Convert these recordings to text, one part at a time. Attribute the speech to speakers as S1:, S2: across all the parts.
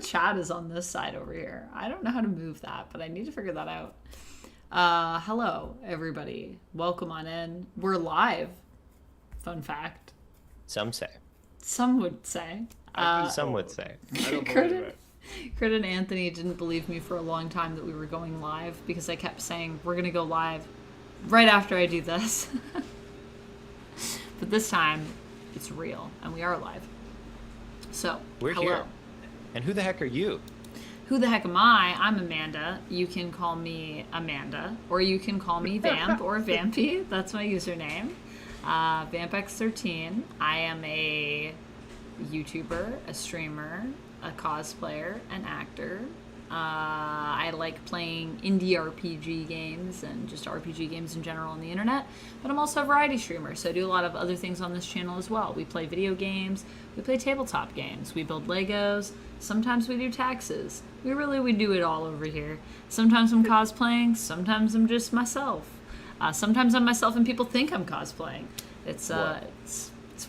S1: chat is on this side over here. I don't know how to move that, but I need to figure that out. Hello, everybody. Welcome on in. We're live. Fun fact.
S2: Some say.
S1: Some would say.
S2: Some would say.
S3: I don't believe it.
S1: Kurt and Anthony didn't believe me for a long time that we were going live because I kept saying, we're going to go live right after I do this. But this time, it's real, and we are live. So,
S2: We're
S1: hello.
S2: here. And who the heck are you?
S1: Who the heck am I? I'm Amanda. You can call me Amanda, or you can call me Vamp or Vampy. That's my username. VampX13. I am a YouTuber, a streamer, a cosplayer, an actor. I like playing indie RPG games and just RPG games in general on the internet, but I'm also a variety streamer, so I do a lot of other things on this channel as well. We play video games, we play tabletop games, we build Legos, sometimes we do taxes. We do it all over here. Sometimes I'm cosplaying, sometimes I'm just myself. Sometimes I'm myself and people think I'm cosplaying. It's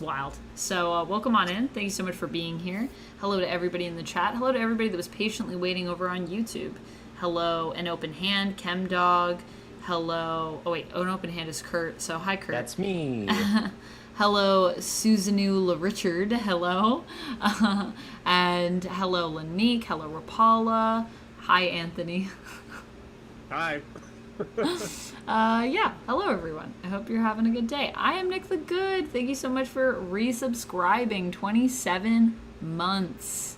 S1: wild. So welcome on in. Thank you so much for being here. Hello to everybody in the chat. Hello to everybody that was patiently waiting over on YouTube. Hello, An Open Hand, Chemdog. Hello. Oh wait, An Open Hand is Kurt. So hi, Kurt.
S2: That's me.
S1: Hello, Susanula Richard. Hello. And hello, Lanique. Hello, Rapala. Hi, Anthony.
S3: Hi.
S1: Yeah, hello everyone. I hope you're having a good day. I am Nick the Good. Thank you so much for resubscribing. 27 months.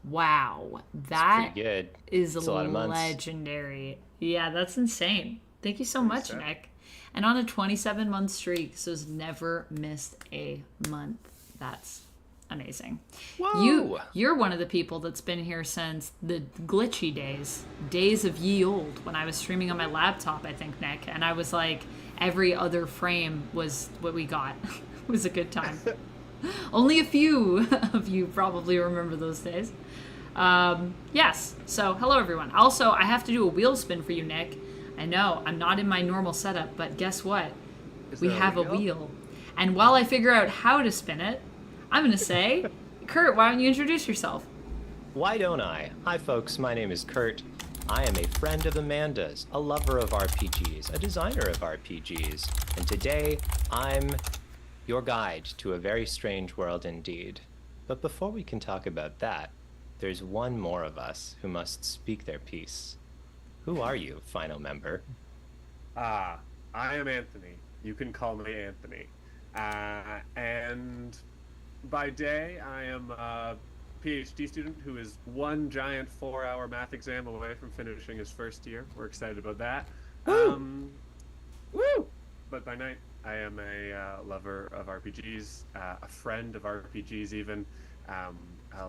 S1: Wow, that
S2: pretty good.
S1: is
S2: That's a lot of months.
S1: legendary. Yeah, that's insane. Thank you so much, Nick. And on a 27-month streak, so has never missed a month. That's amazing.
S2: Whoa.
S1: You're one of the people that's been here since the glitchy days of ye old, when I was streaming on my laptop, I think, Nick, and I was like, every other frame was what we got. It was a good time. Only a few of you probably remember those days. Yes, so hello everyone. Also, I have to do a wheel spin for you, Nick. I know, I'm not in my normal setup, but guess what? We have a wheel. And while I figure out how to spin it, I'm going to say, Kurt, why don't you introduce yourself?
S2: Why don't I? Hi, folks. My name is Kurt. I am a friend of Amanda's, a lover of RPGs, a designer of RPGs, and today I'm your guide to a very strange world indeed. But before we can talk about that, there's one more of us who must speak their piece. Who are you, final member?
S3: I am Anthony. You can call me Anthony. And by day, I am a PhD student who is one giant 4-hour math exam away from finishing his first year. We're excited about that.
S2: Woo!
S3: Woo! But by night, I am a lover of RPGs, a friend of RPGs even, a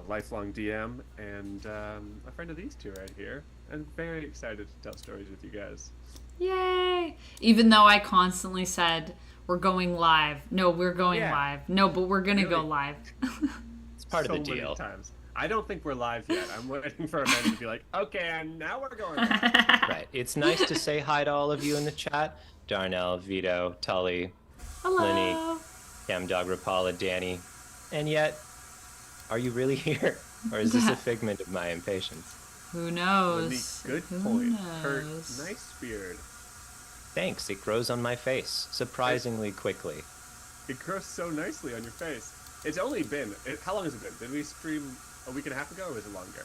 S3: lifelong DM, and a friend of these two right here. And very excited to tell stories with you guys.
S1: Yay! Even though I constantly said, we're going live. No, we're going live. No, but we're going to go live.
S2: It's part of the
S3: So
S2: deal.
S3: many times. I don't think we're live yet. I'm waiting for Amanda to be like, okay, and now we're going live.
S2: Right. It's nice to say hi to all of you in the chat. Darnell, Vito, Tully,
S1: Hello.
S2: Lenny, Chemdog, Rapala, Danny. And yet, are you really here? Or is this a figment of my impatience?
S1: Who knows?
S3: Good
S1: Who
S3: point. Kurt,
S1: knows?
S3: nice beard.
S2: Thanks, it grows on my face, surprisingly quickly.
S3: It grows so nicely on your face. It's only been, how long has it been? Did we stream a week and a half ago, or was it longer?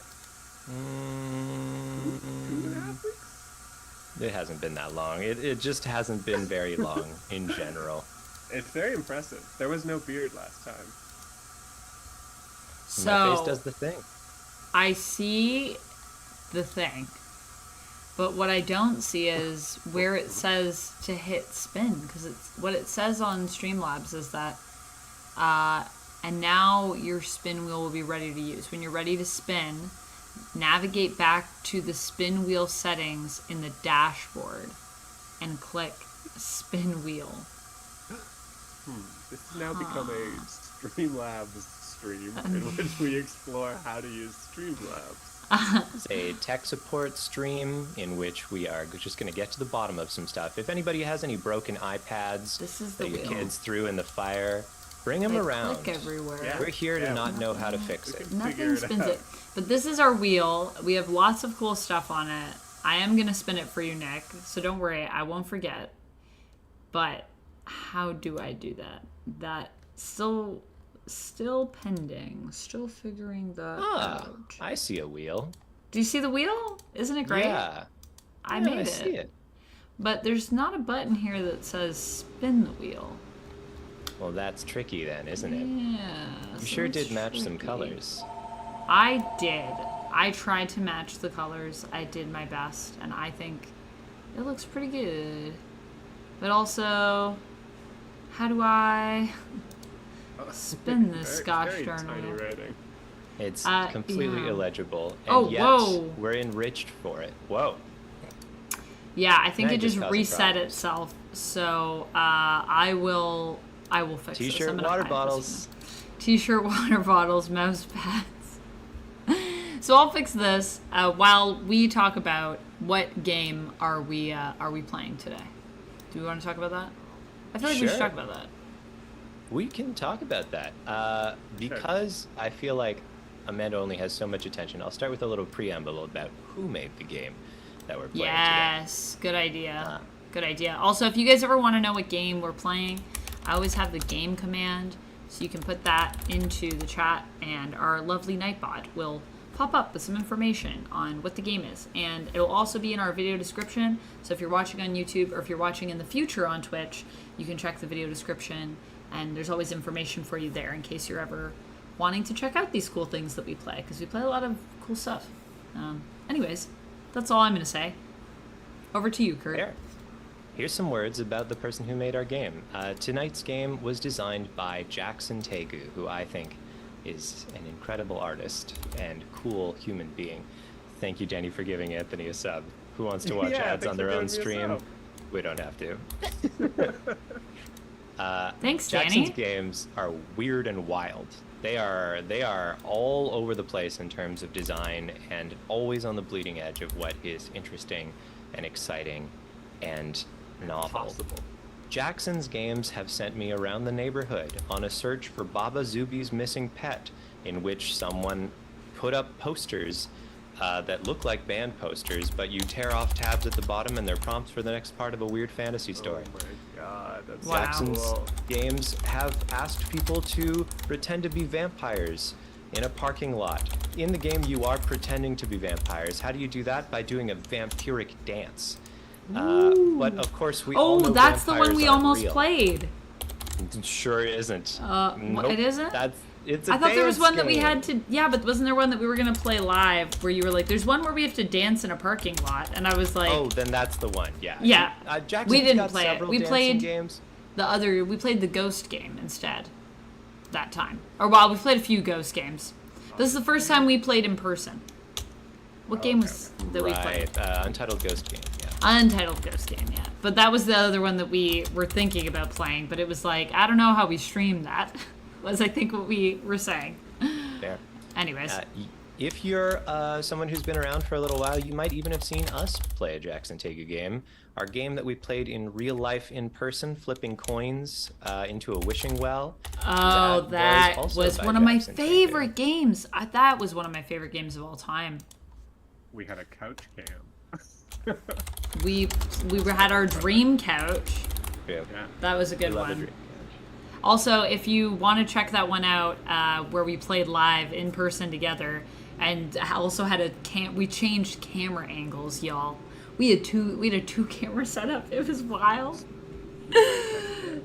S3: 2.5 weeks?
S2: It hasn't been that long. It just hasn't been very long in general.
S3: It's very impressive. There was no beard last time.
S2: My face
S1: So,
S2: does the thing.
S1: I see the thing. But what I don't see is where it says to hit spin, because it's what it says on Streamlabs is that, and now your spin wheel will be ready to use. When you're ready to spin, navigate back to the spin wheel settings in the dashboard and click spin wheel.
S3: This has now become a Streamlabs stream in which we explore how to use Streamlabs.
S2: It's a tech support stream in which we are just going to get to the bottom of some stuff. If anybody has any broken iPads
S1: This is the
S2: that your
S1: wheel.
S2: kids threw in the fire, bring them
S1: They
S2: around.
S1: click everywhere.
S3: Yeah.
S2: We're here to not know how to fix
S3: We
S2: it.
S3: can
S1: Nothing
S3: figure it
S1: spins
S3: out.
S1: it. But this is our wheel. We have lots of cool stuff on it. I am going to spin it for you, Nick, so don't worry. I won't forget. But how do I do that? That still pending. Still figuring that out.
S2: I see a wheel.
S1: Do you see the wheel? Isn't it great?
S2: Yeah.
S1: I made
S2: I
S1: it.
S2: see it.
S1: But there's not a button here that says spin the wheel.
S2: Well, that's tricky then, isn't it?
S1: Yeah.
S2: You sure did match some colors.
S1: I did. I tried to match the colors. I did my best, and I think it looks pretty good. But also, how do I spin this Scotch
S3: very
S1: darn
S3: tiny
S1: wheel?
S3: writing.
S2: It's completely
S1: yeah.
S2: illegible, and
S1: Oh,
S2: yet
S1: whoa.
S2: we're enriched for it. Whoa.
S1: Yeah, I think
S2: That
S1: it just
S2: causing
S1: reset
S2: problems.
S1: itself. So I will fix this.
S2: T-shirt,
S1: I'm gonna
S2: water
S1: hide this
S2: bottles.
S1: now. T-shirt, water bottles, mouse pads. So I'll fix this while we talk about what game are we playing today. Do we want to talk about that? I feel like we should
S2: Sure.
S1: talk about that.
S2: We can talk about that. Because I feel like Amanda only has so much attention, I'll start with a little preamble about who made the game that we're playing
S1: Yes, good idea. Good idea. Also, if you guys ever want to know what game we're playing, I always have the game command, so you can put that into the chat, and our lovely Nightbot will pop up with some information on what the game is. And it'll also be in our video description, so if you're watching on YouTube or if you're watching in the future on Twitch, you can check the video description, and there's always information for you there in case you're ever wanting to check out these cool things that we play, because we play a lot of cool stuff. Anyways, that's all I'm going to say. Over to you, Kurt.
S2: There. Here's some words about the person who made our game. Tonight's game was designed by Jackson Tegu, who I think is an incredible artist and cool human being. Thank you, Jenny, for giving Anthony a sub. Who wants to watch ads on their own stream? We don't have to.
S1: Thanks,
S2: Jackson's
S1: Danny.
S2: games are weird and wild. They are all over the place in terms of design and always on the bleeding edge of what is interesting and exciting and novel.
S3: Possible.
S2: Jackson's games have sent me around the neighborhood on a search for Baba Zubi's missing pet, in which someone put up posters that look like band posters, but you tear off tabs at the bottom and they're prompts for the next part of a weird fantasy story.
S3: Oh my god, that's
S1: Wow.
S2: Jackson's
S3: cool.
S2: games have asked people to pretend to be vampires in a parking lot. In the game, you are pretending to be vampires. How do you do that? By doing a vampiric dance. But of course, we all know
S1: That's the one
S2: vampires
S1: we
S2: aren't
S1: almost
S2: real.
S1: played.
S2: It sure isn't. Nope.
S1: It isn't?
S2: It's a
S1: I thought there was
S2: dance
S1: one that we
S2: game.
S1: had to. Yeah, but wasn't there one that we were gonna play live where you were like, "There's one where we have to dance in a parking lot," and I was like,
S2: Oh, then that's the one. Yeah.
S1: Yeah.
S2: Jackson's
S1: We didn't
S2: got
S1: play it.
S2: several
S1: We
S2: dancing
S1: played-
S2: games.
S1: We played the Ghost game instead that time. Or well, we played a few Ghost games. This is the first time we played in person. What game was that we played?
S2: Right. Untitled Ghost game. Yeah.
S1: Untitled Ghost game, yeah. But that was the other one that we were thinking about playing, but it was like, I don't know how we streamed that, was I think what we were saying.
S2: There.
S1: Anyways.
S2: If you're someone who's been around for a little while, you might even have seen us play a Jackson Tegu game. Our game that we played in real life in person, flipping coins into a wishing well.
S1: Oh, that
S2: also
S1: was
S2: by
S1: one of my
S2: Jackson Tegu.
S1: favorite games. That was one of my favorite games of all time.
S3: We had a couch cam.
S1: We had our dream couch.
S2: Yeah.
S3: Yeah.
S1: That was a good
S2: We love a
S1: one.
S2: dream.
S1: Also, if you want to check that one out, where we played live in person together, and also had we changed camera angles, y'all. We had a two camera setup. It was wild.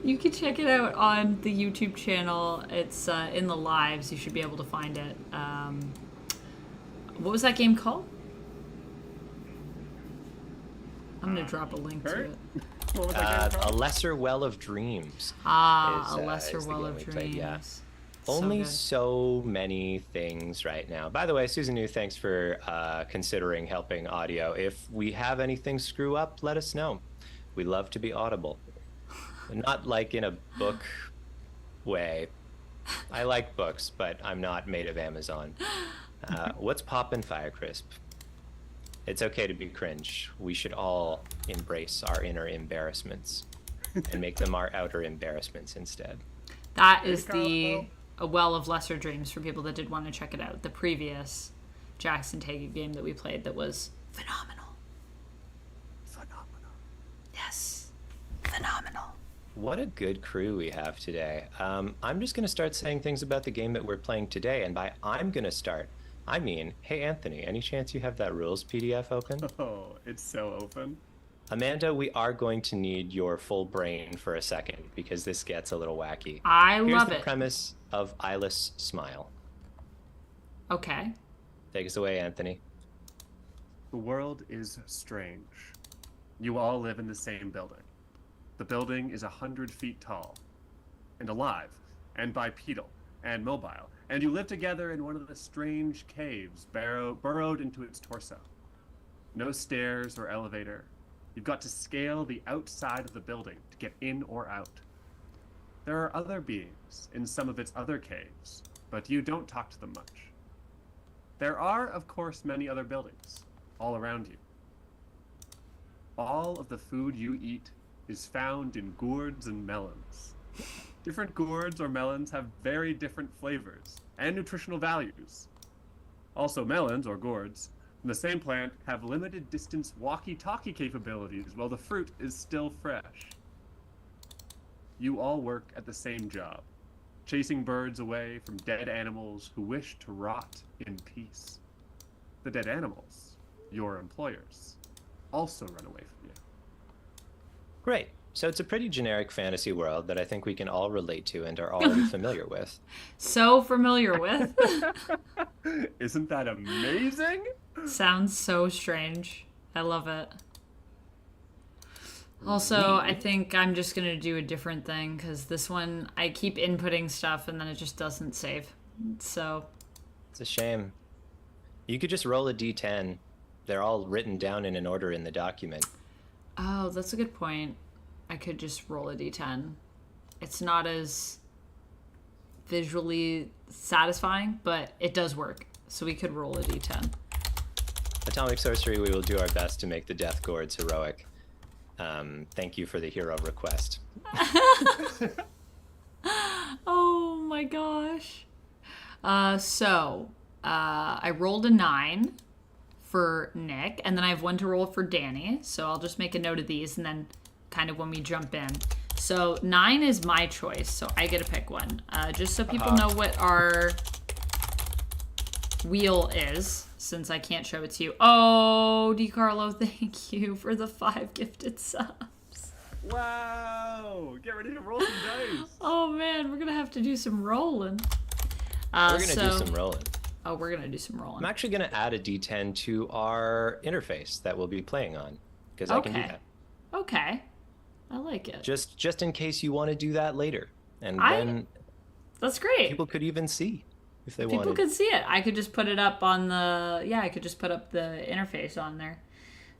S1: You can check it out on the YouTube channel. It's in the lives. You should be able to find it. What was that game called? I'm gonna drop a link to
S3: Kurt?
S1: it.
S3: What was that game
S2: A
S3: called?
S2: Lesser Well of Dreams.
S1: Ah,
S2: is,
S1: A Lesser
S2: is the
S1: Well
S2: game
S1: of
S2: we
S1: Dreams.
S2: played, yeah.
S1: So
S2: Only
S1: good.
S2: so many things right now. By the way, Susan New, thanks for considering helping audio. If we have anything screw up, let us know. We love to be audible. Not like in a book way. I like books, but I'm not made of Amazon. What's poppin', Firecrisp? It's okay to be cringe. We should all embrace our inner embarrassments and make them our outer embarrassments instead.
S1: That is
S3: Hey,
S1: the
S3: Carl.
S1: A Well of Lesser Dreams for people that did want to check it out. The previous Jackson Tegu game that we played that was phenomenal. Yes, phenomenal.
S2: What a good crew we have today. I'm just going to start saying things about the game that we're playing today. And by I'm going to start, I mean, hey, Anthony, any chance you have that rules PDF open?
S3: Oh, it's so open.
S2: Amanda, we are going to need your full brain for a second because this gets a little wacky.
S1: I
S2: Here's
S1: love
S2: the
S1: it.
S2: premise of Eyeless Smile.
S1: Okay.
S2: Take us away, Anthony.
S3: The world is strange. You all live in the same building. The building is 100 feet tall, and alive, and bipedal, and mobile, and you live together in one of the strange caves burrowed into its torso. No stairs or elevator. You've got to scale the outside of the building to get in or out. There are other beings in some of its other caves, but you don't talk to them much. There are, of course, many other buildings all around you. All of the food you eat is found in gourds and melons. Different gourds or melons have very different flavors and nutritional values. Also, melons or gourds from the same plant have limited distance walkie-talkie capabilities while the fruit is still fresh. You all work at the same job, chasing birds away from dead animals who wish to rot in peace. The dead animals, your employers, also run away from you.
S2: Great. So it's a pretty generic fantasy world that I think we can all relate to and are already familiar with.
S1: So familiar with.
S3: Isn't that amazing?
S1: Sounds so strange. I love it. Also, I think I'm just going to do a different thing because this one, I keep inputting stuff and then it just doesn't save. So.
S2: It's a shame. You could just roll a d10. They're all written down in an order in the document.
S1: Oh, that's a good point. I could just roll a d10. It's not as visually satisfying, but it does work. So we could roll a d10.
S2: Atomic Sorcery, we will do our best to make the Death Gourds heroic. Thank you for the hero request.
S1: Oh my gosh. I rolled a 9 for Nick, and then I have 1 to roll for Danny. So I'll just make a note of these, and then kind of when we jump in. So 9 is my choice, so I get to pick one. Just so people know what our wheel is, since I can't show it to you. Oh, DiCarlo, thank you for the 5 gifted subs.
S3: Wow! Get ready to roll some dice.
S1: Oh man, we're gonna have to do some rolling.
S2: We're going to do some rolling.
S1: Oh, we're gonna do some rolling.
S2: I'm actually going to add a d10 to our interface that we'll be playing on, because I can do that.
S1: Okay. I like it.
S2: Just in case you want to do that later. And then
S1: that's great.
S2: people could even see if they wanted.
S1: People could see it. I could just put it up on the, I could just put up the interface on there.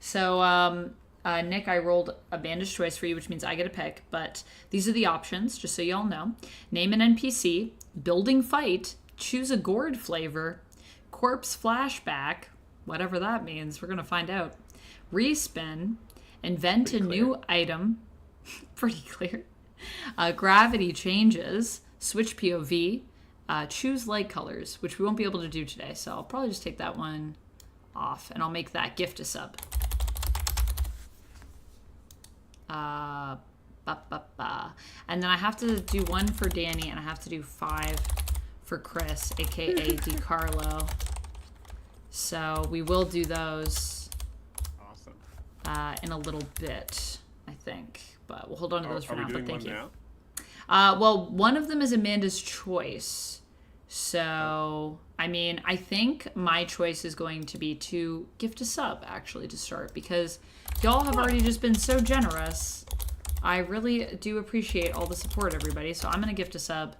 S1: So, Nick, I rolled a bandage choice for you, which means I get a pick. But these are the options, just so you all know. Name an NPC, building fight, choose a gourd flavor, corpse flashback, whatever that means, we're going to find out. Respin, invent a new item, pretty clear. Gravity changes, switch POV, choose light colors, which we won't be able to do today, so I'll probably just take that one off, and I'll make that gift a sub. And then I have to do 1 for Danny, and I have to do 5 for Chris, aka DiCarlo. So we will do those in a little bit, I think. But we'll hold on to those for now, but thank you. Well, one of them is Amanda's choice. So, I mean, I think my choice is going to be to gift a sub, actually, to start. Because y'all have already just been so generous. I really do appreciate all the support, everybody. So I'm going to gift a sub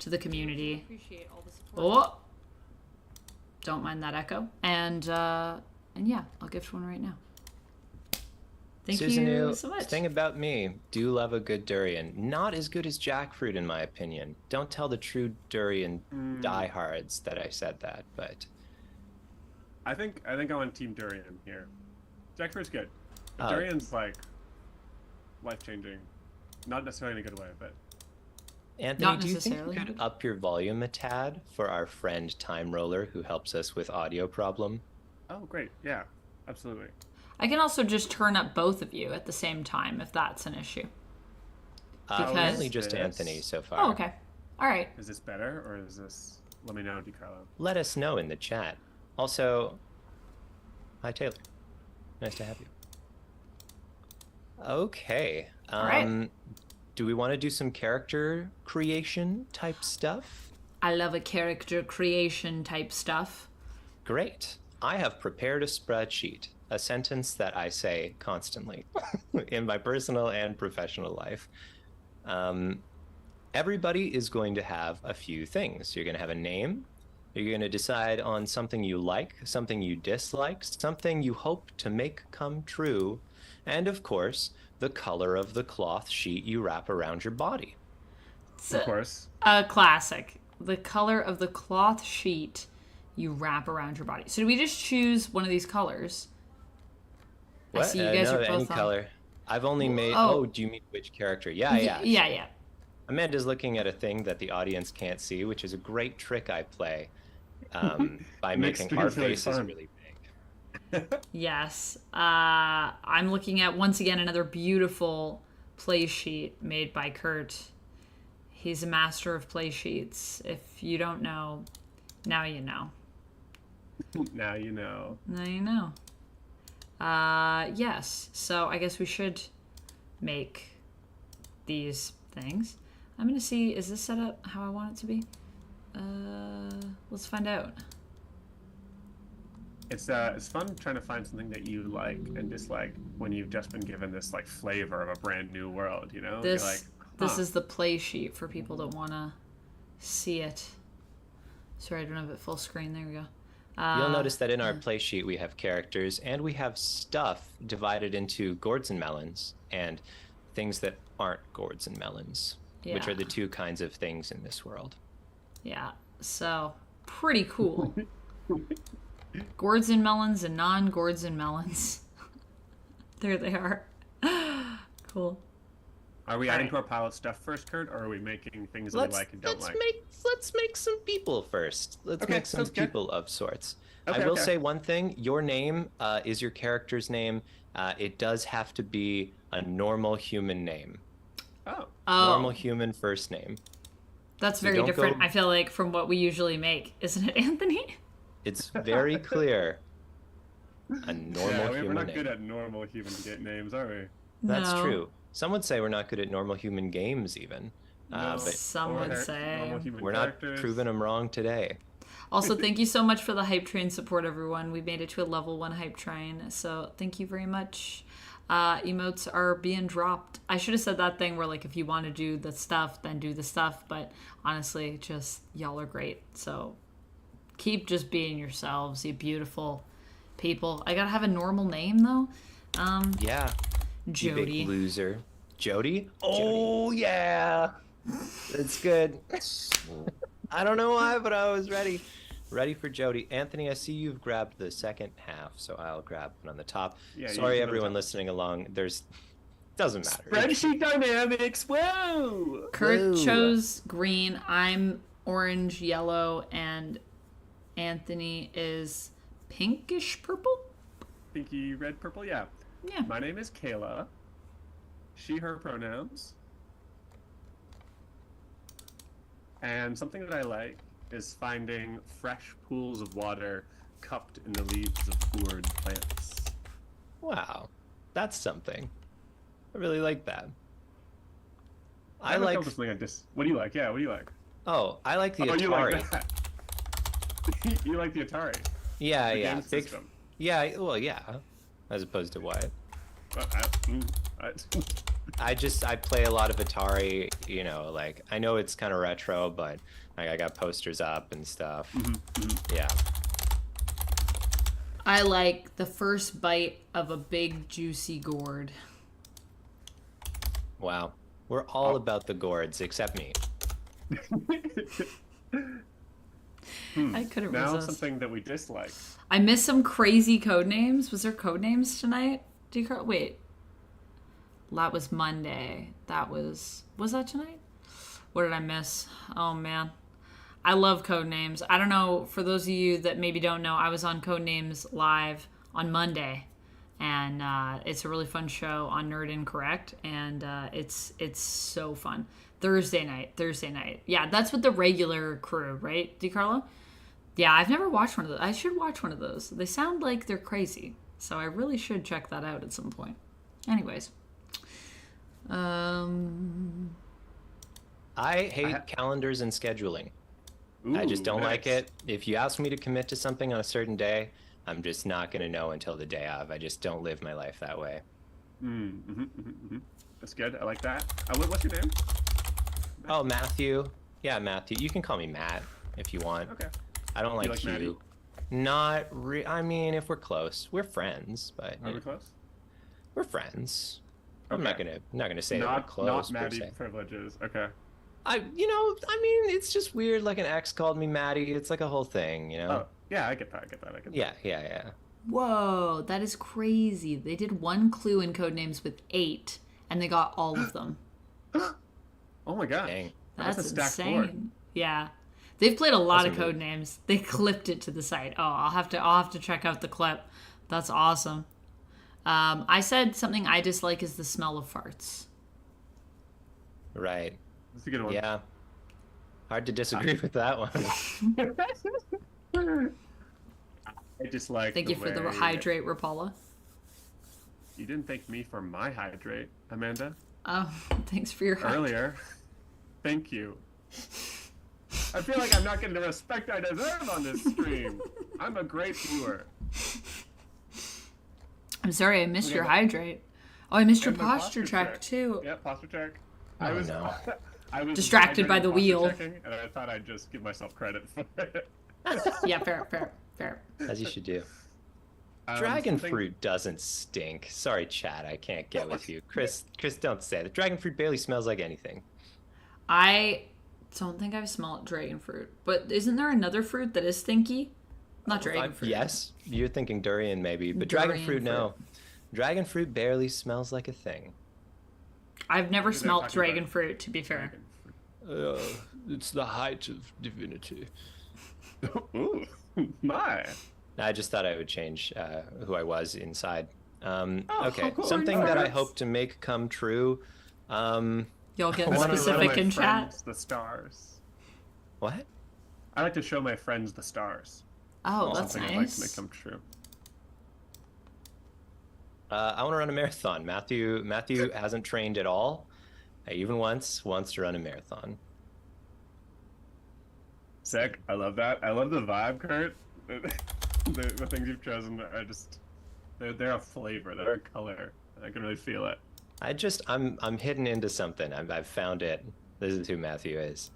S1: to the community. Oh! Don't mind that echo. And yeah, I'll gift one right now. Thank you so much.
S2: Thing about me, do love a good durian. Not as good as jackfruit, in my opinion. Don't tell the true durian diehards that I said that, but
S3: I think I'm on Team Durian here. Jackfruit's good. But Durian's like life-changing. Not necessarily in a good way, but
S2: Anthony,
S1: Not
S2: do you think you
S1: necessarily.
S2: could up your volume a tad for our friend Time Roller who helps us with audio problem?
S3: Oh, great. Yeah, absolutely.
S1: I can also just turn up both of you at the same time if that's an issue.
S2: Mainly
S1: Because
S2: just Anthony so
S1: oh,
S2: far.
S1: okay, all right.
S3: Is this better or is this? Let me know, DiCarlo.
S2: Let us know in the chat. Also, hi Taylor. Nice to have you. Okay.
S1: All right.
S2: Do we want to do some character creation type stuff?
S1: I love a character creation type stuff.
S2: Great. I have prepared a spreadsheet, a sentence that I say constantly in my personal and professional life. Everybody is going to have a few things. You're going to have a name. You're going to decide on something you like, something you dislike, something you hope to make come true, and of course, the color of the cloth sheet you wrap around your body.
S3: Of course.
S1: A classic. The color of the cloth sheet you wrap around your body. So do we just choose one of these colors?
S2: What?
S1: I see you guys
S2: no,
S1: are both
S2: any
S1: on.
S2: color. I've only made.
S1: Oh.
S2: Oh, do you mean which character? Yeah.
S1: Yeah.
S2: Amanda's looking at a thing that the audience can't see, which is a great trick I play by
S3: Makes
S2: making our
S3: things really
S2: faces
S3: fun.
S2: really big.
S1: Yes. I'm looking at, once again, another beautiful play sheet made by Kurt. He's a master of play sheets. If you don't know, now you know.
S3: Now you know.
S1: Now you know. Yes. So I guess we should make these things. I'm going to see, is this set up how I want it to be? Let's find out.
S3: It's fun trying to find something that you like and dislike when you've just been given this like flavor of a brand new world, you know?
S1: This
S3: You're like,
S1: this is the play sheet for people that want to see it. Sorry, I don't have it full screen. There we go.
S2: You'll notice that in our play sheet we have characters and we have stuff divided into gourds and melons and things that aren't gourds and melons, which
S1: Yeah.
S2: are the two kinds of things in this world.
S1: Yeah, so pretty cool. Gourds and melons and non-gourds and melons. There they are. Cool.
S3: Are we
S1: All
S3: adding
S1: right.
S3: to our pile of stuff first, Kurt, or are we making things that we like and don't like?
S2: Let's make some people first. Let's
S3: Okay,
S2: make some
S3: sounds good.
S2: people of sorts.
S3: Okay,
S2: I will
S3: okay.
S2: say one thing. Your name is your character's name. It does have to be a normal human name.
S3: Oh.
S2: Normal
S1: Oh,
S2: human first name.
S1: that's
S2: So
S1: very
S2: don't
S1: different,
S2: go-
S1: I feel like, from what we usually make. Isn't it, Anthony?
S2: It's very clear. A normal
S3: Yeah, we're
S2: human
S3: not
S2: name.
S3: good at normal human names, are we?
S2: That's
S1: No.
S2: true. Some would say we're not good at normal human games, even.
S3: No.
S2: But
S1: Some
S3: Or
S1: would say.
S3: normal human
S2: we're not
S3: characters.
S2: proving them wrong today.
S1: Also, thank you so much for the hype train support, everyone. We made it to a level 1 hype train, so thank you very much. Emotes are being dropped. I should have said that thing where, like, if you want to do the stuff, then do the stuff. But honestly, just y'all are great. So keep just being yourselves, you beautiful people. I gotta have a normal name though.
S2: Yeah. You big
S1: Jody.
S2: loser. Jody? Oh, yeah. That's good. I don't know why, but I was ready. Ready for Jody. Anthony, I see you've grabbed the second half, so I'll grab one on the top.
S3: Yeah,
S2: Sorry,
S3: you can
S2: everyone
S3: on top.
S2: listening along. Doesn't matter.
S3: Spreadsheet dynamics. Whoa!
S1: Kurt
S2: Whoa.
S1: chose green. I'm orange, yellow, and Anthony is pinkish purple.
S3: Pinky red purple. Yeah.
S1: Yeah.
S3: My name is Kayla. She, her pronouns. And something that I like is finding fresh pools of water cupped in the leaves of gourd plants.
S2: Wow. That's something. I really like that. I
S3: don't know if
S2: like.
S3: I'm something like this. What do you like? Yeah, what do you like?
S2: Oh, I like the
S3: Oh,
S2: Atari.
S3: you like that. You like the Atari.
S2: Yeah,
S3: The
S2: yeah.
S3: game
S2: Big.
S3: system.
S2: Yeah, well, yeah. As opposed to what?
S3: I
S2: I play a lot of Atari, you know, like, I know it's kind of retro, but like, I got posters up and stuff. Yeah.
S1: I like the first bite of a big juicy gourd.
S2: Wow. We're all about the gourds, except me.
S1: I couldn't
S3: now
S1: resist.
S3: something that we dislike.
S1: I missed some crazy code names. Was there code names tonight? Wait. That was Monday. Was that tonight? What did I miss? Oh man. I love Codenames. I don't know, for those of you that maybe don't know, I was on Codenames live on Monday. And it's a really fun show on Nerd Incorrect, and it's so fun. Thursday night. Yeah, that's with the regular crew, right, DiCarlo? Yeah, I've never watched one of those. I should watch one of those. They sound like they're crazy, so I really should check that out at some point. Anyways.
S2: I hate calendars and scheduling.
S3: Ooh,
S2: I just don't
S3: nice.
S2: like it. If you ask me to commit to something on a certain day, I'm just not going to know until the day of. I just don't live my life that way.
S3: That's good. I like that. What's your name?
S2: Oh, Matthew. Yeah, Matthew. You can call me Matt if you want.
S3: Okay.
S2: I don't like
S3: like
S2: you. Not I mean, if we're close, we're friends, but
S3: Are we close?
S2: we're friends. I'm
S3: Okay.
S2: not gonna say that we're
S3: Not
S2: close. per
S3: Maddie
S2: se.
S3: privileges. Okay.
S2: I mean, it's just weird. Like an ex called me Maddie. It's like a whole thing, you know.
S3: Oh, yeah, I get that.
S2: Yeah.
S1: Whoa, that is crazy. They did one clue in Codenames with 8, and they got all of them.
S3: Oh my god.
S2: Dang.
S1: That's
S3: a stacked
S1: insane.
S3: board.
S1: Yeah. They've played a lot
S2: That's
S1: of code names. They clipped it to the site. Oh, I'll have to check out the clip. That's awesome. I said something I dislike is the smell of farts.
S2: Right.
S3: That's a good one.
S2: Yeah. Hard to disagree with that one.
S3: I just like.
S1: Thank you for the hydrate, Rapala.
S3: You didn't thank me for my hydrate, Amanda.
S1: Oh, thanks for your hydrate.
S3: Earlier. Thank you. I feel like I'm not getting the respect I deserve on this stream. I'm a great viewer.
S1: I'm sorry, I missed
S3: Okay,
S1: your
S3: but-
S1: hydrate. Oh, I missed your
S3: And my
S1: posture check too.
S3: Yeah, posture check.
S2: Oh, no.
S3: I was
S1: Distracted by
S3: hydrating
S1: the
S3: posture
S1: wheel.
S3: checking, and I thought I'd just give myself credit for it.
S1: Yeah, fair.
S2: As you should do. Dragon
S3: something-
S2: fruit doesn't stink. Sorry, Chad, I can't get with you. Chris, don't say that. Dragon fruit barely smells like anything.
S1: I don't think I've smelled dragon fruit, but isn't there another fruit that is stinky? Not dragon fruit.
S2: Yes, you're thinking durian maybe, but dragon
S1: Durian
S2: fruit, no. Dragon fruit barely smells like a thing.
S1: I've never
S3: They're
S1: smelled
S3: talking
S1: dragon
S3: about
S1: fruit, to be fair.
S3: Dragon
S2: It's the height of divinity.
S3: fruit. Ooh, my.
S2: I just thought I would change who I was inside. Okay,
S3: cool.
S2: something that I
S3: Nice.
S2: hope to make come true.
S1: Y'all get
S3: I like to show
S1: specific
S3: my
S1: in chat.
S3: friends the stars.
S2: What?
S3: I like to show my friends the stars.
S1: Oh, that's
S3: Something I'd like to make
S1: nice.
S3: come true.
S2: I want to run a marathon. Matthew hasn't trained at all. Even once wants to run a marathon.
S3: Sick. I love that. I love the vibe, Kurt. The things you've chosen are just they're a flavor, they're a color. I can really feel it.
S2: I'm hidden into something. I've found it. This is who Matthew is.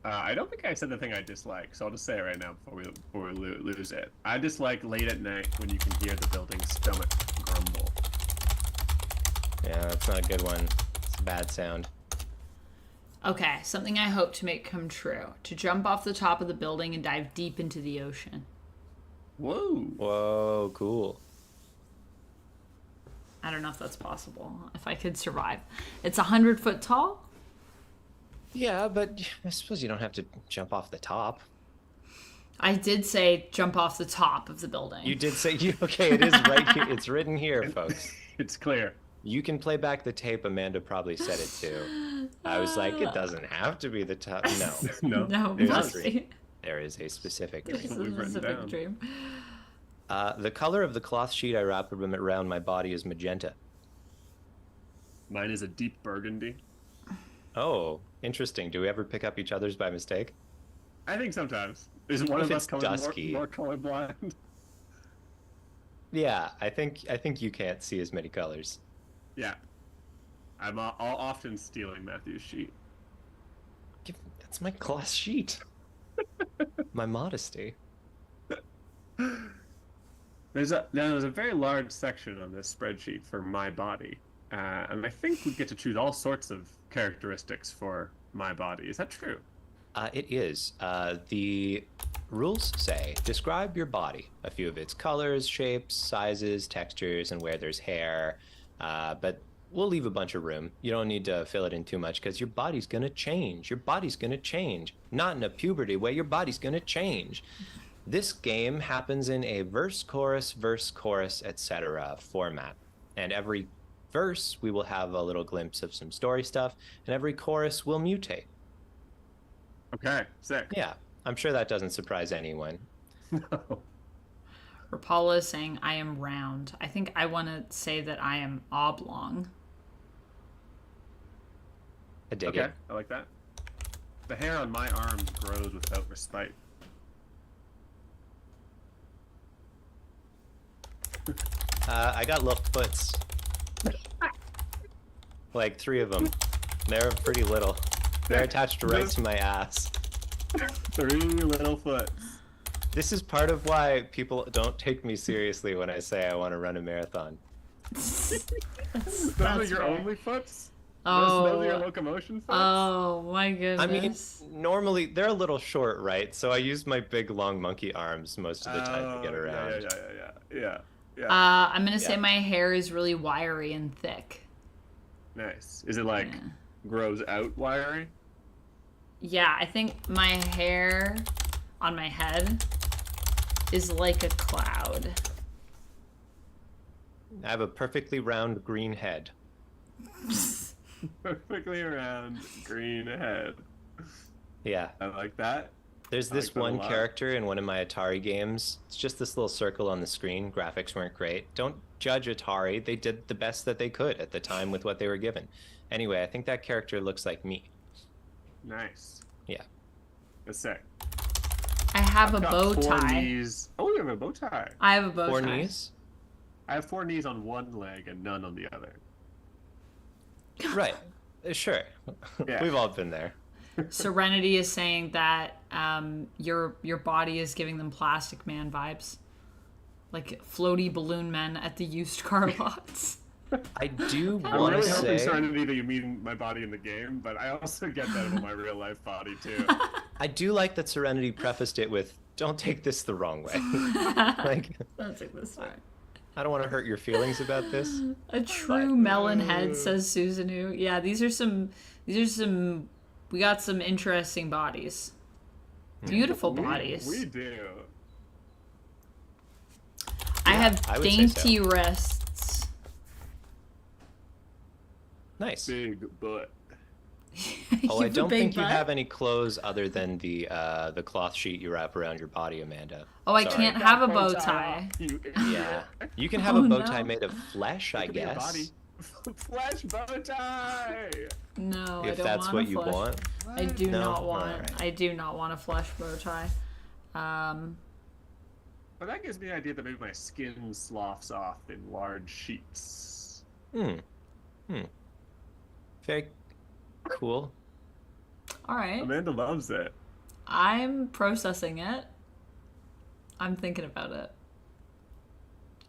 S3: I don't think I said the thing I dislike, so I'll just say it right now before we lose it. I dislike late at night when you can hear the building's stomach grumble.
S2: Yeah, that's not a good one. It's a bad sound.
S1: Okay, something I hope to make come true. To jump off the top of the building and dive deep into the ocean.
S3: Whoa.
S2: Whoa, cool.
S1: I don't know if that's possible. If I could survive. It's 100 foot tall.
S2: Yeah, but I suppose you don't have to jump off the top.
S1: I did say jump off the top of the building.
S2: You did say okay. It is right here. It's written here, folks.
S3: It's clear.
S2: You can play back the tape. Amanda probably said it too. I was like, it doesn't have to be the top. No,
S1: No,
S3: It
S1: must
S3: is.
S1: be.
S2: there is a specific
S1: This is
S2: dream.
S1: a
S3: We've written
S1: specific
S3: down.
S1: dream.
S2: The color of the cloth sheet I wrap around my body is magenta.
S3: Mine is a deep burgundy.
S2: Oh, interesting. Do we ever pick up each other's by mistake?
S3: I think sometimes. Is one
S2: If
S3: of us
S2: it's dusky.
S3: more colorblind?
S2: Yeah, I think you can't see as many colors.
S3: Yeah. I'll often stealing Matthew's sheet.
S2: That's my cloth sheet. My modesty.
S3: There's a very large section on this spreadsheet for my body, and I think we get to choose all sorts of characteristics for my body. Is that true?
S2: It is. The rules say describe your body, a few of its colors, shapes, sizes, textures, and where there's hair. But we'll leave a bunch of room. You don't need to fill it in too much because your body's gonna change. Your body's gonna change. Not in a puberty way, your body's gonna change. This game happens in a verse, chorus, etc. format. And every verse, we will have a little glimpse of some story stuff, and every chorus will mutate.
S3: Okay, sick.
S2: Yeah, I'm sure that doesn't surprise anyone.
S3: No.
S1: Rapala is saying, I am round. I think I want to say that I am oblong.
S2: I dig
S3: Okay,
S2: it.
S3: I like that. The hair on my arms grows without respite.
S2: I got little foots. Like 3 of them. They're pretty little. They're attached right to my ass.
S3: 3 little foots.
S2: This is part of why people don't take me seriously when I say I want to run a marathon.
S3: Those are
S1: That's
S3: your
S1: fair.
S3: only foots?
S1: Oh.
S3: Those are your locomotion foots?
S1: Oh my goodness.
S2: I mean, normally they're a little short, right? So I use my big long monkey arms most of the time to get around.
S3: Yeah.
S1: I'm gonna say
S2: Yeah.
S1: my hair is really wiry and thick.
S3: Nice. Is it like
S1: Yeah.
S3: grows out wiry?
S1: Yeah, I think my hair on my head is like a cloud.
S2: I have a perfectly round green head.
S3: Perfectly round green head.
S2: Yeah.
S3: I like that.
S2: There's
S3: I
S2: this
S3: like that a
S2: one
S3: lot.
S2: character in one of my Atari games. It's just this little circle on the screen. Graphics weren't great. Don't judge Atari. They did the best that they could at the time with what they were given. Anyway, I think that character looks like me.
S3: Nice.
S2: Yeah.
S3: That's sick.
S1: I have a
S3: Got
S1: bow
S3: 4
S1: tie.
S3: knees. Oh, you have a bow tie.
S1: I have a bow
S2: 4
S1: tie.
S2: knees?
S3: I have 4 knees on one leg and none on the other.
S2: Right. Sure.
S3: Yeah.
S2: We've all been there.
S1: Serenity is saying that your body is giving them Plastic Man vibes, like floaty balloon men at the used car lots.
S2: I do
S3: I'm
S2: want to
S3: really hoping,
S2: say,
S3: Serenity, that you mean my body in the game, but I also get that about my real life body too.
S2: I do like that Serenity prefaced it with, "Don't take this the wrong way." Like,
S1: That's like this one.
S2: I don't want to hurt your feelings about this.
S1: A true melon head, says Susanoo. Yeah, these are some. We got some interesting bodies. Beautiful bodies.
S3: We do.
S1: I have
S2: I would say
S1: dainty
S2: so.
S1: wrists.
S2: Nice.
S3: Big butt.
S2: Oh,
S1: You
S2: I
S1: have a
S2: don't
S1: big
S2: think you
S1: butt?
S2: have any clothes other than the cloth sheet you wrap around your body, Amanda.
S1: Oh, I
S2: Sorry.
S1: can't have a bow tie.
S3: You
S2: Yeah. You can have
S1: Oh,
S2: a bow
S1: no.
S2: tie made of flesh, I
S3: Could be a
S2: guess.
S3: body. Flesh bow tie.
S1: No, I
S2: If
S1: don't
S2: that's
S1: want
S2: what
S1: a
S2: you
S1: flesh.
S2: want.
S1: I do
S2: No?
S1: not want.
S2: Alright.
S1: I do not want a flesh bow tie.
S3: But that gives me the idea that maybe my skin sloughs off in large sheets.
S2: Very cool.
S1: All right.
S3: Amanda loves it.
S1: I'm processing it. I'm thinking about it.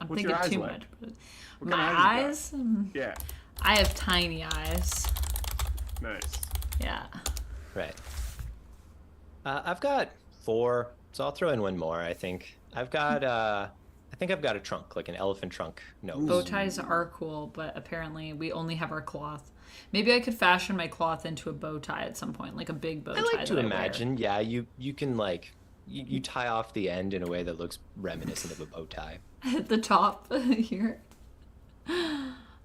S1: I'm
S3: What's
S1: thinking
S3: your eyes
S1: too
S3: like?
S1: much. But
S3: What
S1: my
S3: kind of eyes
S1: eyes?
S3: Yeah,
S1: I have tiny eyes.
S3: nice.
S1: Yeah.
S2: Right. I've got 4, so I'll throw in one more, I think. I've got a trunk, like an elephant trunk nose.
S1: Bow ties are cool, but apparently we only have our cloth. Maybe I could fashion my cloth into a bow tie at some point, like a big bow tie.
S2: I like to
S1: that I wear.
S2: imagine, yeah, you can like, you tie off the end in a way that looks reminiscent of a bow tie.
S1: At the top here.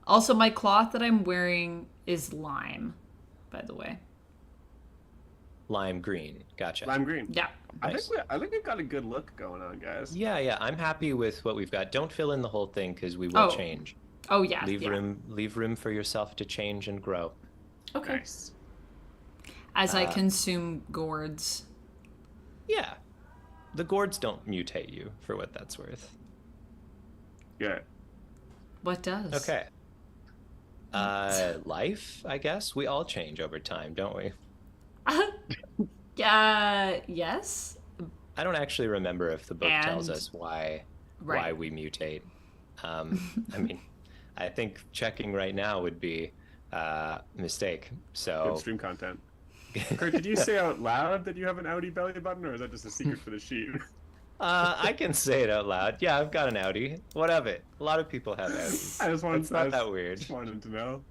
S1: Also, my cloth that I'm wearing is lime, by the way.
S2: Lime green, gotcha.
S3: Lime green.
S1: Yeah.
S2: Nice.
S3: I think we've got a good look going on, guys.
S2: Yeah, I'm happy with what we've got. Don't fill in the whole thing because we will
S1: Oh.
S2: change.
S1: Oh yeah.
S2: Leave
S1: yeah.
S2: room for yourself to change and grow.
S1: Okay.
S3: Nice.
S1: As I consume gourds.
S2: Yeah. The gourds don't mutate you, for what that's worth.
S3: Good.
S1: What does?
S2: Okay. Life, I guess. We all change over time, don't we?
S1: Yes.
S2: I don't actually remember if the book tells
S1: And-
S2: us why
S1: Right.
S2: we mutate. I mean, I think checking right now would be a mistake.
S3: Good
S2: So
S3: stream content. Kurt, did you say out loud that you have an Audi belly button, or is that just a secret for the sheet?
S2: I can say it out loud. Yeah, I've got an Audi. What of it? A lot of people have Audis.
S3: I just wanted,
S2: It's not that weird.
S3: just wanted to know.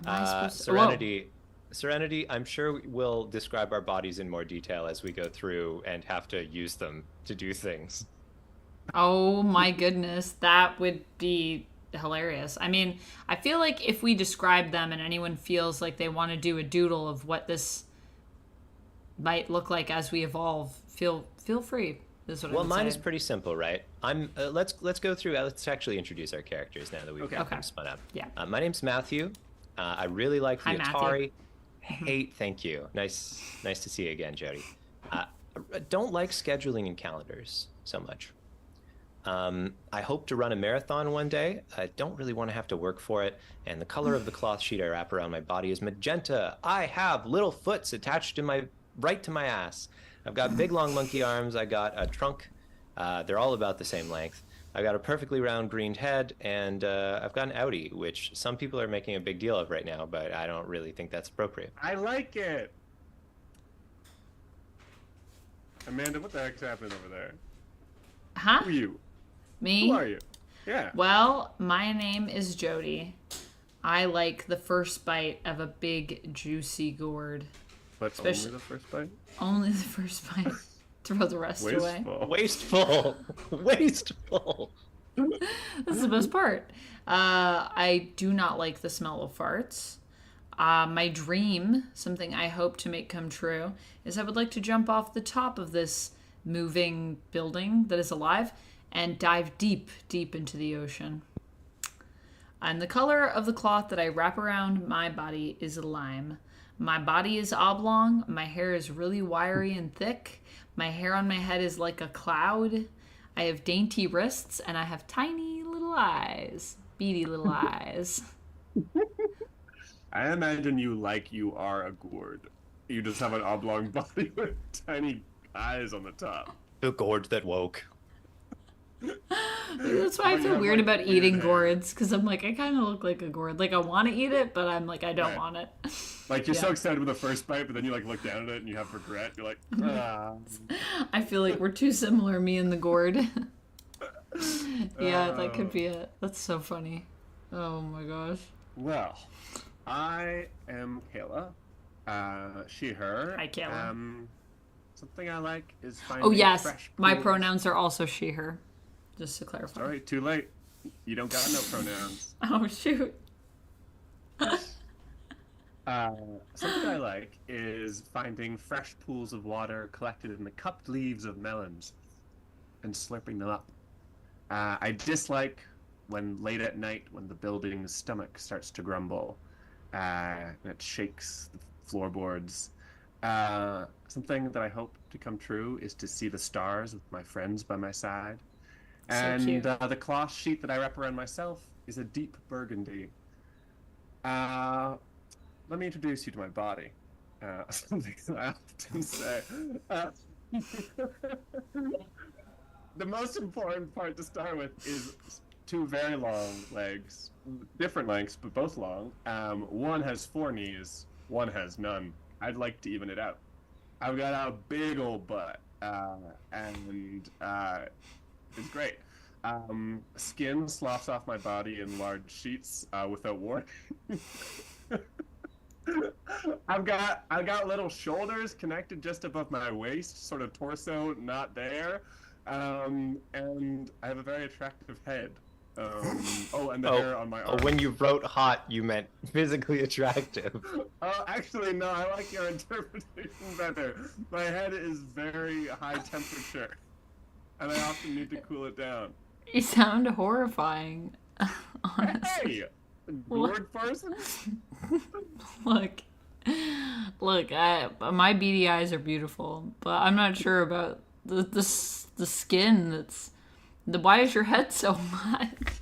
S1: Am I supposed to... Whoa.
S2: Serenity. Serenity, I'm sure we'll describe our bodies in more detail as we go through and have to use them to do things.
S1: Oh my goodness, that would be hilarious. I mean, I feel like if we describe them and anyone feels like they want to do a doodle of what this might look like as we evolve, feel free. Is what I
S2: Well,
S1: would
S2: mine
S1: say.
S2: is pretty simple, right? I'm let's go through. Let's actually introduce our characters now that we've got them
S1: Okay.
S2: spun up.
S1: Yeah.
S2: My name's Matthew. I really like the
S1: Hi, Matthew.
S2: Atari. Hate, thank you. Nice to see you again, Jody. I don't like scheduling and calendars so much. I hope to run a marathon one day. I don't really want to have to work for it. And the color of the cloth sheet I wrap around my body is magenta. I have little foots attached to right to my ass. I've got big long monkey arms. I got a trunk. They're all about the same length. I've got a perfectly round green head, and I've got an Audi, which some people are making a big deal of right now, but I don't really think that's appropriate.
S3: I like it. Amanda, what the heck's happening over there?
S1: Huh?
S3: Who are you?
S1: Me?
S3: Who are you? Yeah.
S1: Well, my name is Jody. I like the first bite of a big, juicy gourd.
S3: But
S1: Especially-
S3: only the first bite?
S1: Only the first bite. Throw the rest away.
S3: Wasteful.
S2: Wasteful.
S1: This is the best part. I do not like the smell of farts. My dream, something I hope to make come true, is I would like to jump off the top of this moving building that is alive and dive deep, deep into the ocean. And the color of the cloth that I wrap around my body is lime. My body is oblong. My hair is really wiry and thick. My hair on my head is like a cloud. I have dainty wrists, and I have tiny little eyes. Beady little eyes.
S3: I imagine you like you are a gourd. You just have an oblong body with tiny eyes on the top.
S2: The gourd that woke.
S1: That's why I
S3: But you
S1: feel
S3: have,
S1: weird
S3: like,
S1: about
S3: weird
S1: eating
S3: hair.
S1: gourds, because I'm like, I kind of look like a gourd. Like, I want to eat it, but I'm like, I don't
S3: Right.
S1: want it.
S3: Like, you're so
S1: Yeah.
S3: excited with the first bite, but then you, like, look down at it and you have regret. You're like, ah.
S1: I feel like we're too similar, me and the gourd. Yeah, that could be it. That's so funny. Oh my gosh.
S3: Well, I am Kayla. She, her.
S1: Hi, Kayla.
S3: Something I like is finding
S1: Oh yes,
S3: fresh
S1: my
S3: pools.
S1: pronouns are also she, her. Just to clarify.
S3: Sorry, too late. You don't got no pronouns.
S1: Oh shoot.
S3: Something I like is finding fresh pools of water collected in the cupped leaves of melons and slurping them up. I dislike when late at night when the building's stomach starts to grumble and it shakes the floorboards. Something that I hope to come true is to see the stars with my friends by my side.
S1: So
S3: And
S1: cute.
S3: the cloth sheet that I wrap around myself is a deep burgundy. Let me introduce you to my body. Something that I often say. The most important part to start with is two very long legs, different lengths, but both long. One has 4 knees, one has none. I'd like to even it out. I've got a big old butt, and it's great. Skin sloughs off my body in large sheets without warning. I've got little shoulders connected just above my waist, sort of torso not there, and I have a very attractive head. And the hair on my arm.
S2: When you wrote hot, you meant physically attractive.
S3: Actually, no, I like your interpretation better. My head is very high temperature, and I often need to cool it down.
S1: You sound horrifying. Honestly.
S3: Hey, gourd person?
S1: Look, my beady eyes are beautiful, but I'm not sure about the skin. Why is your head so much?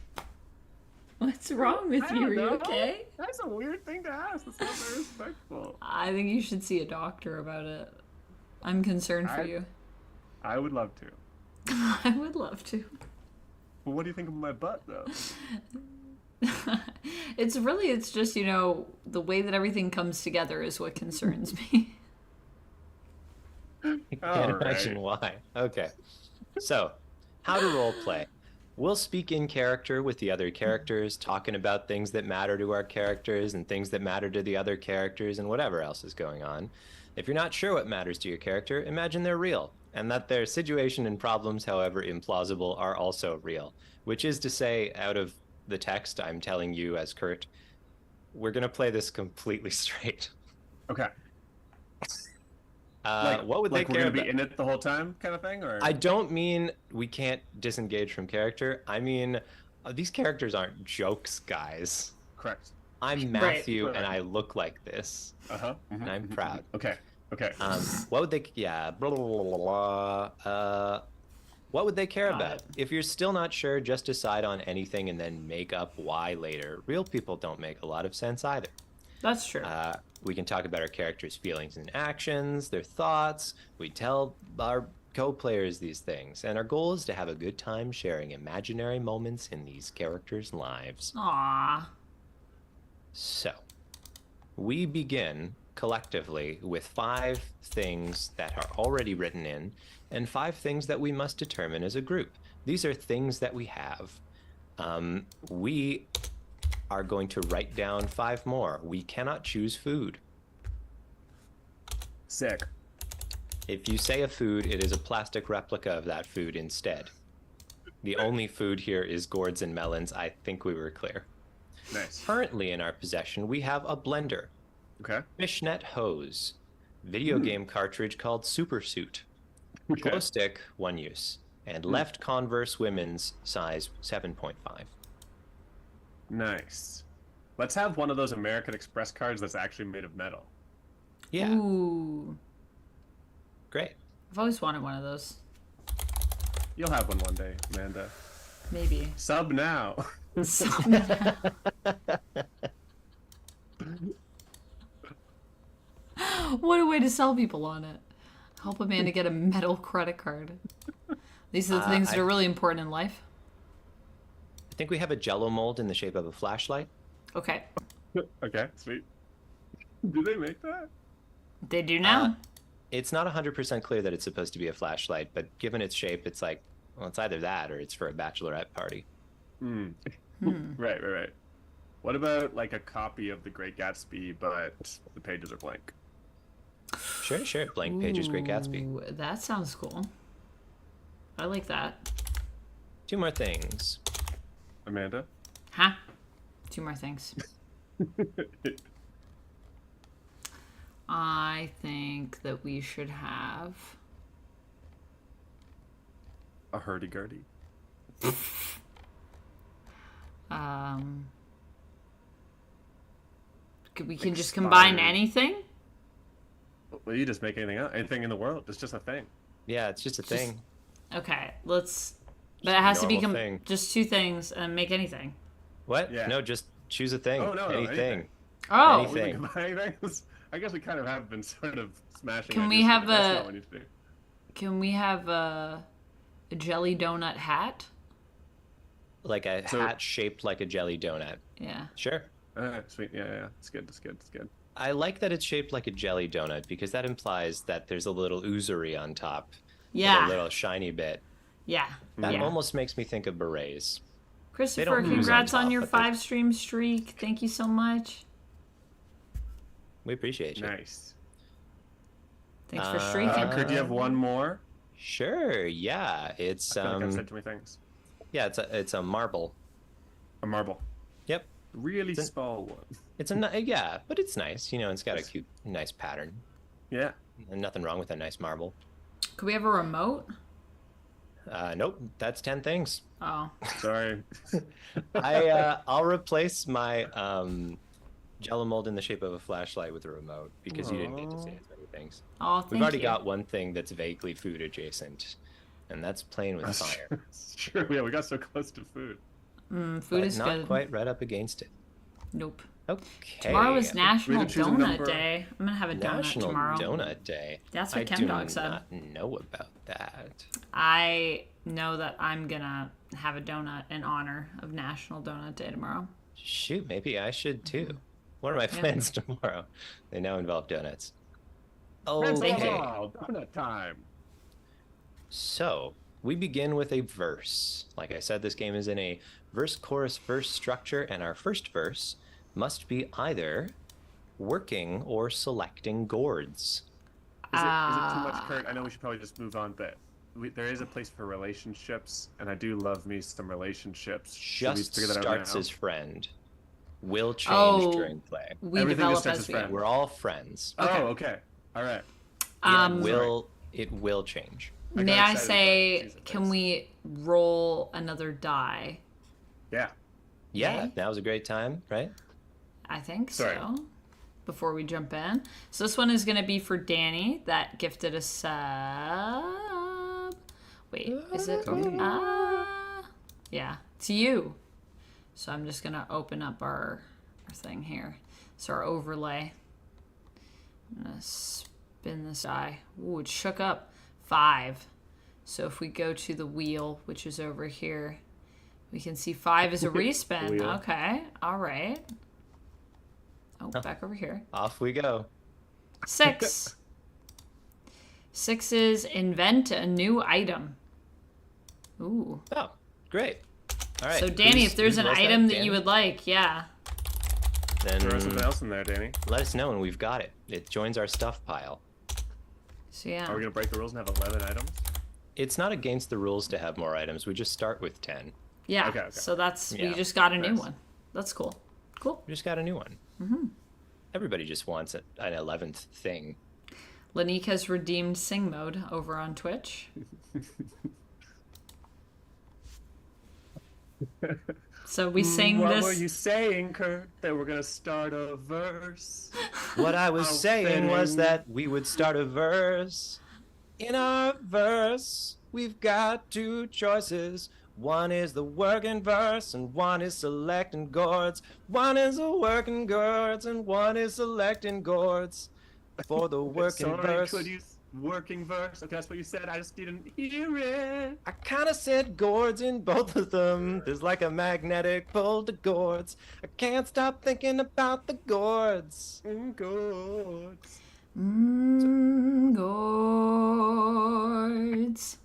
S1: What's wrong with
S3: I
S1: you?
S3: don't
S1: Are you
S3: know.
S1: okay?
S3: That's a weird thing to ask. That's not very respectful.
S1: I think you should see a doctor about it. I'm concerned for you.
S3: I would love to.
S1: I would love to.
S3: But what do you think of my butt, though?
S1: It's just, the way that everything comes together is what concerns me.
S2: I can't imagine why. Okay. So, how to role play. We'll speak in character with the other characters, talking about things that matter to our characters and things that matter to the other characters and whatever else is going on. If you're not sure what matters to your character, imagine they're real and that their situation and problems, however implausible, are also real. Which is to say, out of the text I'm telling you as Kurt, we're going to play this completely straight.
S3: Okay.
S2: What would they care
S3: we're
S2: about?
S3: gonna be in it the whole time, kind of thing, or?
S2: I don't mean we can't disengage from character. I mean, these characters aren't jokes, guys.
S3: Correct.
S2: I'm Matthew, and I look like this. And I'm proud.
S3: Okay.
S2: What would they? Yeah. Blah, blah, blah, blah. What would they care about? If you're still not sure, just decide on anything and then make up why later. Real people don't make a lot of sense either.
S1: That's true.
S2: We can talk about our characters' feelings and actions, their thoughts. We tell our co-players these things, and our goal is to have a good time sharing imaginary moments in these characters' lives.
S1: Aww.
S2: So, we begin collectively with 5 things that are already written in, and 5 things that we must determine as a group. These are things that we have. We are going to write down 5 more. We cannot choose food.
S3: Sick.
S2: If you say a food, it is a plastic replica of that food instead. The only food here is gourds and melons. I think we were clear.
S3: Nice.
S2: Currently in our possession, we have a blender,
S3: Okay.
S2: fishnet hose, video game cartridge called Super Suit, glow stick, 1 use, and left Converse women's size 7.5.
S3: Nice. Let's have one of those American Express cards that's actually made of metal.
S2: Yeah.
S1: Ooh.
S2: Great.
S1: I've always wanted one of those.
S3: You'll have one day, Amanda.
S1: Maybe.
S3: Sub now.
S1: What a way to sell people on it. Help Amanda get a metal credit card. These are the things that are really important in life.
S2: I think we have a Jello mold in the shape of a flashlight.
S1: Okay.
S3: Okay, sweet. Do they make that?
S1: They do now.
S2: It's not 100% clear that it's supposed to be a flashlight, but given its shape, it's like, well, it's either that or it's for a bachelorette party.
S3: Right. What about like a copy of The Great Gatsby, but the pages are blank?
S2: Sure. Blank pages, Great Gatsby.
S1: Ooh, that sounds cool. I like that.
S2: 2 more things.
S3: Amanda?
S1: Huh? 2 more things. I think that we should have...
S3: A hurdy-gurdy.
S1: We can just combine
S3: Expired.
S1: anything?
S3: Well, you just make anything in the world. It's just a thing.
S2: Yeah, it's just a thing.
S1: Okay, let's... But it has to be
S2: normal thing.
S1: just 2 things and make anything.
S2: What?
S3: Yeah.
S2: No, just choose a thing.
S3: Oh, no,
S2: anything.
S1: Oh!
S2: Anything.
S3: I guess we kind of have been sort of smashing.
S1: Can we
S3: ideas,
S1: have
S3: but that's not what we need to do.
S1: Can we have a jelly donut hat?
S2: Like a hat shaped like a jelly donut.
S1: Yeah.
S2: Sure.
S3: Sweet. Yeah. It's good.
S2: I like that it's shaped like a jelly donut because that implies that there's a little oozery on top.
S1: Yeah.
S2: A little shiny bit.
S1: Yeah.
S2: That almost makes me think of berets.
S1: Christopher,
S2: ooze on
S1: congrats on
S2: top,
S1: your
S2: but they-
S1: 5 stream streak. Thank you so much.
S2: We appreciate you.
S3: Nice.
S1: Thanks for streaking.
S3: Kurt, do you have one more?
S2: Sure. Yeah. It's
S3: I feel like I've said too many things.
S2: yeah. It's a marble.
S3: A marble.
S2: Yep.
S3: Really small one.
S2: It's yeah, but it's nice. You know, it's got a cute, nice pattern.
S3: Yeah.
S2: And nothing wrong with a nice marble.
S1: Could we have a remote?
S2: Nope. That's 10 things.
S1: Oh.
S3: Sorry.
S2: I'll replace my Jello mold in the shape of a flashlight with a remote because you didn't get to say as many things.
S1: Oh, thank
S2: We've already
S1: you.
S2: got one thing that's vaguely food adjacent, and that's playing with fire.
S3: Sure. Yeah, we got so close to food.
S1: Food
S2: But
S1: is
S2: not
S1: good.
S2: quite right up against it.
S1: Nope.
S2: Okay.
S1: Tomorrow is National
S3: either choose a
S1: Donut
S3: number-
S1: Day. I'm gonna have a donut
S2: National
S1: tomorrow.
S2: Donut Day.
S1: That's what
S2: I
S1: Chem
S2: do
S1: Dog said.
S2: not know about that.
S1: I know that I'm gonna have a donut in honor of National Donut Day tomorrow.
S2: Shoot, maybe I should too. What are my plans tomorrow? They now involve donuts. Okay.
S3: Donut time.
S2: So we begin with a verse. Like I said, this game is in a verse, chorus, verse structure, and our first verse must be either working or selecting gourds.
S3: Is it too much, Kurt? I know we should probably just move on, but there is a place for relationships, and I do love me some relationships. Should we
S2: Just
S3: figure that out
S2: starts
S3: now?
S2: as friend. Will change
S1: Oh,
S2: during play.
S1: we
S3: Everything
S1: develop
S3: just starts
S1: as
S3: as
S1: we
S3: friend.
S2: We're all friends.
S1: Okay.
S3: Oh, okay. All right.
S2: It will change.
S1: May
S3: got
S1: I
S3: excited
S1: say,
S3: about it. Jesus
S1: can
S3: Christ.
S1: we roll another die?
S3: Yeah.
S2: Yeah,
S1: Okay.
S2: now's a great time, right?
S1: I think
S3: Sorry.
S1: so. Before we jump in. So this one is going to be for Danny that gifted a sub. Wait, is it? Yeah, to you. So I'm just going to open up our thing here. So our overlay. I'm going to spin this die. Ooh, it shook up. 5. So if we go to the wheel, which is over here, we can see 5 is a respin.
S3: Wheel.
S1: Okay, all right. Oh, back over here.
S2: Off we go.
S1: 6. 6 is invent a new item. Ooh.
S2: Oh, great. All right.
S1: So Danny, if there's an
S2: who's
S1: item that
S2: Danny?
S1: you would like, yeah.
S2: Then
S3: Throw something else in there, Danny.
S2: let us know and we've got it. It joins our stuff pile.
S1: So yeah.
S3: Are we gonna break the rules and have 11 items?
S2: It's not against the rules to have more items. We just start with 10.
S1: Yeah.
S3: Okay.
S1: So that's we
S2: Yeah.
S1: just got a new
S3: Nice.
S1: one. That's cool. Cool.
S2: We just got a new one. Mm-hmm. Everybody just wants an 11th thing.
S1: Lanique has redeemed sing mode over on Twitch. So we sing
S3: What
S1: this.
S3: were you saying, Kurt? That we're gonna start a verse?
S2: What I was
S3: How
S2: saying was
S3: fitting.
S2: that we would start a verse. In our verse, we've got 2 choices. One is the working verse, and one is selecting gourds. One is a working gourds, and one is selecting gourds. For the working
S3: Sorry,
S2: verse,
S3: could you working verse? Okay, that's what you said. I just didn't hear it.
S2: I kind of said gourds in both of them. There's like a magnetic pull to gourds. I can't stop thinking about the gourds.
S3: Good.
S1: Gourds.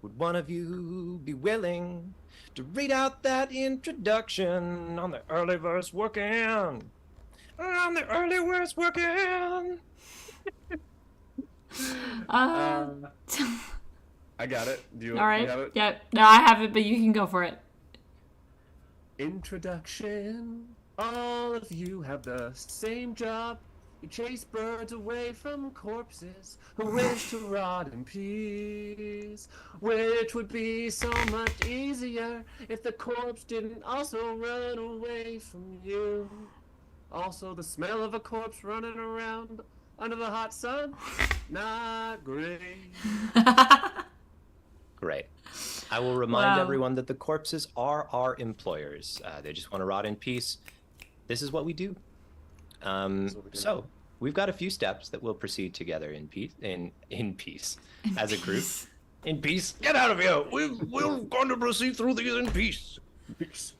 S2: Would one of you be willing to read out that introduction on the early verse working? On the early verse working.
S3: I got it. Do you,
S1: All right.
S3: you have it?
S1: Yeah. No, I have it, but you can go for it.
S3: Introduction. All of you have the same job. You chase birds away from corpses who wish to rot in peace. Which would be so much easier if the corpse didn't also run away from you. Also, the smell of a corpse running around under the hot sun, not great.
S2: Great. I will remind
S1: Wow.
S2: everyone that the corpses are our employers. They just want to rot in peace. This is what we do.
S3: what we do.
S2: So we've got a few steps that we'll proceed together in peace. In peace, as a group. In peace. Get out of here. We're going to proceed through these in peace.
S3: Peace.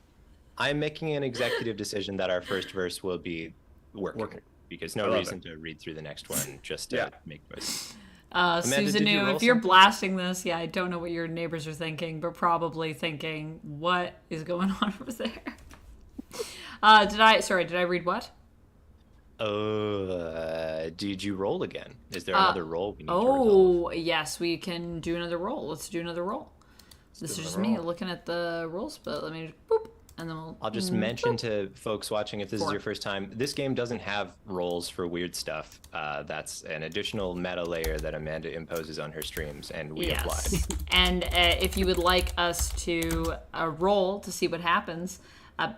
S2: I'm making an executive decision that our first verse will be working. Because no
S3: I love
S2: reason
S3: it.
S2: to read through the next one just to
S3: Yeah.
S2: make noise. Amanda,
S1: Susan,
S2: did you roll
S1: if you're
S2: something?
S1: blasting this, yeah, I don't know what your neighbors are thinking, but probably thinking, what is going on over there? Did I read what?
S2: Did you roll again? Is there another roll we need to resolve?
S1: Oh, yes, we can do another roll. Let's do another roll. This is
S3: do
S1: just
S3: another
S1: me
S3: roll.
S1: looking at the rolls, but let me just boop, and then we'll.
S2: I'll just mention to folks watching, if this is
S1: 4.
S2: your first time, this game doesn't have rolls for weird stuff. That's an additional meta layer that Amanda imposes on her streams, and we applied.
S1: Yes. And if you would like us to roll to see what happens,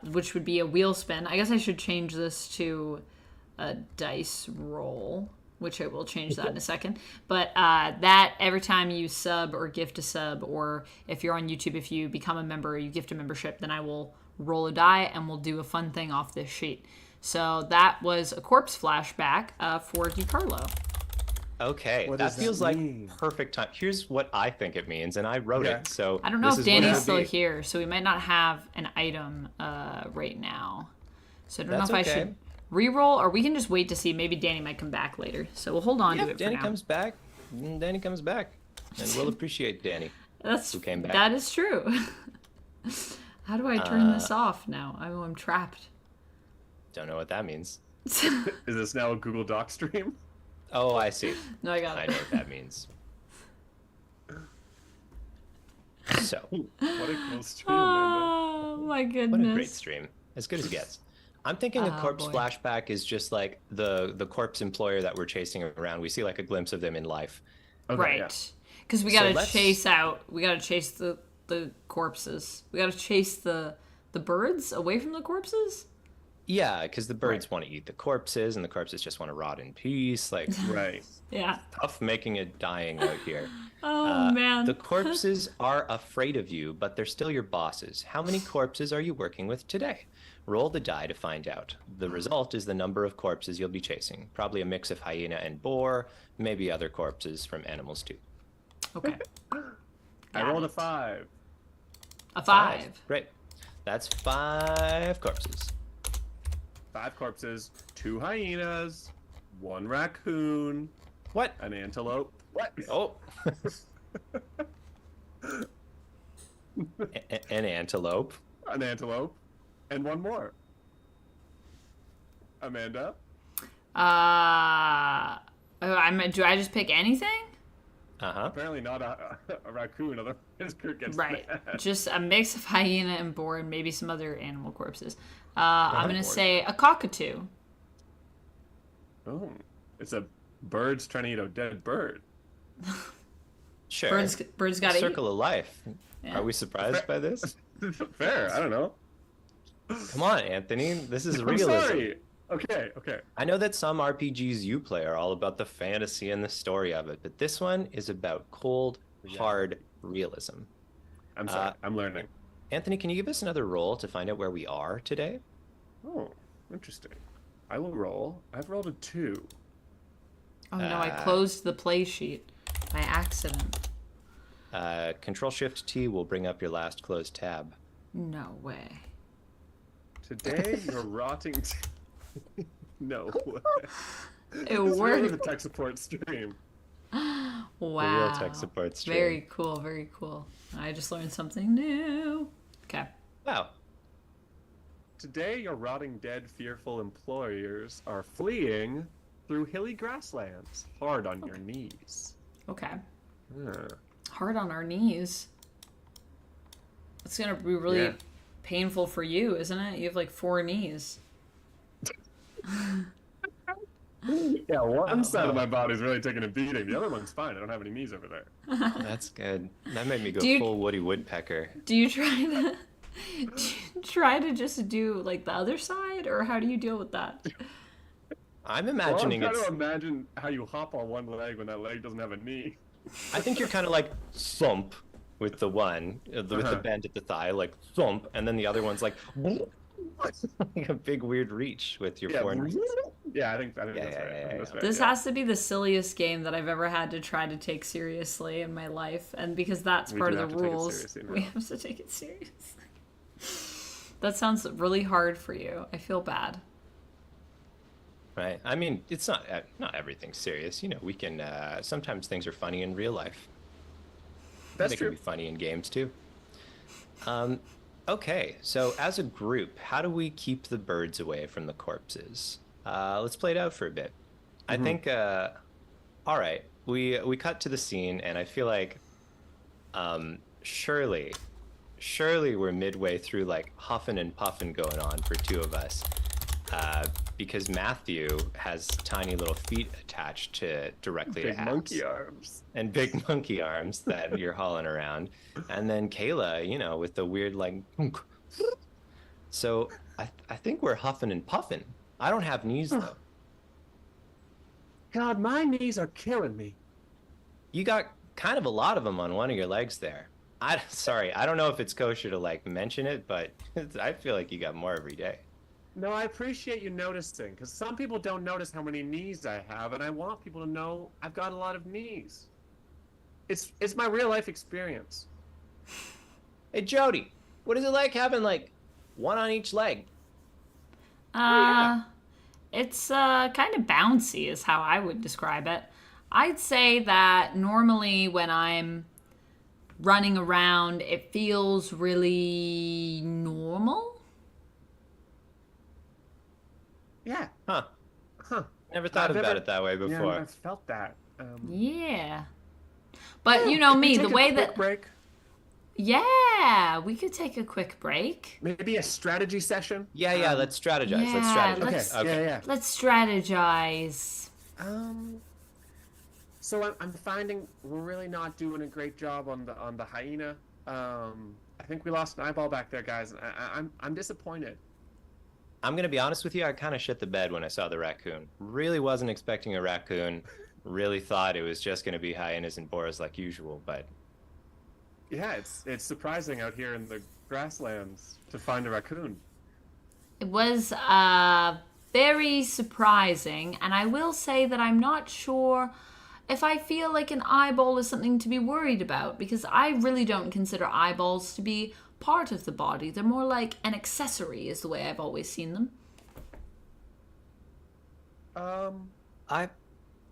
S1: which would be a wheel spin. I guess I should change this to a dice roll, which I will change that in a second. But that every time you sub or gift a sub, or if you're on YouTube, if you become a member or you gift a membership, then I will roll a die and we'll do a fun thing off this sheet. So that was a corpse flashback for DiCarlo.
S2: Okay,
S3: What
S2: that
S3: does that
S2: feels like
S3: mean?
S2: perfect time. Here's what I think it means, and I wrote
S3: Okay.
S2: it. So
S1: I don't know
S2: this
S1: if
S2: is what
S1: Danny's
S2: it'll
S1: still
S2: be.
S1: here, so we might not have an item right now. So I don't
S2: That's
S1: know if
S2: okay.
S1: I should Reroll, or we can just wait to see. Maybe Danny might come back later. So we'll hold on to it
S2: If Danny
S1: for now.
S2: comes back, Danny comes back. And we'll appreciate Danny.
S1: That's
S2: who came back.
S1: That is true. How do I turn this off now? I'm trapped.
S2: Don't know what that means.
S3: Is this now a Google Doc stream?
S2: Oh, I see.
S1: No, I got
S2: I
S1: it.
S2: know what that means. So,
S3: What a cool stream, Amanda.
S1: Oh my goodness.
S2: what a great stream. As good as it gets. I'm thinking a corpse
S1: boy.
S2: flashback is just like the corpse employer that we're chasing around. We see like a glimpse of them in life.
S3: Okay, yeah.
S1: Right. Because we
S2: So
S1: gotta
S2: let's-
S1: chase out. We gotta chase the corpses. We gotta chase the birds away from the corpses.
S2: Yeah, because the birds want to eat the corpses, and the corpses just want to rot in peace. Like,
S3: Right.
S1: Yeah.
S2: tough making a dying out here.
S1: Oh man.
S2: The corpses are afraid of you, but they're still your bosses. How many corpses are you working with today? Roll the die to find out. The result is the number of corpses you'll be chasing. Probably a mix of hyena and boar, maybe other corpses from animals too.
S1: Okay.
S3: I
S1: Got
S3: rolled a
S1: it.
S3: 5.
S1: A 5.
S2: Great. That's 5 corpses.
S3: 5 corpses, 2 hyenas, 1 raccoon,
S2: What?
S3: an antelope. What?
S2: Oh. An antelope.
S3: An antelope, and 1 more. Amanda?
S1: Do I just pick anything?
S2: Uh-huh.
S3: Apparently not a raccoon, otherwise Kurt gets
S1: Right.
S3: mad.
S1: Just a mix of hyena and boar, and maybe some other animal corpses. I'm gonna
S3: boar.
S1: say a cockatoo.
S3: Oh, it's a bird's trying to eat a dead bird.
S2: Sure.
S1: Birds gotta
S2: Circle of life.
S1: Yeah.
S2: Are we surprised by this?
S3: Fair, I don't know.
S2: Come on, Anthony. This is
S3: I'm
S2: realism.
S3: sorry. Okay.
S2: I know that some RPGs you play are all about the fantasy and the story of it, but this one is about cold, hard realism.
S3: I'm sorry. I'm learning.
S2: Anthony, can you give us another roll to find out where we are today?
S3: Oh, interesting. I will roll. I've rolled a 2.
S1: Oh no, I closed the play sheet by accident.
S2: Control-Shift-T will bring up your last closed tab.
S1: No way.
S3: Today, you're rotting. No way.
S1: It
S3: This is really
S1: worked.
S3: the tech support stream.
S1: Wow.
S2: The real tech support stream.
S1: Very cool, very cool. I just learned something new. Okay.
S2: Wow.
S3: Today, your rotting dead, fearful employers are fleeing through hilly grasslands, hard on your knees.
S1: Okay.
S3: Ah.
S1: Hard on our knees. It's gonna be really
S3: Yeah.
S1: painful for you, isn't it? You have like 4 knees.
S3: Yeah, one side of my body's really taking a beating. The other one's fine. I don't have any knees over there.
S2: That's good. That made me go
S1: Do you-
S2: full Woody Woodpecker.
S1: Do you try to just do like the other side, or how do you deal with that?
S2: I'm
S3: Well, I'm
S2: imagining
S3: trying
S2: it's...
S3: to imagine how you hop on one leg when that leg doesn't have a knee.
S2: I think you're kind of like thump with the one, with the
S3: Uh-huh.
S2: bend at the thigh, like thump, and then the other one's like, like a big weird reach with your
S3: Yeah,
S2: four knees.
S3: yeah, I think that's
S2: Yeah,
S3: right.
S2: yeah, yeah,
S3: That's
S2: yeah.
S3: right,
S1: This
S3: yeah.
S1: has to be the silliest game that I've ever had to try to take seriously in my life, and because that's
S3: We
S1: part
S3: do
S1: of the
S3: have to take it
S1: rules,
S3: seriously
S1: we
S3: now.
S1: have to take it seriously. That sounds really hard for you. I feel bad.
S2: Right. I mean, it's not everything's serious. You know, we can sometimes things are funny in real life.
S3: That's
S2: They
S3: true.
S2: can be funny in games too. Okay, so as a group, how do we keep the birds away from the corpses? Let's play it out for a bit. I think. All right, we cut to the scene, and I feel like, surely we're midway through like huffing and puffing going on for 2 of us. Because Matthew has tiny little feet attached to directly
S3: Big
S2: to abs
S3: monkey arms.
S2: and big monkey arms that you're hauling around, and then Kayla, you know, with the weird like. So I think we're huffing and puffing. I don't have knees though.
S3: God, my knees are killing me.
S2: You got kind of a lot of them on one of your legs there. Sorry, I don't know if it's kosher to like mention it, but I feel like you got more every day.
S3: No, I appreciate you noticing, because some people don't notice how many knees I have, and I want people to know I've got a lot of knees. It's my real life experience.
S2: Hey Jody, what is it like having like one on each leg?
S3: yeah.
S1: It's kind of bouncy, is how I would describe it. I'd say that normally when I'm running around, it feels really normal.
S3: Yeah.
S2: Huh.
S3: Huh.
S2: Never thought
S3: I've
S2: about
S3: never-
S2: it that way
S3: Yeah,
S2: before.
S3: I've felt that.
S1: Yeah. But
S3: yeah,
S1: you know
S3: can we
S1: me,
S3: take
S1: the
S3: a
S1: way
S3: quick
S1: that.
S3: break?
S1: Yeah, we could take a quick break.
S3: Maybe a strategy session.
S2: Yeah, let's strategize. Let's
S1: yeah,
S2: strategize.
S1: let's-
S3: Okay. Yeah.
S1: Let's strategize.
S3: So I'm finding we're really not doing a great job on the hyena. I think we lost an eyeball back there, guys. I'm disappointed.
S2: I'm gonna be honest with you. I kind of shit the bed when I saw the raccoon. Really wasn't expecting a raccoon. Really thought it was just gonna be hyenas and boars like usual. But
S3: Yeah, it's surprising out here in the grasslands to find a raccoon.
S1: It was very surprising, and I will say that I'm not sure if I feel like an eyeball is something to be worried about, because I really don't consider eyeballs to be part of the body. They're more like an accessory, is the way I've always seen them.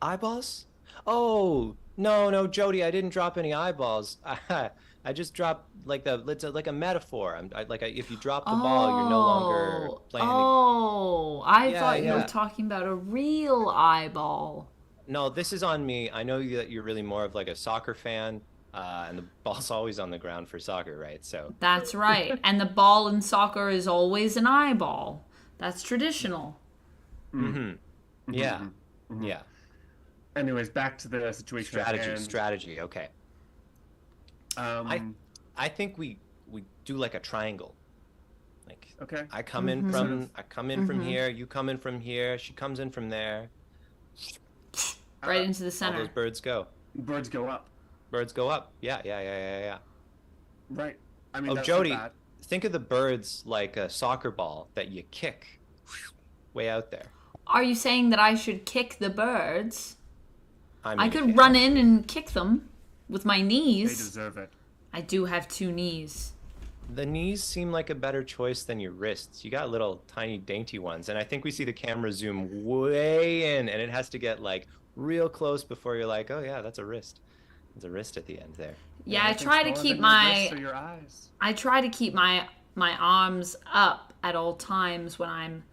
S2: eyeballs? Oh no, Jody, I didn't drop any eyeballs. I just dropped it's like a metaphor. If you drop the ball, you're no longer playing.
S1: I thought you were
S2: yeah.
S1: talking about a real eyeball.
S2: No, this is on me. I know that you're really more of like a soccer fan, and the ball's always on the ground for soccer, right? So
S1: That's right. And the ball in soccer is always an eyeball. That's traditional.
S2: yeah, yeah.
S3: Anyways, back to the situation at hand.
S2: Strategy. Okay. I think we do like a triangle. Like,
S3: Okay.
S2: I come in from here, you come in from here, she comes in from there.
S1: Right into the
S2: All
S1: center.
S2: those birds go.
S3: Birds go up.
S2: Birds go up. Yeah.
S3: Right. I mean,
S2: Oh,
S3: that's
S2: Jody,
S3: not bad.
S2: think of the birds like a soccer ball that you kick way out there.
S1: Are you saying that I should kick the birds?
S2: I
S1: I could run in and kick them with my
S3: They
S1: knees.
S3: deserve it.
S1: I do have 2 knees.
S2: The knees seem like a better choice than your wrists. You got little tiny dainty ones, and I think we see the camera zoom way in, and it has to get like real close before you're like, oh yeah, that's a wrist. There's a wrist at the end there.
S1: Yeah, I
S3: Anything
S1: try to
S3: smaller
S1: keep
S3: than your wrists
S1: my
S3: or your eyes.
S1: I try to keep my arms up at all times when I'm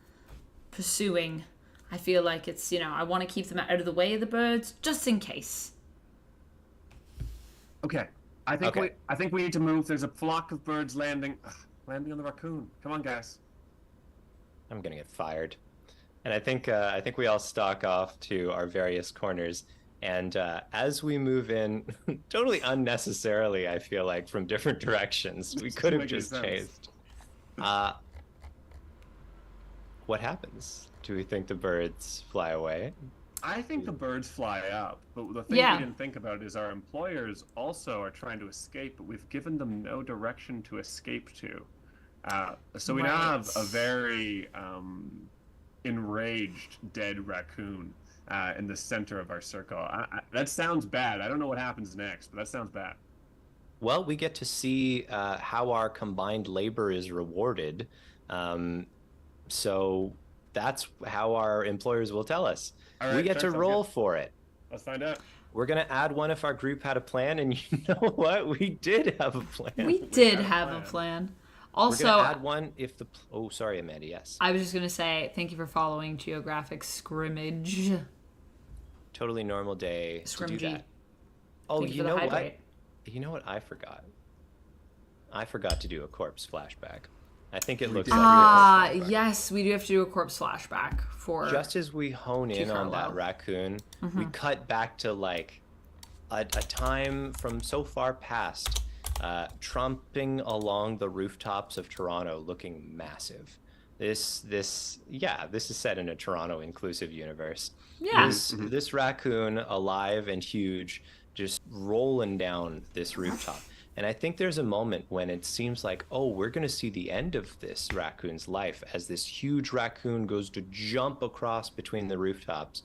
S1: pursuing. I feel like it's, I want to keep them out of the way of the birds just in case.
S3: Okay. I think
S2: Okay.
S3: we need to move. There's a flock of birds landing on the raccoon. Come on, guys.
S2: I'm gonna get fired. And I think we all stalk off to our various corners. And as we move in, totally unnecessarily, I feel like, from different directions, we could have
S3: Making
S2: just
S3: sense.
S2: chased. What happens? Do we think the birds fly away?
S3: I think the birds fly up, but the thing
S1: Yeah.
S3: we didn't think about is our employers also are trying to escape, but we've given them no direction to escape to. So we now have a
S1: Right.
S3: very enraged dead raccoon in the center of our circle. That sounds bad. I don't know what happens next, but that sounds bad.
S2: Well, we get to see how our combined labor is rewarded. So that's how our employers will tell us.
S3: All
S2: We
S3: right,
S2: get to
S3: sounds
S2: roll
S3: good.
S2: for it.
S3: Let's find out.
S2: We're going to add one if our group had a plan, and you know what? We did have a plan.
S1: We did
S3: had a
S1: have a
S3: plan.
S1: plan.
S2: We're
S1: Also,
S2: going to add one if the... Oh, sorry, Amanda, yes.
S1: I was just going to say thank you for following Geographic Scrimmage.
S2: Totally normal day to do
S1: Scrimgy.
S2: that. Oh,
S1: Thank
S2: you
S1: for the
S2: know what?
S1: hydrate.
S2: You know what I forgot? I forgot to do a corpse flashback. I think it
S3: We
S2: looks
S3: did.
S2: like
S3: Flashback.
S1: Yes, we do have to do a corpse flashback for.
S2: just as we hone in on that
S1: Carlisle.
S2: raccoon, we cut back to like a time from so far past, trumping along the rooftops of Toronto, looking massive. This is set in a Toronto inclusive universe.
S1: Yeah.
S2: This raccoon, alive and huge, just rolling down this rooftop. And I think there's a moment when it seems like, oh, we're going to see the end of this raccoon's life as this huge raccoon goes to jump across between the rooftops.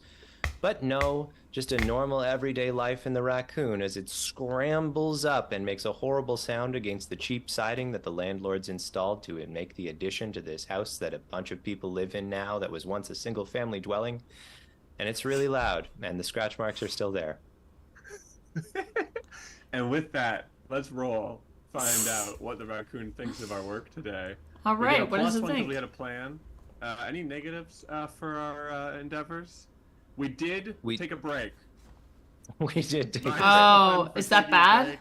S2: But no, just a normal everyday life in the raccoon as it scrambles up and makes a horrible sound against the cheap siding that the landlords installed to make the addition to this house that a bunch of people live in now that was once a single family dwelling. And it's really loud, and the scratch marks are still there.
S3: And with that, let's roll. Find out what the raccoon thinks of our work today.
S1: All
S3: We get
S1: right,
S3: a
S1: what does
S3: plus
S1: it
S3: one 'cause
S1: think?
S3: we had a plan. Any negatives for our endeavors? We did take a break.
S2: We did take
S1: Oh, is that bad?
S3: Break.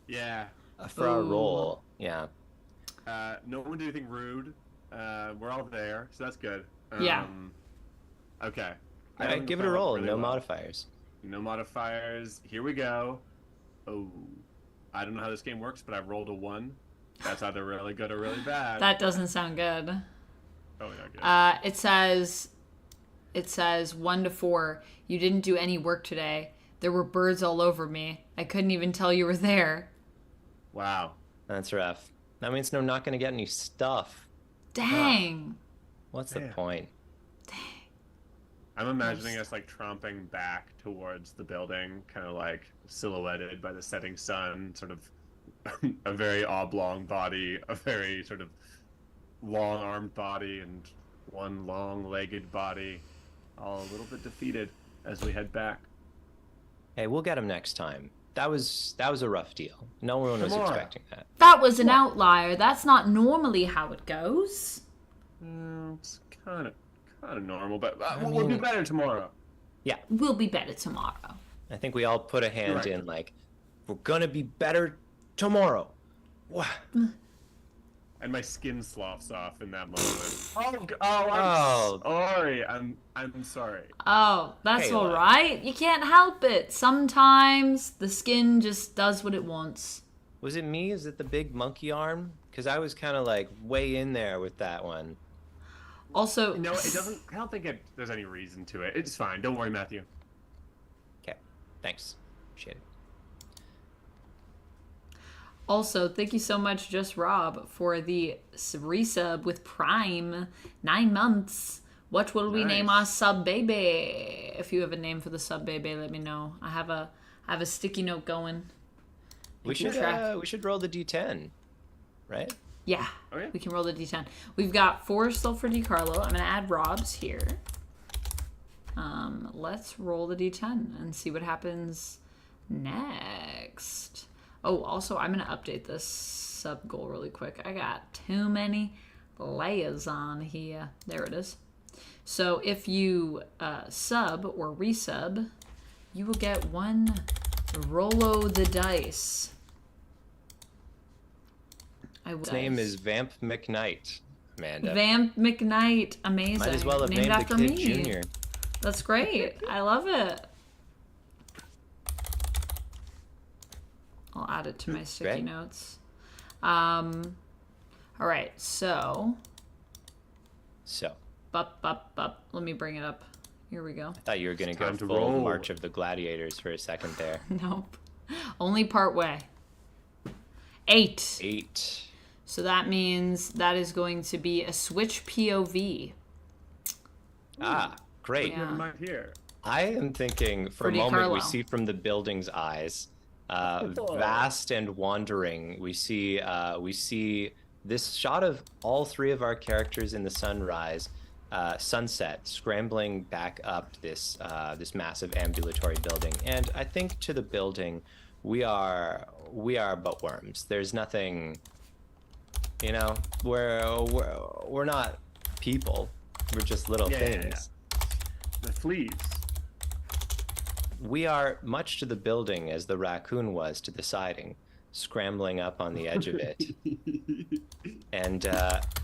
S3: Yeah.
S2: for our
S1: Ooh.
S2: roll. Yeah.
S3: No one did anything rude. We're all there, so that's good.
S1: Yeah.
S3: Okay.
S2: All right, give it a roll. No modifiers.
S3: No modifiers. Here we go. Oh, I don't know how this game works, but I've rolled a 1. That's either really good or really bad.
S1: That doesn't sound good.
S3: Oh, yeah, good.
S1: It says 1 to 4. You didn't do any work today. There were birds all over me. I couldn't even tell you were there.
S3: Wow.
S2: That's rough. That means I'm not going to get any stuff.
S1: Dang.
S2: What's the point?
S3: I'm imagining us like tromping back towards the building, kind of like silhouetted by the setting sun, sort of a very oblong body, a very sort of long-armed body, and one long-legged body, all a little bit defeated as we head back.
S2: Hey, we'll get him next time. That was a rough deal. No one was
S3: Tomorrow.
S2: expecting that.
S1: That was an outlier. That's not normally how it goes.
S3: It's kind of normal, but we'll do better tomorrow.
S2: Yeah,
S1: We'll be better tomorrow.
S2: I think we all put a hand
S3: Right.
S2: in like, we're gonna be better tomorrow. Wha-
S3: And my skin sloughs off in that moment. I'm sorry. I'm sorry.
S1: Oh, that's
S2: Kayla.
S1: all right. You can't help it. Sometimes the skin just does what it wants.
S2: Was it me? Is it the big monkey arm? Because I was kind of like way in there with that one.
S1: Also,
S3: No, it doesn't. I don't think there's any reason to it. It's fine. Don't worry, Matthew.
S2: Okay, thanks. Appreciate it.
S1: Also, thank you so much, Just Rob, for the resub with Prime. 9 months. What will we name our sub baby? If you have a name for the sub baby, let me know. I have a sticky note going.
S2: We
S1: keep
S2: should
S1: track.
S2: we should roll the D10, right?
S1: Yeah,
S3: Oh, yeah?
S1: we can roll the D10. We've got 4 still for DiCarlo. I'm gonna add Rob's here. Let's roll the D10 and see what happens next. Oh, also, I'm going to update this sub goal really quick. I got too many layers on here. There it is. So if you sub or resub, you will get 1 Rollo the Dice.
S2: His name is Vamp McKnight, Amanda.
S1: Vamp McKnight. Amazing.
S2: Might as well have
S1: Named
S2: named the
S1: after
S2: kid
S1: me.
S2: Junior.
S1: That's great. I love it. I'll add it to my sticky
S2: Great.
S1: notes. All right, so.
S2: So,
S1: Let me bring it up. Here we go.
S2: I thought you were going to go
S3: time to
S2: full
S3: roll.
S2: March of the Gladiators for a second there.
S1: Nope. Only part way. 8.
S2: 8.
S1: So that means that is going to be a switch POV.
S2: Ah, great.
S1: Yeah.
S3: I'm not here.
S2: I am thinking for a
S1: Pretty
S2: moment we
S1: Carlo.
S2: see from the building's eyes, vast and wandering. We see this shot of all 3 of our characters in the sunrise, sunset, scrambling back up this massive ambulatory building. And I think to the building, we are but worms. There's nothing, you know. We're not people. We're just little things.
S3: The fleas.
S2: We are much to the building as the raccoon was to the siding, scrambling up on the edge of it. And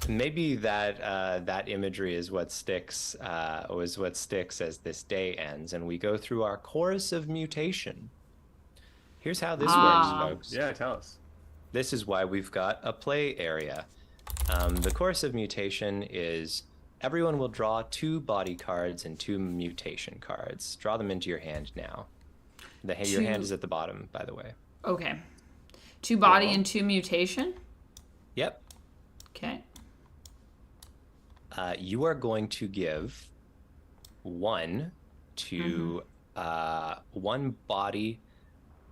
S2: maybe that imagery is what sticks, was what sticks as this day ends, and we go through our chorus of mutation. Here's how this works, folks.
S3: Yeah, tell us.
S2: This is why we've got a play area. The course of mutation is everyone will draw 2 body cards and 2 mutation cards. Draw them into your hand now. Your hand is at the bottom, by the way.
S1: Okay. 2 body and 2 mutation.
S2: Yep.
S1: Okay.
S2: You are going to give 1 to one body.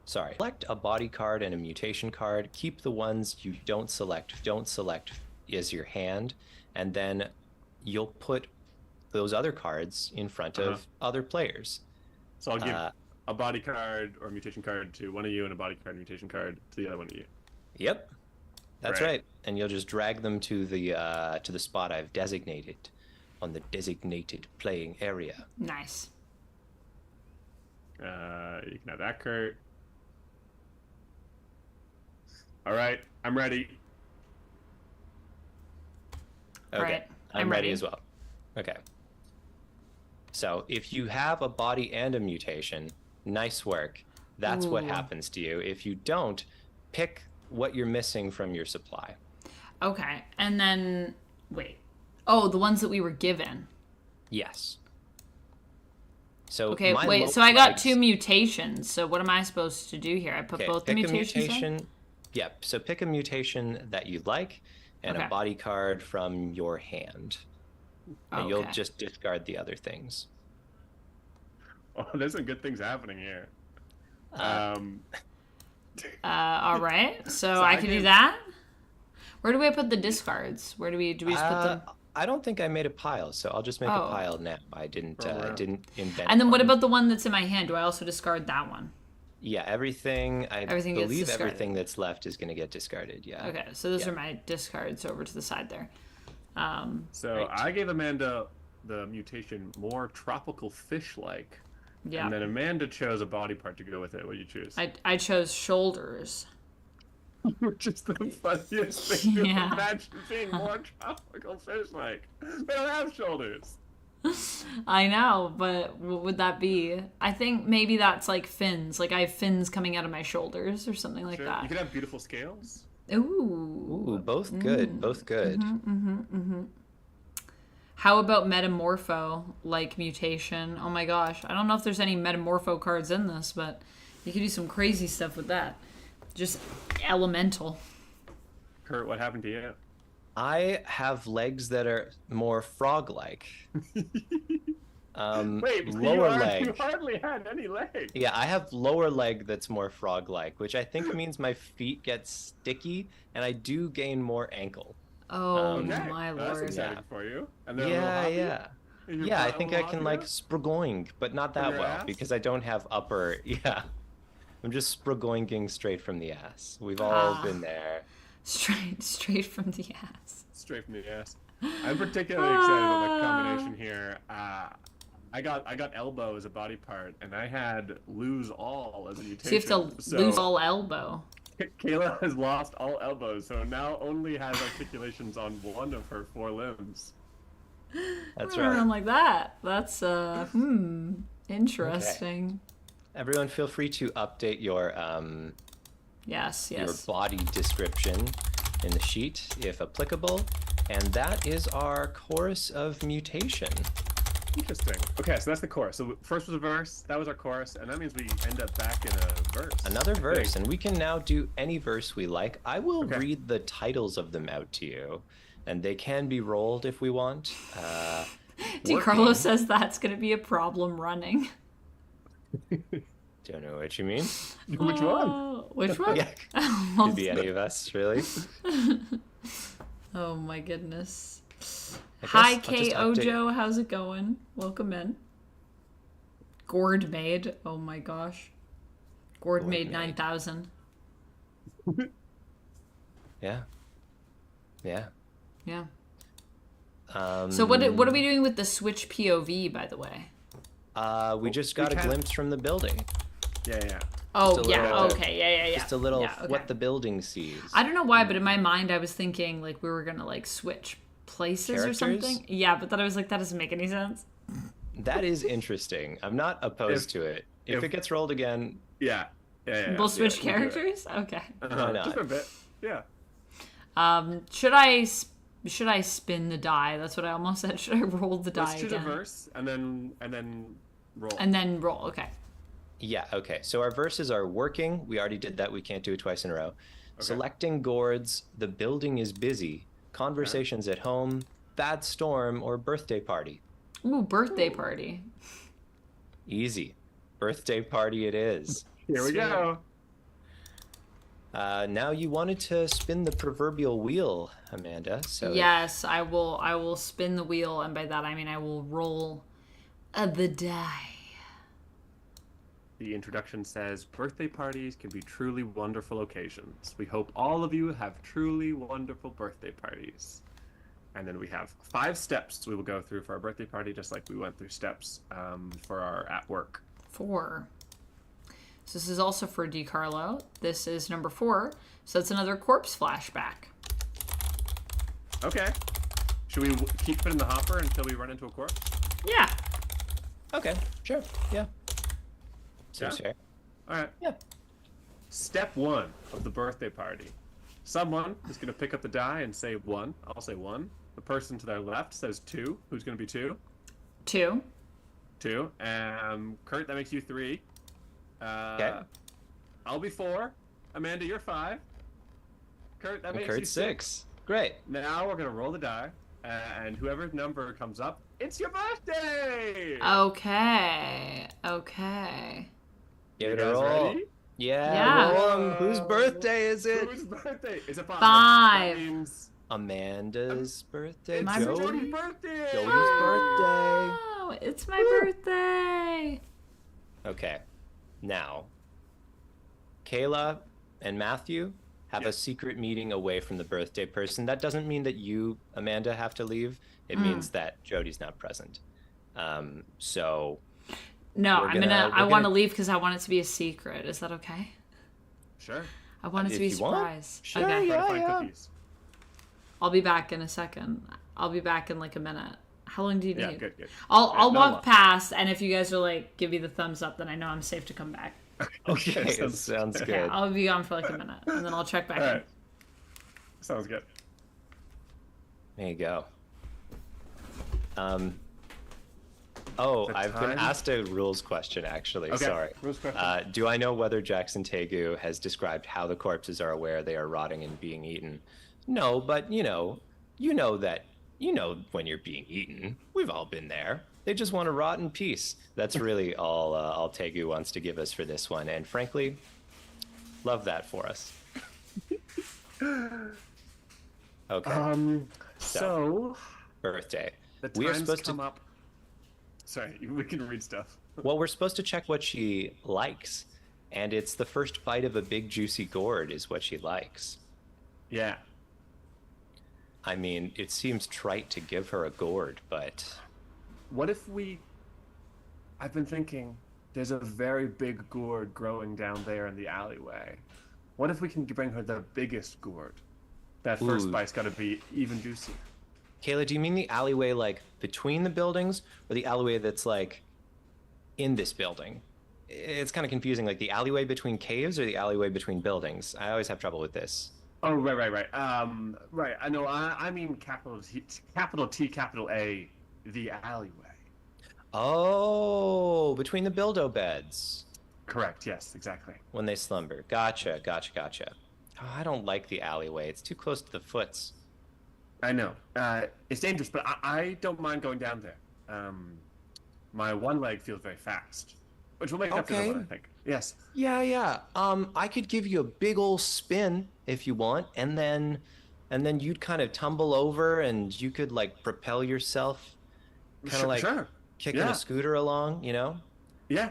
S2: Sorry, select a body card and a mutation card. Keep the ones you don't select as your hand, and then you'll put those other cards in front of other players.
S3: So I'll give a body card or mutation card to one of you and a body card and mutation card to the other one of you.
S2: Yep, that's right. And you'll just drag them to the spot I've designated on the designated playing area.
S1: Nice.
S3: You can have that, Kurt. All right, I'm ready.
S2: Okay,
S1: right,
S2: I'm ready as well. Okay. So if you have a body and a mutation, nice work. That's what happens to you. If you don't, pick what you're missing from your supply.
S1: Okay, and then wait. Oh, the ones that we were given.
S2: Yes. So
S1: okay, wait. So I got 2 mutations. So what am I supposed to do here? I put both the mutations in?
S2: Yep. So pick a mutation that you like and a body card from your hand. And you'll just discard the other things.
S3: Oh, there's some good things happening here.
S1: All right. So I can do that. Where do we put the discards? Where do we just put them?
S2: I don't think I made a pile, so I'll just make a pile now. I didn't invent.
S1: And then what about the one that's in my hand? Do I also discard that one?
S2: Yeah, everything. Everything that's left is going to get discarded. Yeah.
S1: Okay, so those are my discards over to the side there.
S3: I gave Amanda the mutation more tropical fish-like.
S1: Yeah.
S3: And then Amanda chose a body part to go with it. What did you choose?
S1: I chose shoulders.
S3: Which is the funniest thing to imagine being more tropical fish-like. They don't have shoulders.
S1: I know, but what would that be? I think maybe that's like fins. Like I have fins coming out of my shoulders or something like that.
S3: You could have beautiful scales.
S1: Ooh,
S2: both good. Both good.
S1: How about metamorpho, like mutation? Oh my gosh, I don't know if there's any metamorpho cards in this, but you could do some crazy stuff with that. Just elemental.
S3: Kurt, what happened to you?
S2: I have legs that are more frog-like.
S3: Wait,
S2: lower leg.
S3: You hardly had any legs.
S2: Yeah, I have lower leg that's more frog-like, which I think means my feet get sticky, and I do gain more ankle.
S1: Oh my lord!
S3: That's exciting for you. And
S2: Yeah. I think I can like spragoing, but not that well because I don't have upper. Yeah, I'm just spragoinging straight from the ass. We've all been there.
S1: Straight from the ass.
S3: Straight from the ass. I'm particularly excited about the combination here. I got elbow as a body part, and I had lose all as a mutation.
S1: So you have to lose all elbow.
S3: Kayla has lost all elbows, so now only has articulations on one of her 4 limbs.
S2: That's right.
S1: Something like that. That's interesting.
S2: Okay. Everyone, feel free to update your your body description in the sheet, if applicable. And that is our chorus of mutation.
S3: Interesting. Okay, so that's the chorus. So first was a verse, that was our chorus, and that means we end up back in a verse.
S2: Another verse, and we can now do any verse we like. I will read the titles of them out to you, and they can be rolled if we want.
S1: DiCarlo says that's going to be a problem running.
S2: Don't know what you mean.
S3: Which one?
S1: Which one?
S2: Yeah, could be any of us, really.
S1: Oh my goodness. Hi, K. Ojo. How's it going? Welcome in. Gourd Maid. Oh my gosh. Gourd Maid 9000.
S2: Yeah.
S1: So what are we doing with the switch POV, by the way?
S2: We just got a glimpse from the building.
S3: Yeah.
S1: Oh, yeah. Okay. Yeah.
S2: Just a little what the building sees.
S1: I don't know why, but in my mind, I was thinking like we were gonna like switch places or something. Yeah, but then I was like, that doesn't make any sense.
S2: That is interesting. I'm not opposed to it. If it gets rolled again,
S3: yeah.
S1: We'll switch characters. Okay.
S2: Why not?
S3: Just a bit. Yeah.
S1: Should I spin the die? That's what I almost said. Should I roll the die again?
S3: Let's do the verse and then roll.
S1: And then roll. Okay.
S2: Yeah, okay. So our verses are working. We already did that. We can't do it twice in a row. Okay. Selecting gourds. The building is busy. Conversations at home. Bad storm or birthday party.
S1: Ooh, birthday party.
S2: Easy. Birthday party it is.
S3: Here we
S1: Sweet.
S3: go.
S2: Now you wanted to spin the proverbial wheel, Amanda. So
S1: Yes, I will. I will spin the wheel, and by that I mean I will roll the die.
S3: The introduction says, birthday parties can be truly wonderful occasions. We hope all of you have truly wonderful birthday parties. And then we have 5 steps we will go through for our birthday party, just like we went through steps for our at work.
S1: 4. So this is also for DiCarlo. This is number 4. So it's another corpse flashback.
S3: Okay. Should we keep it in the hopper until we run into a corpse?
S1: Yeah.
S2: okay, sure, yeah. Seems
S3: Yeah?
S2: fair.
S3: All right.
S2: Yeah.
S3: Step 1 of the birthday party. Someone is going to pick up the die and say 1. I'll say 1. The person to their left says 2. Who's going to be 2?
S1: 2.
S3: 2. Kurt, that makes you 3.
S2: Okay.
S3: I'll be 4. Amanda, you're 5. Kurt, that
S2: And
S3: makes you
S2: Kurt's
S3: 6.
S2: 6. Great.
S3: Now we're going to roll the die, and whoever number comes up, it's your birthday!
S1: Okay. Okay.
S2: Give
S3: You
S2: it a
S3: guys
S2: roll.
S3: ready?
S2: Yeah, roll 'em. Whose birthday is it?
S3: Whose birthday? Is it 5?
S1: 5.
S3: That means
S2: Amanda's birthday.
S1: My
S3: it's
S2: Jody?
S3: Jody's birthday!
S2: Jody's birthday.
S1: Oh, it's my birthday.
S2: Okay. Now, Kayla and Matthew have a secret meeting away from the birthday person. That doesn't mean that you, Amanda, have to leave. It means that Jody's not present. So
S1: No,
S2: We're
S1: I'm
S2: gonna-
S1: gonna. I
S2: we're
S1: want to
S2: gonna-
S1: leave because I want it to be a secret. Is that okay?
S3: Sure.
S1: I want it to
S2: If
S1: be a
S2: you want.
S1: surprise.
S2: Sure,
S1: Okay.
S2: yeah.
S3: Try to find cookies.
S1: I'll be back in a second. I'll be back in like a minute. How long do you need?
S3: Yeah, good, good.
S1: I'll
S3: No
S1: walk
S3: luck.
S1: past, and if you guys are like, give me the thumbs up, then I know I'm safe to come back.
S2: okay,
S3: sounds-
S2: sounds good.
S1: Yeah, I'll be gone for like a minute, and then I'll check back
S3: All
S1: in.
S3: right. Sounds good.
S2: There you go. Oh,
S3: The
S2: I've been
S3: time?
S2: asked a rules question, actually.
S3: Okay,
S2: Sorry.
S3: rules question.
S2: Do I know whether Jackson Tegu has described how the corpses are aware they are rotting and being eaten? No, but you know when you're being eaten. We've all been there. They just want to rot in peace. That's really all Tegu wants to give us for this one, and frankly, love that for us. Okay.
S3: So
S2: Birthday.
S3: the
S2: We are
S3: time's
S2: supposed
S3: come
S2: to.
S3: up. Sorry, we can read stuff.
S2: Well, we're supposed to check what she likes, and it's the first bite of a big juicy gourd is what she likes.
S3: Yeah.
S2: I mean, it seems trite to give her a gourd, but
S3: What if we? I've been thinking. There's a very big gourd growing down there in the alleyway. What if we can bring her the biggest gourd? That first
S2: Ooh.
S3: bite's got to be even juicier.
S2: Kayla, do you mean the alleyway like between the buildings, or the alleyway that's like in this building? It's kind of confusing, like the alleyway between caves or the alleyway between buildings. I always have trouble with this.
S3: Oh, right. Right. I know. I mean capital T, capital A, the alleyway.
S2: Oh, between the buildo beds
S3: Correct. Yes. Exactly.
S2: when they slumber. Gotcha. Oh, I don't like the alleyway. It's too close to the foots.
S3: I know. It's dangerous, but I don't mind going down there. My one leg feels very fast, which will make up for the
S2: Okay.
S3: one, I think. Yes.
S2: Yeah. I could give you a big old spin if you want, and then you'd kind of tumble over, and you could like propel yourself, kind of like
S3: Sure.
S2: kicking
S3: Yeah.
S2: a scooter along, you know?
S3: Yeah.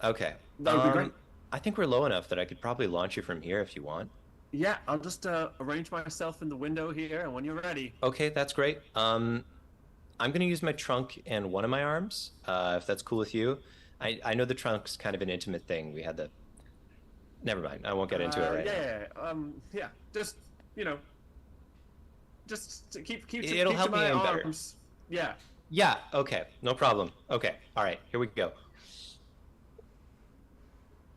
S2: Okay.
S3: That would be great.
S2: I think we're low enough that I could probably launch you from here if you want.
S3: Yeah. I'll just arrange myself in the window here, and when you're ready.
S2: Okay, that's great. I'm gonna use my trunk and one of my arms, if that's cool with you. I know the trunk's kind of an intimate thing. We had the. Never mind. I won't get into it right now.
S3: Yeah. Just just to keep
S2: It'll
S3: keep
S2: help
S3: to
S2: me
S3: my
S2: aim better.
S3: arms. Yeah.
S2: Yeah. Okay. No problem. Okay. All right. Here we go.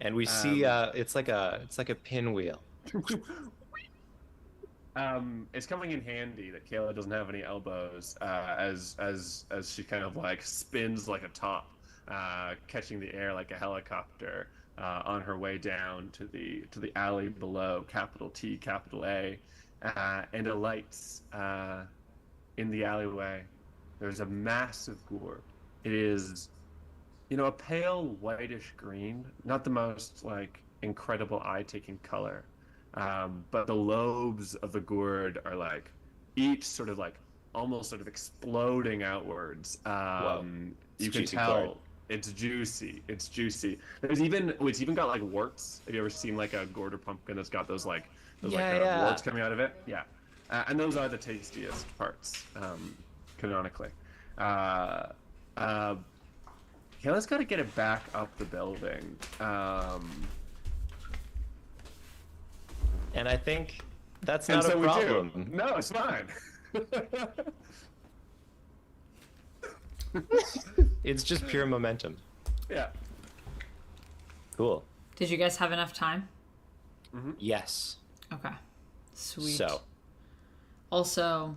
S2: And we see it's like a pinwheel.
S3: It's coming in handy that Kayla doesn't have any elbows, as she kind of like spins like a top, catching the air like a helicopter, on her way down to the alley below, capital T, capital A, and alights in the alleyway. There's a massive gourd. It is a pale whitish green, not the most like incredible eye-taking color, but the lobes of the gourd are like each sort of like almost sort of exploding outwards.
S2: Whoa. It's
S3: You can
S2: juicy gourd.
S3: tell it's juicy. It's juicy. It's even got like warts. Have you ever seen like a gourd or pumpkin that's got those like
S2: Yeah,
S3: kind of
S2: yeah.
S3: warts coming out of it? Yeah, and those are the tastiest parts, canonically. Uh, uh, Okay, let's gotta get it back up the building.
S2: And I think that's
S3: And
S2: not
S3: so
S2: a
S3: we do.
S2: problem.
S3: No, it's fine.
S2: It's just pure momentum.
S3: Yeah.
S2: Cool.
S1: Did you guys have enough time?
S2: Yes.
S1: Okay. Sweet.
S2: So,
S1: Also,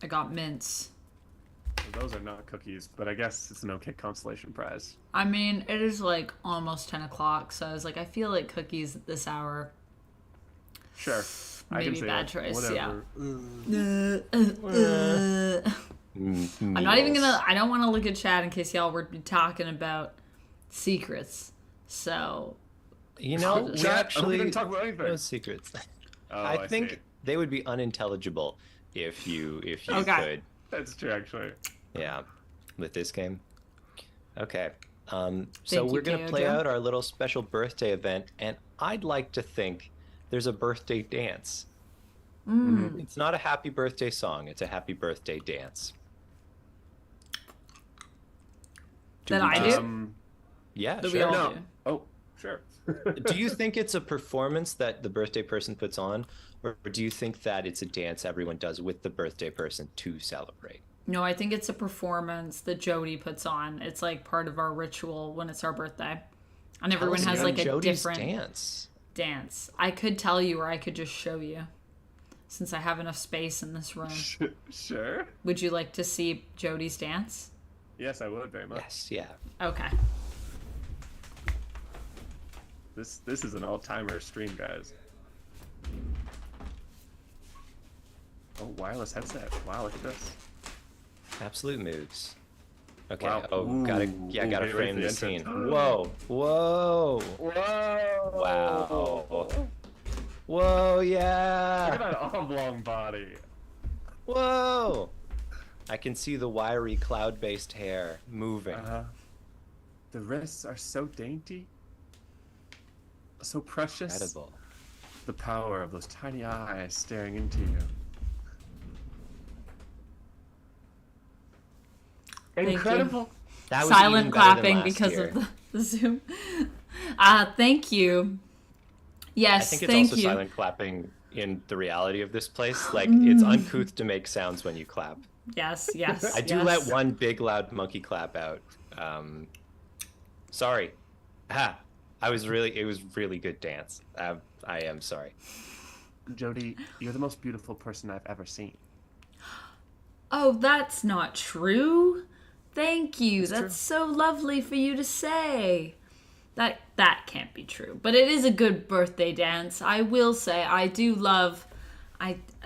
S1: I got mints.
S3: Those are not cookies, but I guess it's an okay consolation prize.
S1: I mean, it is like almost 10 o'clock, so I was like, I feel like cookies at this hour.
S3: Sure. I can
S1: Maybe
S3: see
S1: bad
S3: it.
S1: choice,
S3: Whatever.
S1: I'm not even gonna, I don't want to look at chat in case y'all were talking about secrets. So,
S2: you know, we
S3: Chat,
S2: actually
S3: we didn't talk about anything.
S2: no secrets.
S3: Oh,
S2: I think
S3: see.
S2: they would be unintelligible if you
S1: Okay.
S2: could.
S3: That's true, actually.
S2: Yeah, with this game. Okay. So
S1: Thank you,
S2: we're gonna play
S1: Teodra.
S2: out our little special birthday event, and I'd like to think there's a birthday dance. It's not a happy birthday song; it's a happy birthday dance.
S1: That
S2: we
S1: I
S2: just-
S1: do?
S2: Yeah,
S1: That we
S2: sure.
S1: all
S3: No.
S1: do.
S3: Oh, sure.
S2: Do you think it's a performance that the birthday person puts on, or do you think that it's a dance everyone does with the birthday person to celebrate?
S1: No, I think it's a performance that Jody puts on. It's like part of our ritual when it's our birthday. And everyone
S2: Tell us
S1: has
S2: about
S1: like a
S2: Jody's
S1: different
S2: dance.
S1: dance. I could tell you or I could just show you. Since I have enough space in this room.
S3: Sure.
S1: Would you like to see Jody's dance?
S3: Yes, I would very much.
S2: Yes, yeah.
S1: Okay.
S3: This is an all-timer stream, guys. Oh, wireless headset. Wow, look at this.
S2: Absolute moves. Okay.
S3: Wow.
S2: Oh,
S3: Ooh,
S2: gotta
S3: ooh,
S2: gotta
S3: get ready
S2: frame
S3: for
S2: the
S3: the
S2: scene.
S3: entrance.
S2: Whoa, whoa,
S3: Whoa!
S2: wow, whoa,
S3: Look
S2: yeah,
S3: at that oblong body.
S2: whoa. I can see the wiry cloud-based hair moving.
S3: The wrists are so dainty, so precious.
S2: Incredible.
S3: The power of those tiny eyes staring into you.
S1: you.
S3: Incredible.
S2: That was
S1: Silent
S2: even better than
S1: clapping
S2: last
S1: because
S2: year.
S1: of the Zoom. Thank you.
S2: I
S1: Yes,
S2: think it's
S1: thank
S2: also
S1: you.
S2: silent clapping in the reality of this place. Like, it's uncouth to make sounds when you clap.
S1: Yes, yes.
S2: I do
S1: yes.
S2: let one big loud monkey clap out. Sorry. It was really good dance. I am sorry.
S3: Jody, you're the most beautiful person I've ever seen.
S1: Oh, that's not true. Thank you.
S3: It's true.
S1: That's so lovely for you to say. That can't be true. But it is a good birthday dance. I will say I do love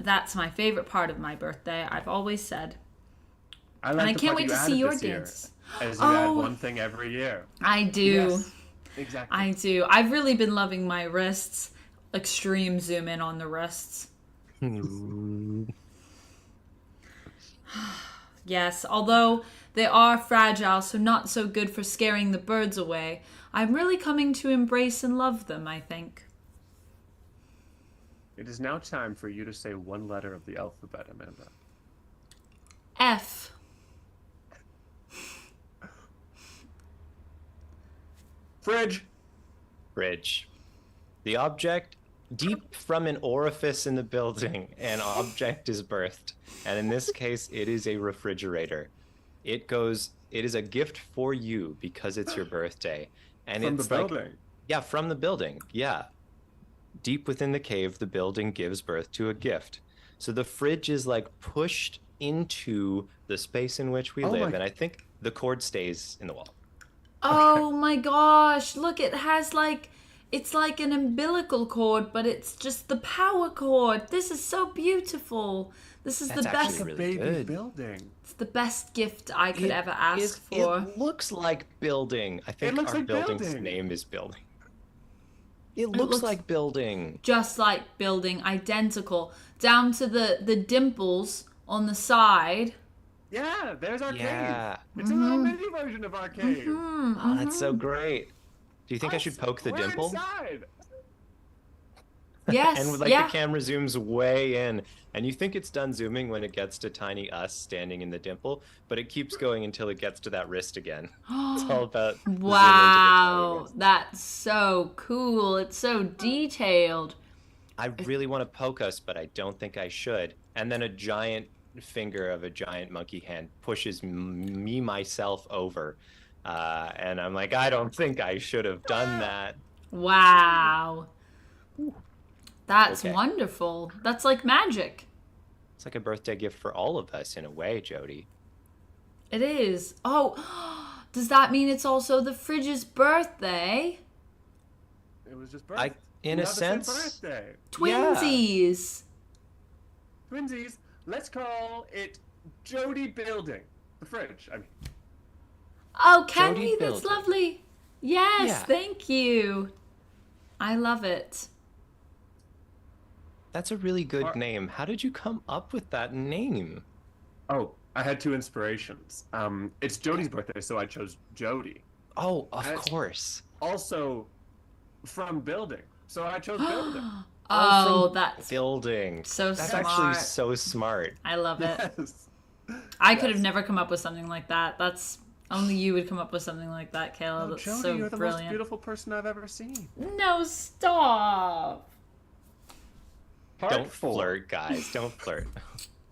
S1: that's my favorite part of my birthday. I've always said.
S3: I like
S1: And I
S3: the
S1: can't
S3: part
S1: wait
S3: you
S1: to see
S3: added
S1: your
S3: this year,
S1: dance.
S3: As you add
S1: Oh.
S3: one thing every year.
S1: I do.
S3: Yes, exactly.
S1: I do. I've really been loving my wrists. Extreme zoom in on the wrists. Yes, although they are fragile, so not so good for scaring the birds away, I'm really coming to embrace and love them, I think.
S3: It is now time for you to say one letter of the alphabet, Amanda.
S1: F.
S3: Fridge.
S2: Bridge. The object deep from an orifice in the building, an object is birthed. And in this case, it is a refrigerator. It is a gift for you because it's your birthday. And
S3: From
S2: it's
S3: the
S2: like,
S3: building.
S2: yeah, from the building. Yeah. Deep within the cave, the building gives birth to a gift. So the fridge is like pushed into the space in which we
S3: Oh
S2: live.
S3: my-
S2: And I think the cord stays in the wall.
S1: Oh my gosh, look, it has like, It's like an umbilical cord, but it's just the power cord. This is so beautiful. This is
S2: That's
S1: the best.
S2: actually really
S3: Baby
S2: good.
S3: building.
S1: It's the best gift I could ever ask for.
S2: It looks like building. I think
S3: looks
S2: our
S3: like
S2: building's
S3: building.
S2: name is building. It looks
S1: looks
S2: like building.
S1: Just like building, identical, down to the dimples on the side.
S3: Yeah, there's our
S2: Yeah.
S3: cave. It's a little mini version of our cave.
S2: Oh, that's so great. Do you think I should poke the
S3: We're
S2: dimple?
S3: inside.
S1: Yes,
S2: And
S1: yeah.
S2: the camera zooms way in, and you think it's done zooming when it gets to tiny us standing in the dimple, but it keeps going until it gets to that wrist again. It's all about zooming into the tiny
S1: Wow,
S2: wrist.
S1: that's so cool. It's so detailed.
S2: I really want to poke us, but I don't think I should. And then a giant finger of a giant monkey hand pushes me myself over, and I'm like, I don't think I should have done that.
S1: Wow. That's
S2: Okay.
S1: wonderful. That's like magic.
S2: It's like a birthday gift for all of us in a way, Jody.
S1: It is. Oh, does that mean it's also the fridge's birthday?
S3: It was just birthday.
S2: In a sense,
S3: Birthday.
S1: Twinsies.
S3: Twinsies. Let's call it Jody Building. The fridge. I mean,
S1: Oh, can
S2: Jody
S1: we? That's
S2: built it.
S1: lovely. Yes,
S2: Yeah.
S1: thank you. I love it.
S2: That's a really good
S3: Are-
S2: name. How did you come up with that name?
S3: oh, I had two inspirations. It's Jody's birthday, so I chose Jody.
S2: Oh, of
S3: That's-
S2: course.
S3: Also, from building, so I chose building.
S1: Oh, that's
S2: Building.
S1: so
S2: That's
S1: smart.
S2: actually so smart.
S1: I love it.
S3: Yes.
S1: I could have
S3: Yes.
S1: never come up with something like that. That's only you would come up with something like that, Kayla.
S3: Oh,
S1: That's
S3: Jody,
S1: so
S3: you're the most
S1: brilliant.
S3: beautiful person I've ever seen.
S1: No, stop.
S2: Don't flirt, guys. Don't flirt.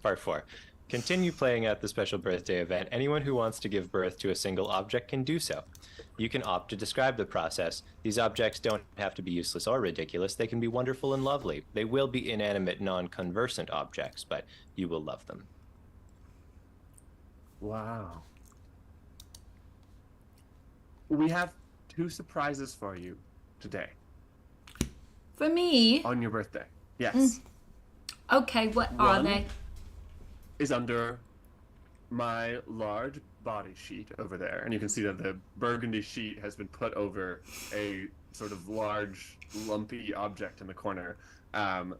S2: Part 4. Continue playing at the special birthday event. Anyone who wants to give birth to a single object can do so. You can opt to describe the process. These objects don't have to be useless or ridiculous. They can be wonderful and lovely. They will be inanimate, non-conversant objects, but you will love them.
S3: Wow. We have two surprises for you today
S1: For me,
S3: on your birthday. Yes.
S1: okay, what are
S3: One.
S1: they?
S3: Is under my large body sheet over there. And you can see that the burgundy sheet has been put over a sort of large, lumpy object in the corner,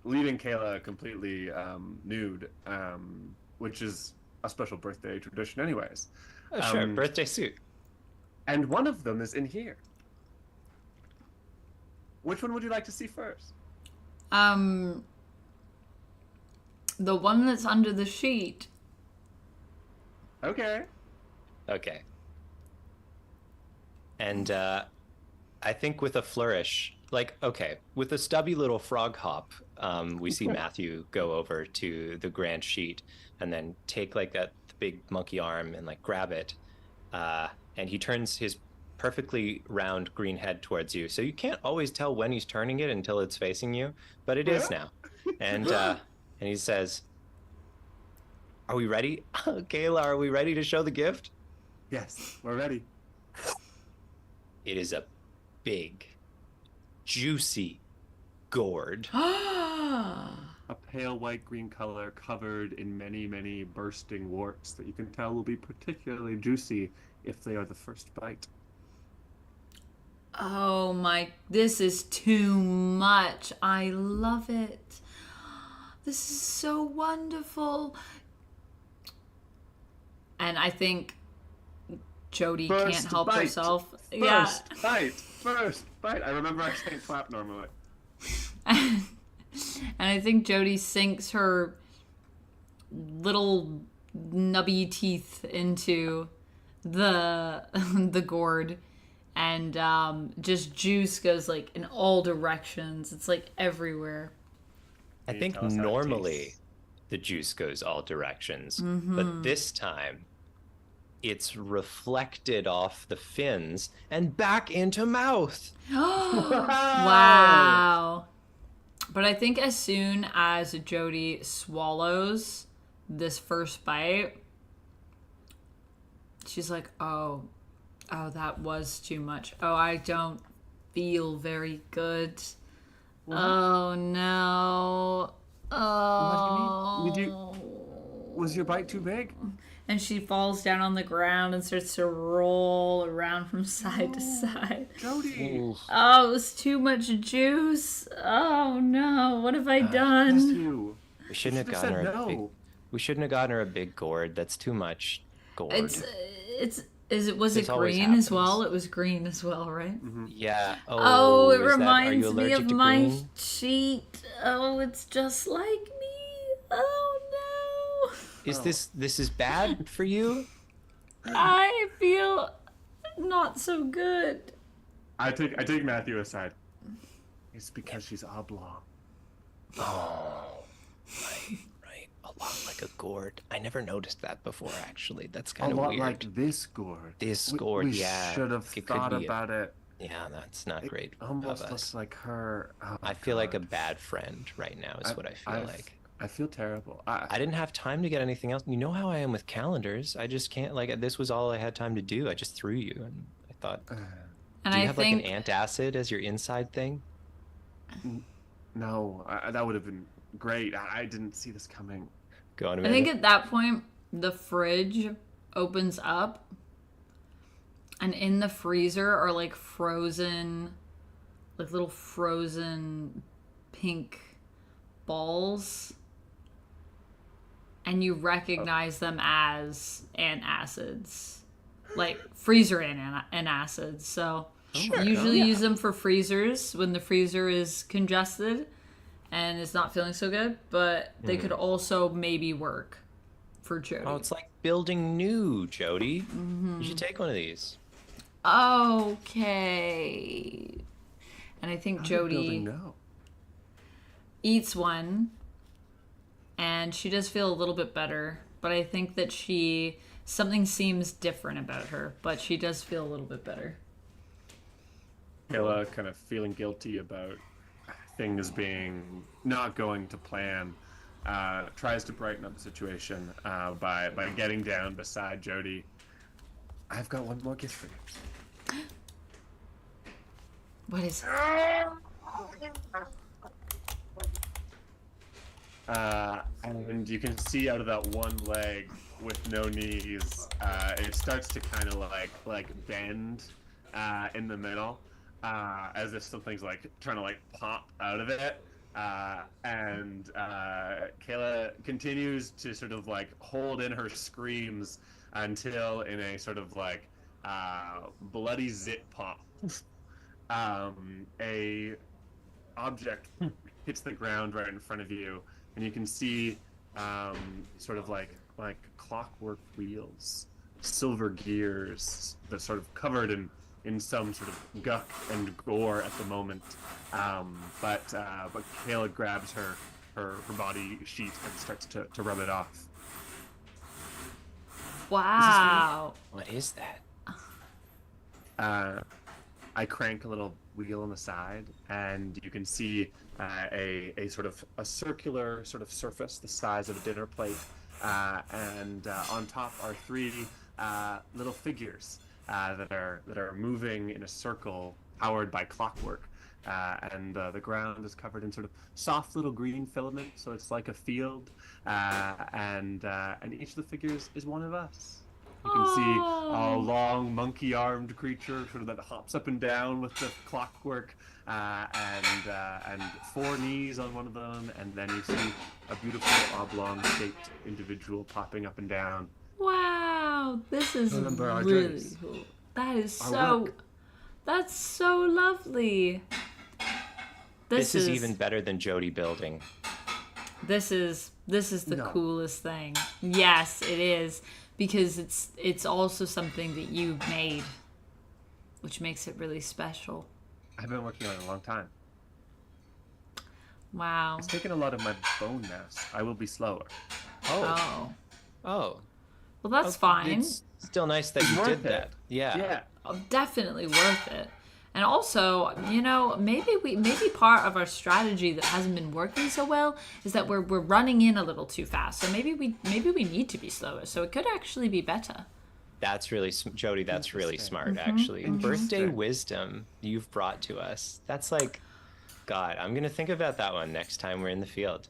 S3: leaving Kayla completely nude, which is a special birthday tradition anyways.
S2: Oh, sure. Birthday suit.
S3: And one of them is in here. Which one would you like to see first?
S1: The one that's under the sheet.
S3: Okay.
S2: Okay. And I think with a flourish, like, okay, with a stubby little frog hop, we see Matthew go over to the grand sheet and then take like that big monkey arm and like grab it. And he turns his perfectly round green head towards you. So you can't always tell when he's turning it until it's facing you, but it is now. And he says, "Are we ready? Kayla, are we ready to show the gift?"
S3: Yes, we're ready.
S2: It is a big, juicy gourd.
S3: A pale white-green color covered in many, many bursting warts that you can tell will be particularly juicy if they are the first bite.
S1: Oh my, this is too much. I love it. This is so wonderful. And I think Jody can't help
S3: bite.
S1: herself.
S3: First bite. I remember I saying clap normally.
S1: And I think Jody sinks her little nubby teeth into the gourd, and just juice goes like in all directions. It's like everywhere.
S2: I think
S3: tell us how it
S2: normally
S3: tastes?
S2: the juice goes all directions, but this time it's reflected off the fins and back into mouth.
S1: Wow. But I think as soon as Jody swallows this first bite, she's like, oh, that was too much. Oh, I don't feel very good.
S3: What?
S1: Oh no. Oh.
S3: What do you mean? Was your bite too big?
S1: And she falls down on the ground and starts to roll around from side to side.
S3: Jody!
S2: Oof.
S1: Oh, it was too much juice. Oh no, what have I
S3: Bless
S1: done?
S3: you.
S2: We shouldn't have
S3: should've
S2: gotten her
S3: said
S2: a big.
S3: no.
S2: We shouldn't have gotten her a big gourd. That's too much gourd.
S1: Was
S2: This
S1: it
S2: always
S1: green as well?
S2: happens.
S1: It was green as well, right?
S2: Yeah.
S1: Oh, it
S2: is that, are you
S1: reminds me
S2: allergic
S1: of
S2: to
S1: my
S2: green?
S1: sheet. Oh, it's just like me. Oh no.
S2: Is this is bad for you?
S1: I feel not so good.
S3: I take Matthew aside. It's because she's oblong.
S2: Oh, right. A lot like a gourd. I never noticed that before. Actually, that's
S3: A
S2: kind of
S3: lot
S2: weird.
S3: like this gourd.
S2: This
S3: We-
S2: gourd,
S3: we
S2: yeah.
S3: should have
S2: It could
S3: thought
S2: be
S3: about it.
S2: Yeah, that's not
S3: It
S2: great
S3: almost
S2: of
S3: looks
S2: us.
S3: like her. Oh,
S2: I feel like a
S3: God.
S2: bad friend right now. Is what I feel like.
S3: I feel terrible.
S2: I didn't have time to get anything else. You know how I am with calendars. I just can't, like, this was all I had time to do. I just threw you, and I thought,
S1: And
S2: do you
S1: I
S2: have
S1: think
S2: like an antacid as your inside thing?
S3: No, that would have been great. I didn't see this coming.
S2: Go on a
S1: I
S2: minute.
S1: think at that point the fridge opens up and in the freezer are like frozen, like little frozen pink balls, and you recognize them as antacids, like freezer antacids. So
S2: Sure.
S1: usually
S2: Yeah.
S1: use them for freezers when the freezer is congested and is not feeling so good, but they could also maybe work for Jody.
S2: Oh, it's like building new, Jody. You should take one of these.
S1: Okay. And I think
S3: How did
S1: Jody
S3: building know?
S1: eats one, and she does feel a little bit better, but I think that something seems different about her, but she does feel a little bit better.
S3: Kayla, kind of feeling guilty about things being not going to plan, tries to brighten up the situation by getting down beside Jody. I've got one more gift for you.
S1: What is it?
S3: And you can see out of that one leg with no knees, it starts to kind of like bend in the middle, as if something's like trying to like pop out of it. And Kayla continues to sort of like hold in her screams until, in a sort of like bloody zit pop, a object hits the ground right in front of you, and you can see sort of like clockwork wheels, silver gears that sort of covered in some sort of guck and gore at the moment. But Kayla grabs her body sheet and starts to rub it off.
S1: Wow.
S2: What is that?
S3: I crank a little wheel on the side, and you can see a sort of a circular sort of surface the size of a dinner plate, and on top are three little figures that are moving in a circle powered by clockwork, and the ground is covered in sort of soft little green filament, so it's like a field, and each of the figures is one of us. You can see a long monkey-armed creature sort of that hops up and down with the clockwork, and four knees on one of them, and then you see a beautiful oblong-shaped individual popping up and down.
S1: Wow. This is
S3: Remember our
S1: really
S3: journeys.
S1: cool. That is
S3: Our work.
S1: that's so lovely.
S2: This is even better than Jody building.
S1: This is the
S3: No.
S1: coolest thing. Yes, it is, because it's also something that you made, which makes it really special.
S3: I've been working on it a long time.
S1: Wow.
S3: It's taken a lot of my bone mass. I will be slower.
S1: Oh.
S2: Oh.
S1: Well, that's fine.
S2: It's still nice that you
S3: worth
S2: did
S3: it.
S2: that. Yeah.
S3: Yeah.
S1: Definitely worth it. And also, maybe part of our strategy that hasn't been working so well is that we're running in a little too fast. So maybe we need to be slower. So it could actually be better.
S2: That's really, Jody, that's really
S3: Interesting.
S2: smart, actually. Birthday
S3: Interesting.
S2: wisdom you've brought to us. That's like, God, I'm going to think about that one next time we're in the field.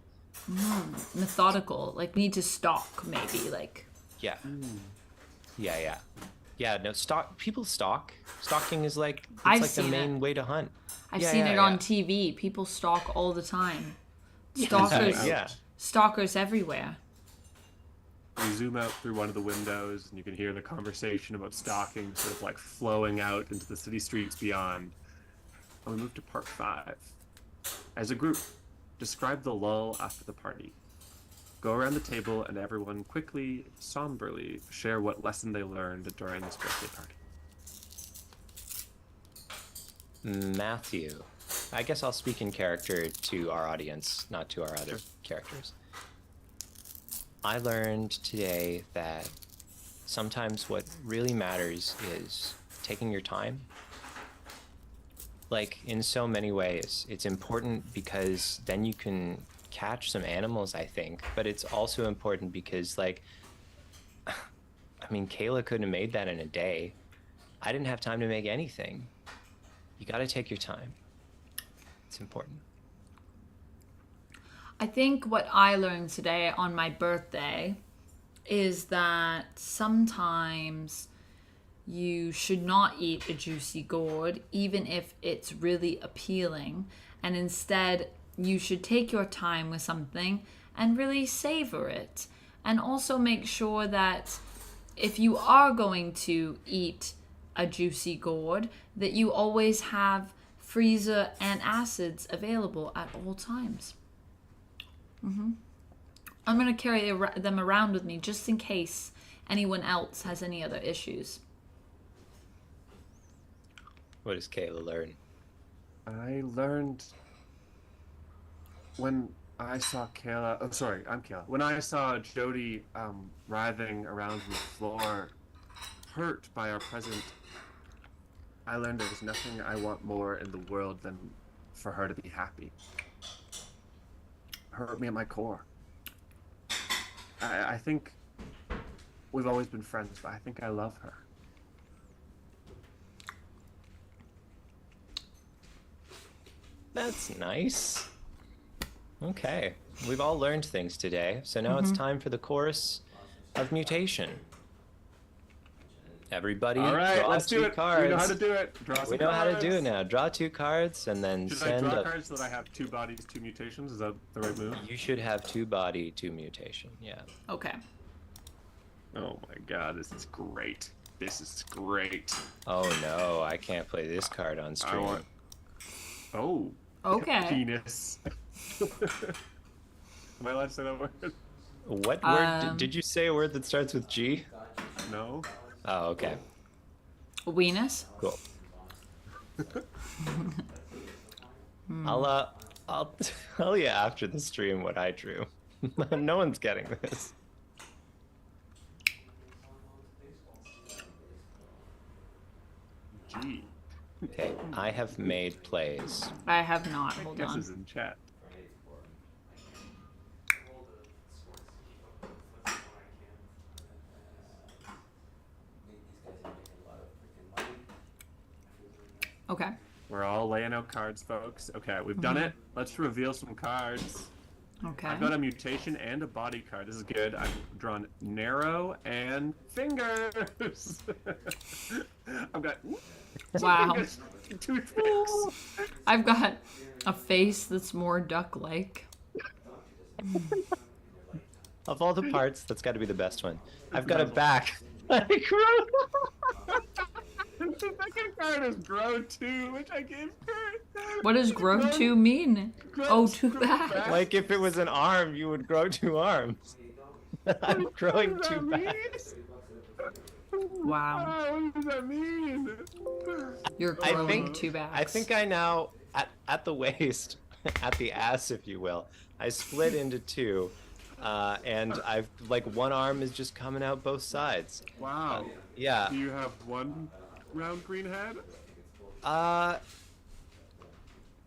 S1: Methodical. Like, need to stalk, maybe. Like,
S2: Yeah. Yeah. Yeah, no, people stalk. Stalking is like, it's
S1: I've
S2: like the
S1: seen
S2: main
S1: it.
S2: way to hunt.
S1: I've
S2: Yeah,
S1: seen
S2: yeah,
S1: it on
S2: yeah.
S1: TV. People stalk all the time.
S3: Zoom
S1: Stalkers.
S3: out.
S2: Yeah.
S1: Stalkers everywhere.
S3: You zoom out through one of the windows, and you can hear the conversation about stalking sort of like flowing out into the city streets beyond. And we move to part 5. As a group, describe the lull after the party. Go around the table, and everyone quickly, somberly share what lesson they learned during this birthday party.
S2: Matthew. I guess I'll speak in character to our audience, not to our other characters. I learned today that sometimes what really matters is taking your time. Like, in so many ways, it's important because then you can catch some animals, I think, but it's also important because, like, I mean, Kayla couldn't have made that in a day. I didn't have time to make anything. You got to take your time. It's important.
S1: I think what I learned today on my birthday is that sometimes you should not eat a juicy gourd, even if it's really appealing, and instead you should take your time with something and really savor it. And also make sure that if you are going to eat a juicy gourd, that you always have freezer antacids available at all times. I'm going to carry them around with me just in case anyone else has any other issues.
S2: What does Kayla learn?
S3: I learned when I saw Kayla. Oh, sorry, I'm Kayla. When I saw Jody writhing around on the floor, hurt by our present, I learned there's nothing I want more in the world than for her to be happy. Hurt me at my core. I think we've always been friends, but I think I love her.
S2: That's nice. Okay, we've all learned things today, so now it's time for the chorus of mutation. Everybody,
S3: All right,
S2: draw
S3: let's do
S2: two
S3: it.
S2: cards.
S3: We know how to do it. Draw some
S2: We know how to do it
S3: cards.
S2: now. Draw 2 cards and then
S3: Should I
S2: send
S3: draw
S2: a...
S3: cards so that I have 2 bodies, 2 mutations? Is that the right move?
S2: You should have 2 body, 2 mutation. Yeah.
S1: Okay.
S3: Oh my god, this is great. This is great.
S2: Oh no, I can't play this card on
S3: I
S2: stream.
S3: want. Oh.
S1: Okay.
S3: Penis. Am I allowed to say that word?
S2: What word? Did you say a word that starts with G?
S3: No.
S2: Oh, okay.
S1: Weenus?
S2: Cool. I'll tell you after the stream what I drew. No one's getting this.
S3: G.
S2: Okay, I have made plays.
S1: I have not. Hold on.
S3: Guesses in chat.
S1: Okay.
S3: We're all laying out cards, folks. Okay, we've done it. Let's reveal some cards.
S1: Okay.
S3: I've got a mutation and a body card. This is good. I've drawn narrow and fingers. I've got
S1: Wow.
S3: fingers, toothpicks.
S1: I've got a face that's more duck-like.
S2: Of all the parts, that's got to be the best one. I've got a back.
S3: The second card is grow 2, which I gave Kurt.
S1: What does grow to mean? Oh, too bad.
S2: Like if it was an arm, you would grow 2 arms. I'm growing
S3: What does
S2: 2
S3: that
S2: backs.
S3: mean?
S1: Wow.
S3: What does that mean?
S1: You're
S2: I
S1: growing
S2: think-
S1: two backs.
S2: I think I now, at the waist, at the ass, if you will, I split into 2. And I've, like, one arm is just coming out both sides.
S3: Wow.
S2: Yeah.
S3: Do you have one round green head?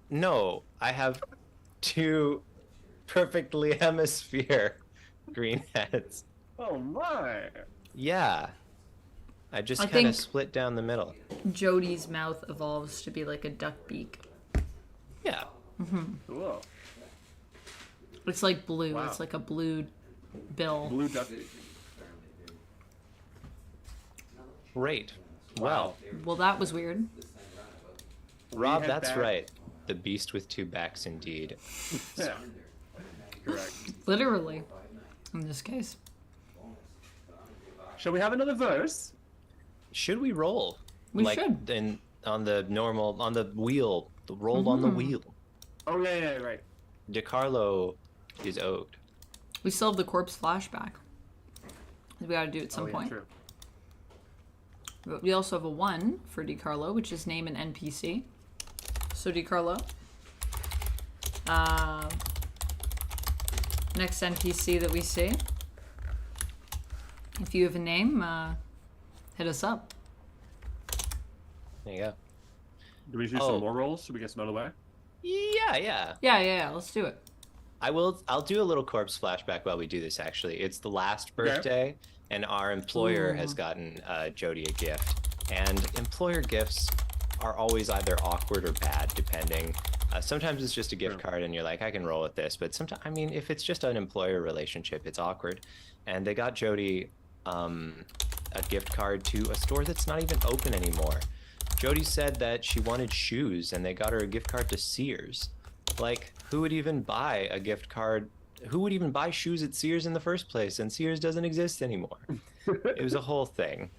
S2: No, I have 2 perfectly hemisphere green heads.
S3: Oh my.
S2: Yeah. I just
S1: I
S2: kind of
S1: think-
S2: split down the middle.
S1: Jody's mouth evolves to be like a duck beak.
S2: Yeah.
S3: Cool.
S1: It's like blue.
S3: Wow.
S1: It's like a blue bill.
S3: Blue duck.
S2: Great. Well,
S1: Well, that was weird.
S2: Rob,
S3: had
S2: that's
S3: back-
S2: right. The beast with two backs, indeed.
S3: Yeah. Correct.
S1: Literally, in this case.
S3: Shall we have another verse?
S2: Should we roll?
S1: We
S2: like,
S1: should.
S2: On the wheel, the roll on the wheel.
S3: Oh yeah, right.
S2: DiCarlo is owed.
S1: We still have the corpse flashback. We gotta do it at some
S3: Oh, yeah,
S1: point.
S3: true.
S1: But we also have a 1 for DiCarlo, which is name an NPC. So DiCarlo. Next NPC that we see. If you have a name, hit us up.
S2: There you go.
S3: Do we do
S2: Oh.
S3: some more rolls? Should we get some out of the way?
S2: Yeah.
S1: Yeah, let's do it.
S2: I'll do a little corpse flashback while we do this, actually. It's the last birthday, and our employer has gotten Jody a gift. And employer gifts are always either awkward or bad, depending. Sometimes it's just a gift card, and you're like, I can roll with this. But sometimes, I mean, if it's just an employer relationship, it's awkward. And they got Jody a gift card to a store that's not even open anymore. Jody said that she wanted shoes, and they got her a gift card to Sears. Like, who would even buy a gift card? Who would even buy shoes at Sears in the first place? And Sears doesn't exist anymore. It was a whole thing.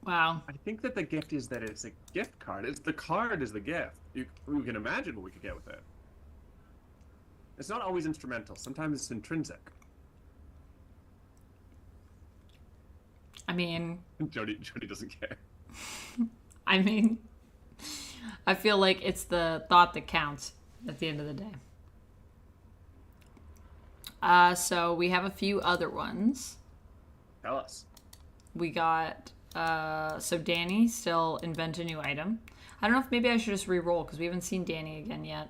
S1: Wow.
S3: I think that the gift is that it's a gift card. It's the card is the gift. You can imagine what we could get with it. It's not always instrumental. Sometimes it's intrinsic.
S1: I mean,
S3: Jody doesn't care.
S1: I feel like it's the thought that counts at the end of the day. So we have a few other ones.
S3: Tell us.
S1: We got, so Danny still invent a new item. I don't know if maybe I should just re-roll because we haven't seen Danny again yet.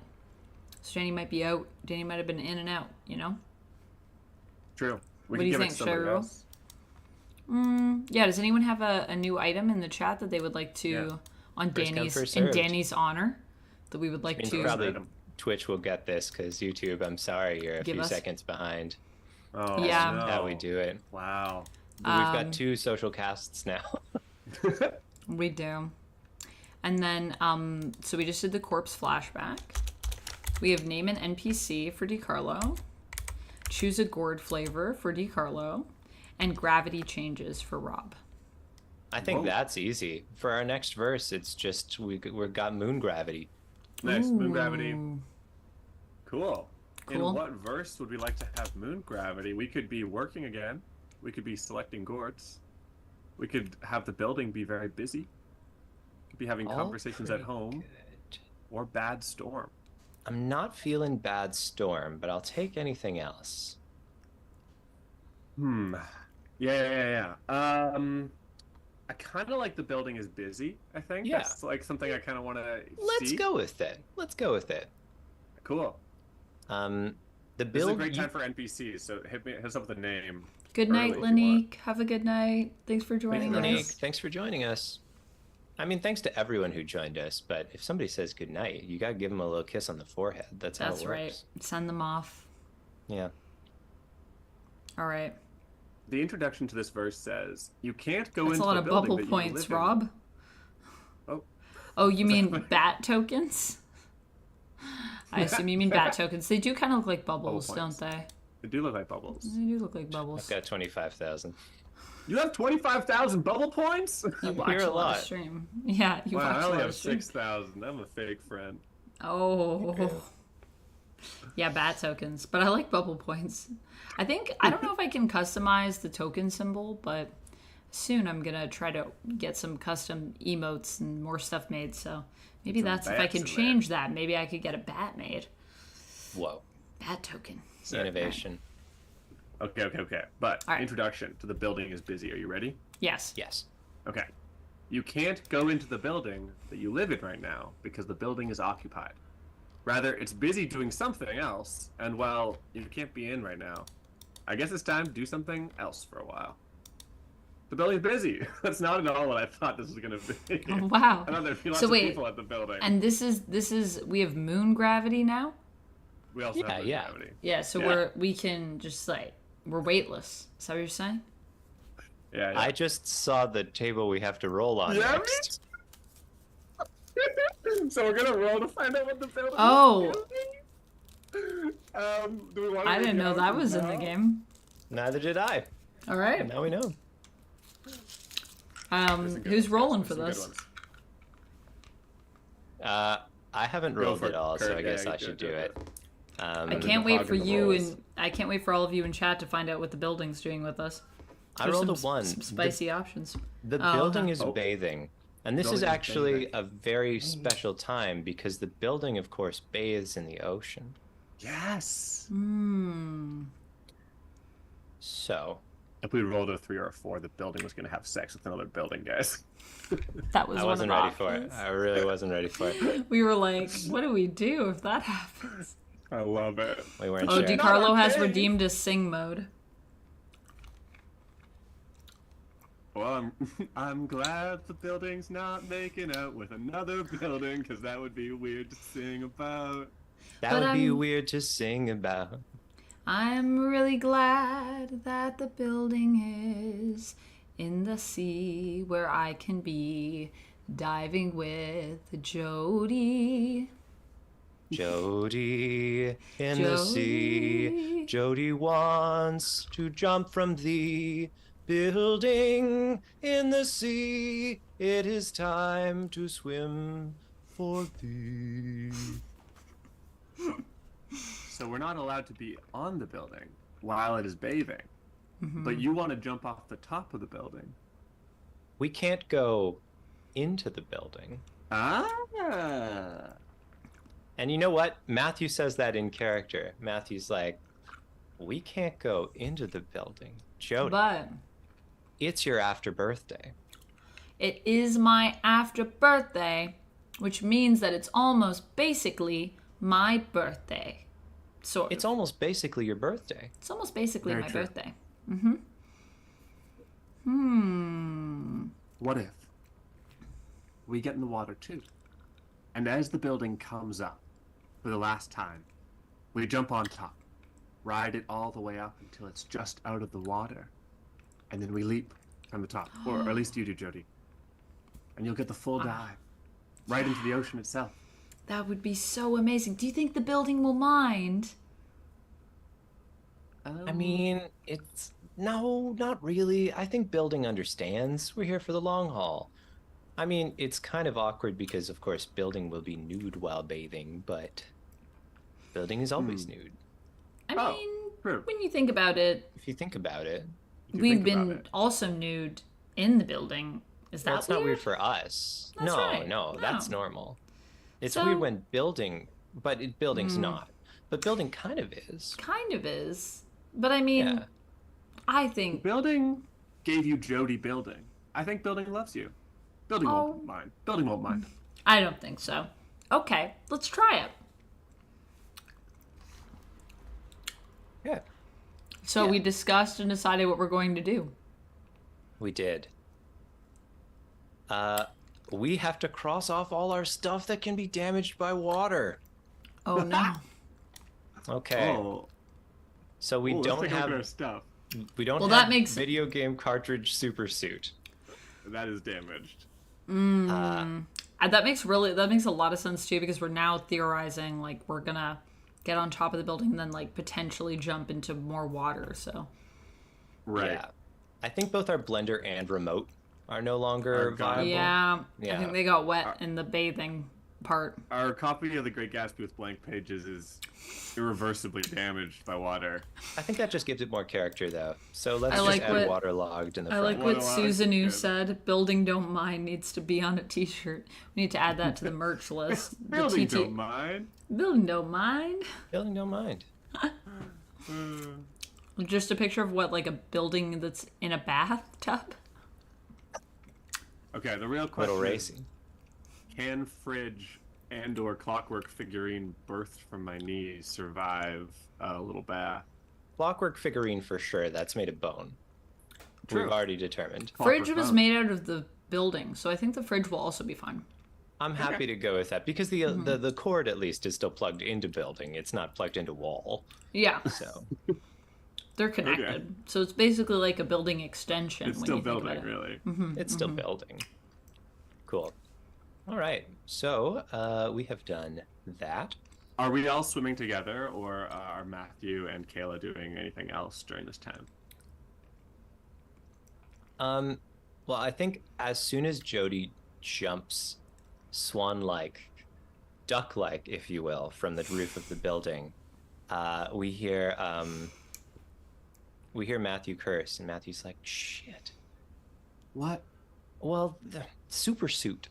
S1: So Danny might be out. Danny might have been in and out, you know?
S3: True.
S1: What
S3: We
S1: do
S3: can
S1: you
S3: give it
S1: think?
S3: to
S1: Should I
S3: somebody
S1: roll?
S3: else.
S1: Yeah, does anyone have a new item in the chat that they would like to,
S3: Yeah.
S1: on
S2: First come,
S1: Danny's,
S2: first
S1: in
S2: served.
S1: Danny's honor, that we would like
S2: And
S1: to...
S2: probably
S3: item.
S2: Twitch will get this, because YouTube, I'm sorry, you're a
S1: Give
S2: few
S1: us-
S2: seconds behind.
S3: Oh,
S1: Yeah.
S3: no.
S2: How we do it.
S3: Wow.
S2: But we've got 2 social casts now.
S1: We do. And then, so we just did the corpse flashback. We have name an NPC for DiCarlo. Choose a gourd flavor for DiCarlo. And gravity changes for Rob.
S2: I think
S3: Whoa.
S2: that's easy. For our next verse, it's just we've got moon gravity.
S3: Nice. Moon
S1: Ooh.
S3: gravity. Cool.
S1: Cool.
S3: In what verse would we like to have moon gravity? We could be working again. We could be selecting gourds. We could have the building be very busy. We could be having
S2: All
S3: conversations at
S2: pretty
S3: home.
S2: good.
S3: Or bad storm.
S2: I'm not feeling bad storm, but I'll take anything else.
S3: Yeah. I kind of like the building is busy. I think
S2: Yeah.
S3: that's like something I kind of want to.
S2: Let's go with it.
S3: Cool.
S2: The
S3: This is
S2: build.
S3: a great time for NPCs. So hit us up with a name.
S1: Good
S3: Early
S1: night,
S3: if you want.
S1: Lanique. Have a good night. Thanks for joining
S2: Monique,
S1: us.
S2: thanks for joining us. I mean, thanks to everyone who joined us. But if somebody says good night, you gotta give them a little kiss on the forehead. That's how
S1: That's
S2: it
S1: right.
S2: works.
S1: Send them off.
S2: Yeah.
S1: All right.
S3: The introduction to this verse says, "You can't go
S1: That's
S3: into
S1: a lot
S3: the
S1: of
S3: building
S1: bubble
S3: that you
S1: points,
S3: live in."
S1: Rob.
S3: Oh.
S1: Oh, you mean bat tokens? I assume you mean bat tokens. They do kind of look like bubbles,
S3: Bubble
S1: don't
S3: points.
S1: they?
S3: They do look like bubbles.
S1: They do look like
S2: I've
S1: bubbles.
S2: got 25,000.
S3: You have 25,000 bubble points?
S1: You watch
S2: You're
S1: a
S2: a
S1: lot
S2: lot.
S1: of stream. Yeah, you
S3: Wow,
S1: watch
S3: I
S1: a
S3: only
S1: lot
S3: have
S1: of stream.
S3: 6,000. I'm a fake friend.
S1: Oh. Yeah, bat tokens. But I like bubble points. I don't know if I can customize the token symbol, but soon I'm going to try to get some custom emotes and more stuff made. So maybe
S3: Some
S1: that's if I
S3: bats
S1: can
S3: in there.
S1: change that. Maybe I could get a bat made.
S2: Whoa.
S1: Bat token.
S2: Innovation.
S3: Okay. But
S1: All right.
S3: introduction to the building is busy. Are you ready?
S1: Yes.
S2: Yes.
S3: Okay. You can't go into the building that you live in right now because the building is occupied. Rather, it's busy doing something else, and well, you can't be in right now. I guess it's time to do something else for a while. The building's busy. That's not at all what I thought this was gonna be.
S1: Oh, wow.
S3: I thought there'd be lots
S1: So
S3: of
S1: wait,
S3: people at the building.
S1: And this is we have moon gravity now?
S3: We also have
S2: Yeah.
S3: gravity.
S1: Yeah, so we can just like we're weightless. Is that what you're saying?
S3: Yeah.
S2: I just saw the table we have to roll on
S3: Yeah,
S2: next.
S3: So we're gonna roll to find out what the building
S1: Oh.
S3: is. Do we want to
S1: I didn't know that was in the game.
S2: Neither did I.
S1: All right.
S2: And now we know.
S1: Who's rolling for
S3: There's some
S1: this?
S3: good ones.
S2: I haven't
S3: Go
S2: rolled
S3: for
S2: it
S3: it,
S2: all, so
S3: Kurt.
S2: I guess
S3: Yeah,
S2: I
S3: you
S2: should
S3: do
S2: do
S3: it.
S2: it.
S1: I
S3: the
S1: can't wait
S3: hog
S1: for
S3: and the
S1: you
S3: rolls.
S1: and I can't wait for all of you in chat to find out what the building's doing with us.
S2: I
S1: There's
S2: rolled a
S1: some,
S2: 1.
S1: Some spicy options.
S2: The
S1: Oh,
S2: building
S1: okay.
S2: is
S3: Oh.
S2: bathing. And this
S3: Building
S2: is
S3: is
S2: actually
S3: bathing.
S2: a very special time because the building, of course, bathes in the ocean.
S3: Yes.
S1: Hmm.
S2: So,
S3: If we rolled a 3 or a 4, the building was gonna have sex with another building, guys.
S1: That was
S2: I
S1: one
S2: wasn't
S1: of the
S2: ready for it.
S1: options.
S2: I really wasn't ready for it.
S1: We were like, what do we do if that happens?
S3: I love it.
S2: We weren't
S1: Oh,
S2: sure.
S1: DiCarlo has
S3: okay.
S1: redeemed his sing mode.
S3: Well, I'm glad the building's not making out with another building, because that would be weird to sing about.
S2: That
S1: But
S2: would be
S1: I'm-
S2: weird to sing about.
S1: I'm really glad that the building is in the sea where I can be diving with Jody.
S2: Jody in the sea. Jody wants to jump from the building in the sea. It is time to swim for thee.
S3: So we're not allowed to be on the building while it is bathing. But you want to jump off the top of the building.
S2: We can't go into the building.
S3: Ah.
S2: And you know what? Matthew says that in character. Matthew's like, we can't go into the building. Jody,
S1: But
S2: it's your after birthday.
S1: it is my after birthday, which means that it's almost basically my birthday. Sort
S2: It's
S1: of.
S2: almost basically your birthday.
S1: It's almost basically
S3: Very
S1: my
S3: true.
S1: birthday.
S3: What if we get in the water too? And as the building comes up for the last time, we jump on top, ride it all the way up until it's just out of the water, and then we leap from the top. Or at least you do, Jody. And you'll get the full dive right into the ocean itself.
S1: That would be so amazing. Do you think the building will mind?
S2: I mean, it's no, not really. I think building understands. We're here for the long haul. I mean, it's kind of awkward because, of course, building will be nude while bathing, but building is always nude.
S1: I
S3: Oh,
S1: mean,
S3: true.
S1: when you think about it,
S2: If you think about it.
S3: If you
S1: we've
S3: think about
S1: been
S3: it.
S1: also nude in the building. Is that
S2: Well, it's not weird for us.
S1: That's
S2: no,
S1: right.
S2: no, that's
S1: No.
S2: normal. It's
S1: So-
S2: weird when building, but building's not. But building kind of is.
S1: Kind of is. But I mean,
S2: Yeah.
S1: I think
S3: Building gave you Jody building. I think building loves you. Building
S1: Oh.
S3: won't mind. Building won't mind.
S1: I don't think so. Okay, let's try it.
S2: Yeah,
S1: So we discussed and decided what we're going to do.
S2: we did. We have to cross off all our stuff that can be damaged by water.
S1: Oh no.
S2: Okay.
S3: Oh,
S2: So we
S3: let's
S2: don't
S3: take a look at our
S2: have
S3: stuff.
S1: Well,
S2: have
S1: that makes-
S2: video game cartridge super suit.
S3: That is damaged.
S1: That makes a lot of sense too, because we're now theorizing like we're gonna get on top of the building and then like potentially jump into more water. So
S3: Right.
S2: Yeah. I think both our blender and remote are no longer
S3: Are gone.
S2: viable.
S1: yeah, I
S2: Yeah.
S1: think they got wet in the bathing part.
S3: Our copy of The Great Gatsby with blank pages is irreversibly damaged by water.
S2: I think that just gives it more character though. So let's
S1: I
S2: just
S1: like
S2: add
S1: what-
S2: waterlogged in the
S1: I
S2: front.
S1: like
S3: What
S1: what
S3: a lot.
S1: Susanoo
S3: Good.
S1: said. Building don't mind needs to be on a T-shirt. We need to add that to the merch list. The
S3: Building
S1: TT
S3: don't mind.
S1: Building don't mind.
S2: Building don't mind.
S1: Just a picture of what, like a building that's in a bathtub.
S3: Okay, the real
S2: Little
S3: question is,
S2: racy.
S3: can fridge and or clockwork figurine birthed from my knees survive a little bath?
S2: Clockwork figurine for sure. That's made of bone.
S3: True.
S2: we've already determined.
S1: Fridge
S3: Proper
S1: was
S3: phone.
S1: made out of the building, so I think the fridge will also be fine.
S2: I'm happy to go with that because the cord at least is still plugged into building. It's not plugged into wall.
S1: Yeah,
S2: So
S1: they're connected. So it's basically like a building extension.
S3: It's
S1: when
S3: still
S1: you think
S3: building,
S1: about it.
S3: really.
S2: it's still building. Cool. All right. So we have done that.
S3: Are we all swimming together, or are Matthew and Kayla doing anything else during this time?
S2: Well, I think as soon as Jody jumps swan-like, duck-like, if you will, from the roof of the building, we hear Matthew curse, and Matthew's like, "Shit!
S3: What?
S2: Well, the super suit,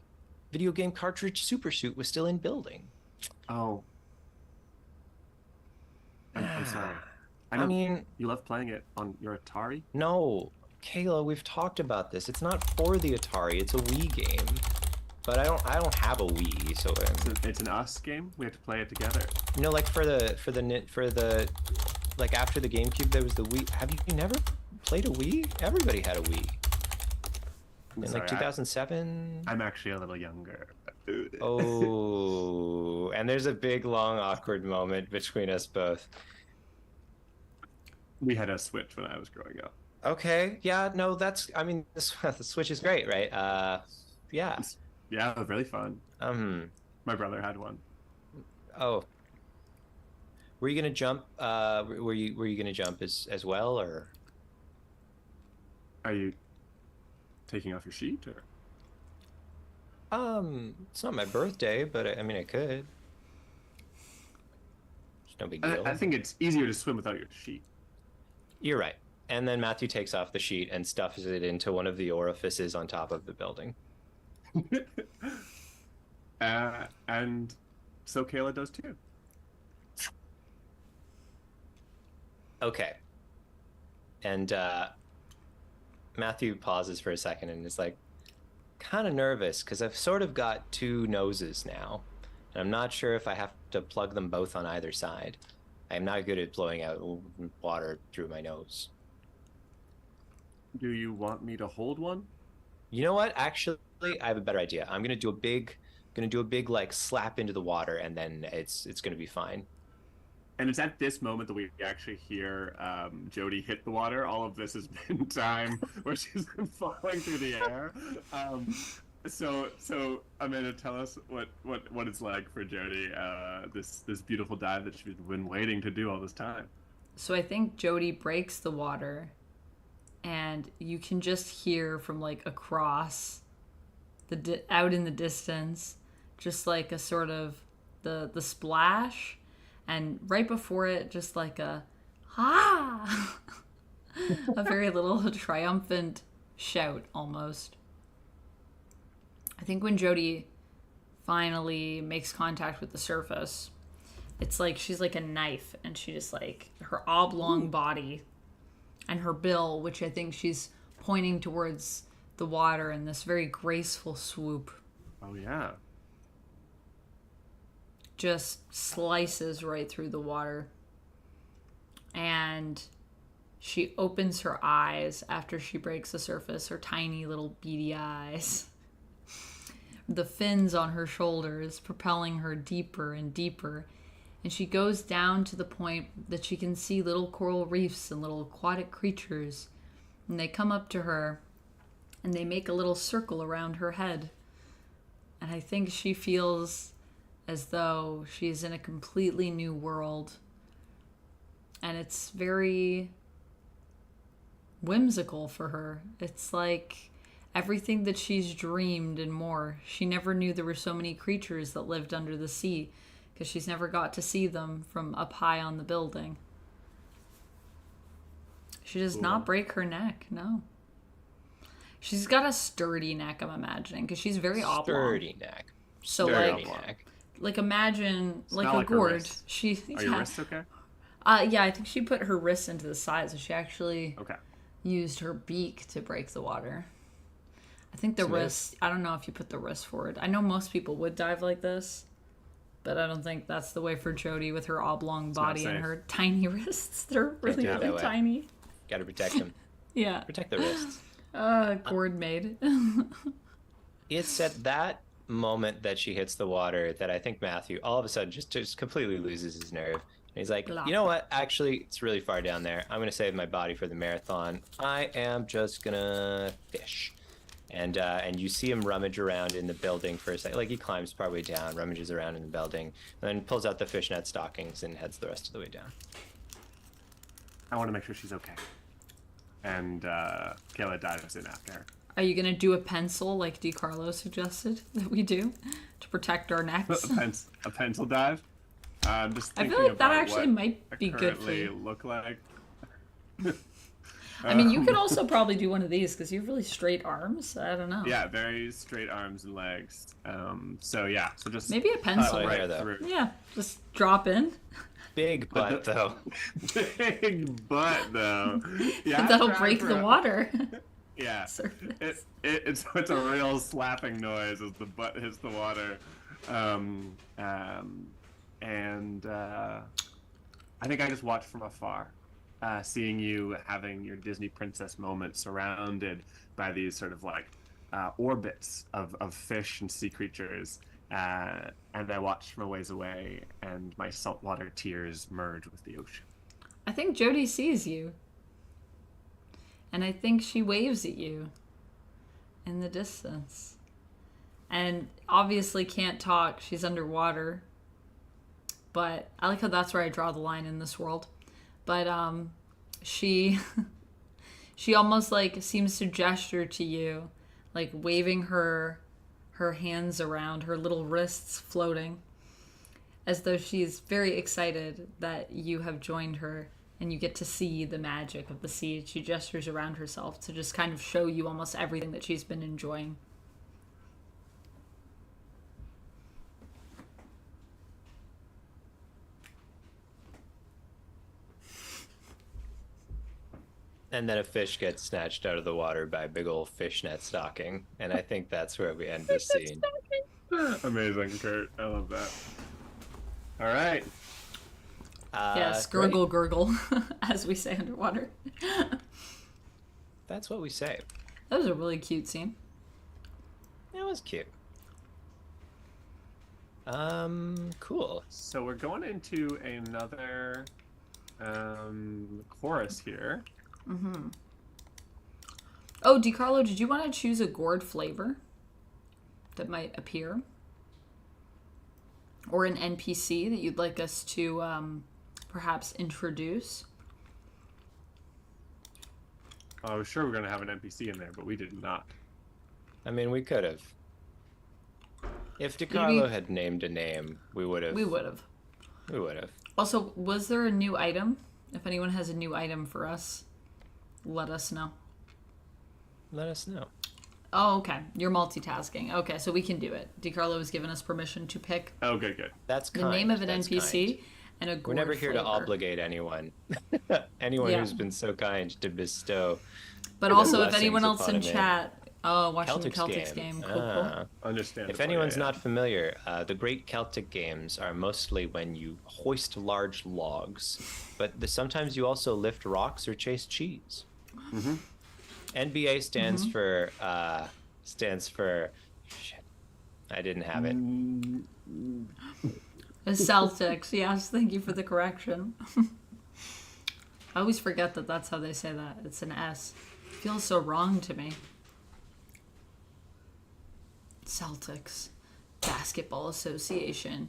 S2: video game cartridge super suit was still in building."
S3: Oh. I'm sorry.
S2: I mean,
S3: you love playing it on your Atari?
S2: no, Kayla, we've talked about this. It's not for the Atari. It's a Wii game. But I don't have a Wii, so
S3: It's an us game. We have to play it together.
S2: no, like for the like after the GameCube there was the Wii. Have you never played a Wii? Everybody had a Wii.
S3: I'm
S2: In
S3: sorry,
S2: like 2007.
S3: I'm actually a little younger.
S2: Oh, and there's a big long awkward moment between us both.
S3: We had a Switch when I was growing up.
S2: Okay, yeah, no, I mean, the Switch is great, right? Yeah.
S3: Yeah, it was really fun.
S2: Um.
S3: My brother had one.
S2: Oh. Were you gonna jump? Were you gonna jump as well, or?
S3: Are you taking off your sheet, or?
S2: It's not my birthday, but I mean, I could. It's no big deal.
S3: I think it's easier to swim without your sheet.
S2: You're right. And then Matthew takes off the sheet and stuffs it into one of the orifices on top of the building.
S3: And so Kayla does too.
S2: Okay. And Matthew pauses for a second and is like, kind of nervous because I've sort of got two noses now. And I'm not sure if I have to plug them both on either side. I'm not good at blowing out water through my nose.
S3: Do you want me to hold one?
S2: You know what? Actually, I have a better idea. I'm gonna do a big like slap into the water, and then it's gonna be fine.
S3: And it's at this moment that we actually hear Jody hit the water. All of this has been time where she's been falling through the air. So Amanda, tell us what it's like for Jody, this beautiful dive that she's been waiting to do all this time.
S1: So I think Jody breaks the water, and you can just hear from like across out in the distance, just like a sort of the splash, and right before it, just like a ah, a very little triumphant shout almost. I think when Jody finally makes contact with the surface, it's like she's like a knife, and she just like her oblong body and her bill, which I think she's pointing towards the water in this very graceful swoop,
S3: Oh yeah.
S1: just slices right through the water. And she opens her eyes after she breaks the surface, her tiny little beady eyes. The fins on her shoulders propelling her deeper and deeper. And she goes down to the point that she can see little coral reefs and little aquatic creatures. And they come up to her and they make a little circle around her head. And I think she feels as though she's in a completely new world. And it's very whimsical for her. It's like everything that she's dreamed and more. She never knew there were so many creatures that lived under the sea, because she's never got to see them from up high on the building. She does not break her neck, no. She's got a sturdy neck, I'm imagining, because she's very oblong.
S2: Sturdy neck.
S1: So
S3: Very
S1: like imagine
S3: It's
S1: like
S3: not
S1: a
S3: like her
S1: gourd.
S3: wrists.
S1: She
S3: Are your wrists okay?
S1: yeah, I think she put her wrists into the side, so she actually
S3: Okay.
S1: used her beak to break the water. I think the wrist, I don't know if you put the wrist forward. I know most people would dive like this, but I don't think that's the way for Jody with her oblong body and
S3: safe.
S1: her tiny wrists. They're really,
S2: do it that
S1: really
S2: way.
S1: tiny.
S2: Got to protect him.
S1: Yeah.
S2: Protect the wrists.
S1: Gourd maid.
S2: It's at that moment that she hits the water that I think Matthew all of a sudden just completely loses his nerve. And he's like,
S1: Blah.
S2: you know what? Actually, it's really far down there. I'm gonna save my body for the marathon. I am just gonna fish. And you see him rummage around in the building for a second. Like he climbs partway down, rummages around in the building, and then pulls out the fishnet stockings and heads the rest of the way down.
S3: I want to make sure she's okay. And Kayla dives in after her.
S1: Are you gonna do a pencil like DiCarlo suggested that we do to protect our necks?
S3: A pencil dive? I'm just
S1: I
S3: thinking
S1: feel like that
S3: about
S1: actually
S3: what
S1: might
S3: I
S1: be good for
S3: currently
S1: you.
S3: look like.
S1: I mean, you could also probably do one of these because you have really straight arms. I don't know.
S3: Yeah, very straight arms and legs. So just
S1: Maybe a pencil.
S2: Right
S3: right
S2: here, though.
S3: through.
S1: Yeah, just drop in.
S2: Big butt, though.
S3: Big butt though. Yeah,
S1: That'll
S3: try
S1: break
S3: for
S1: the
S3: a-
S1: water.
S3: Yeah,
S1: Surface.
S3: it's a real slapping noise as the butt hits the water, and I think I just watched from afar, seeing you having your Disney princess moment surrounded by these sort of like orbits of fish and sea creatures, and I watched from a ways away, and my saltwater tears merge with the ocean.
S1: I think Jody sees you. And I think she waves at you in the distance. And obviously can't talk. She's underwater. But I like how that's where I draw the line in this world. But she she almost like seems to gesture to you, like waving her hands around, her little wrists floating, as though she's very excited that you have joined her and you get to see the magic of the sea. She gestures around herself to just kind of show you almost everything that she's been enjoying.
S2: And then a fish gets snatched out of the water by a big old fishnet stocking. And I think that's where we end this scene.
S3: Amazing, Kurt. I love that. All right.
S1: Yes,
S2: Great.
S1: gurgle, gurgle, as we say underwater.
S2: That's what we say.
S1: That was a really cute scene.
S2: That was cute. Cool.
S3: So we're going into another chorus here.
S1: Oh, DiCarlo, did you want to choose a gourd flavor that might appear? Or an NPC that you'd like us to perhaps introduce?
S3: I was sure we are going to have an NPC in there, but we did not.
S2: I mean, we could have. If DiCarlo had named a name, we would have.
S1: We would have.
S2: We would have.
S1: Also, was there a new item? If anyone has a new item for us, let us know.
S2: Let us know.
S1: Oh, okay. You're multitasking. Okay, so we can do it. DiCarlo has given us permission to pick
S3: Oh, good.
S2: That's
S1: the
S2: kind.
S1: name of an
S2: That's
S1: NPC
S2: kind.
S1: and a gourd
S2: We're never here to
S1: flavor.
S2: obligate anyone. Anyone
S1: Yeah.
S2: who's been so kind to bestow.
S1: But also, if
S2: blessings
S1: anyone else
S2: upon
S1: in
S2: a man.
S1: chat, watching the
S2: Celtics
S1: Celtics game. Cool, cool.
S3: Understandable.
S2: If anyone's
S3: yeah.
S2: not familiar, the Great Celtic Games are mostly when you hoist large logs, but sometimes you also lift rocks or chase cheese.
S3: Mm-hmm.
S2: NBA stands for shit. I didn't have it.
S1: The Celtics, yes, thank you for the correction. I always forget that that's how they say that. It's an S. It feels so wrong to me. Celtics. Basketball Association.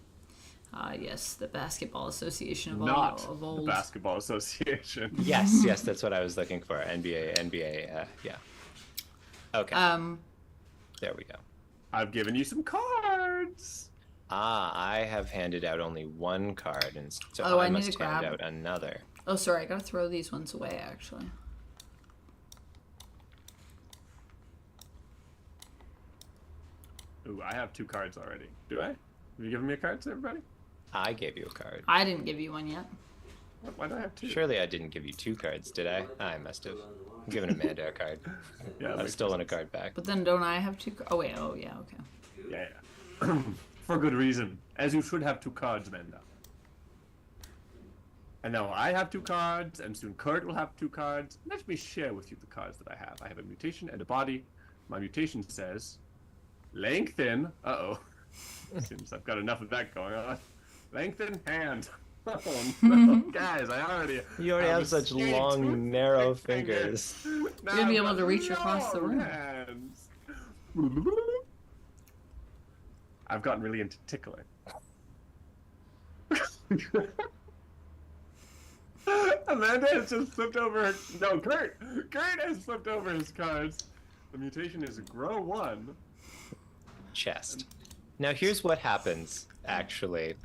S1: Yes, the Basketball Association of
S3: Not
S1: of
S3: the
S1: old.
S3: Basketball Association.
S2: Yes, that's what I was looking for. NBA, yeah. Okay. There we go.
S3: I've given you some cards.
S2: I have handed out only one card, and so
S1: Oh, I
S2: I
S1: need
S2: must
S1: to
S2: hand
S1: grab-
S2: out another.
S1: Oh, sorry, I gotta throw these ones away, actually.
S3: Ooh, I have 2 cards already. Do I? Have you given me a card to everybody?
S2: I gave you a card.
S1: I didn't give you one yet.
S3: Why do I have 2?
S2: Surely I didn't give you 2 cards, did I? I must have. I'm giving Amanda a card.
S3: Yeah,
S2: I've stolen a card back.
S1: But then don't I have two? Oh, wait, oh, yeah, okay.
S3: Yeah. For good reason. As you should have 2 cards, Amanda. And now I have 2 cards, and soon Kurt will have 2 cards. Let me share with you the cards that I have. I have a mutation and a body. My mutation says, lengthen. Uh-oh. Seems I've got enough of that going on. Lengthen hand. Oh no, guys!
S2: You already have such long, narrow fingers.
S1: You're gonna be able to reach across the room.
S3: Hands. I've gotten really into tickling. Amanda has just flipped over her... No, Kurt! Kurt has flipped over his cards. The mutation is grow 1.
S2: Chest. Now here's what happens, actually.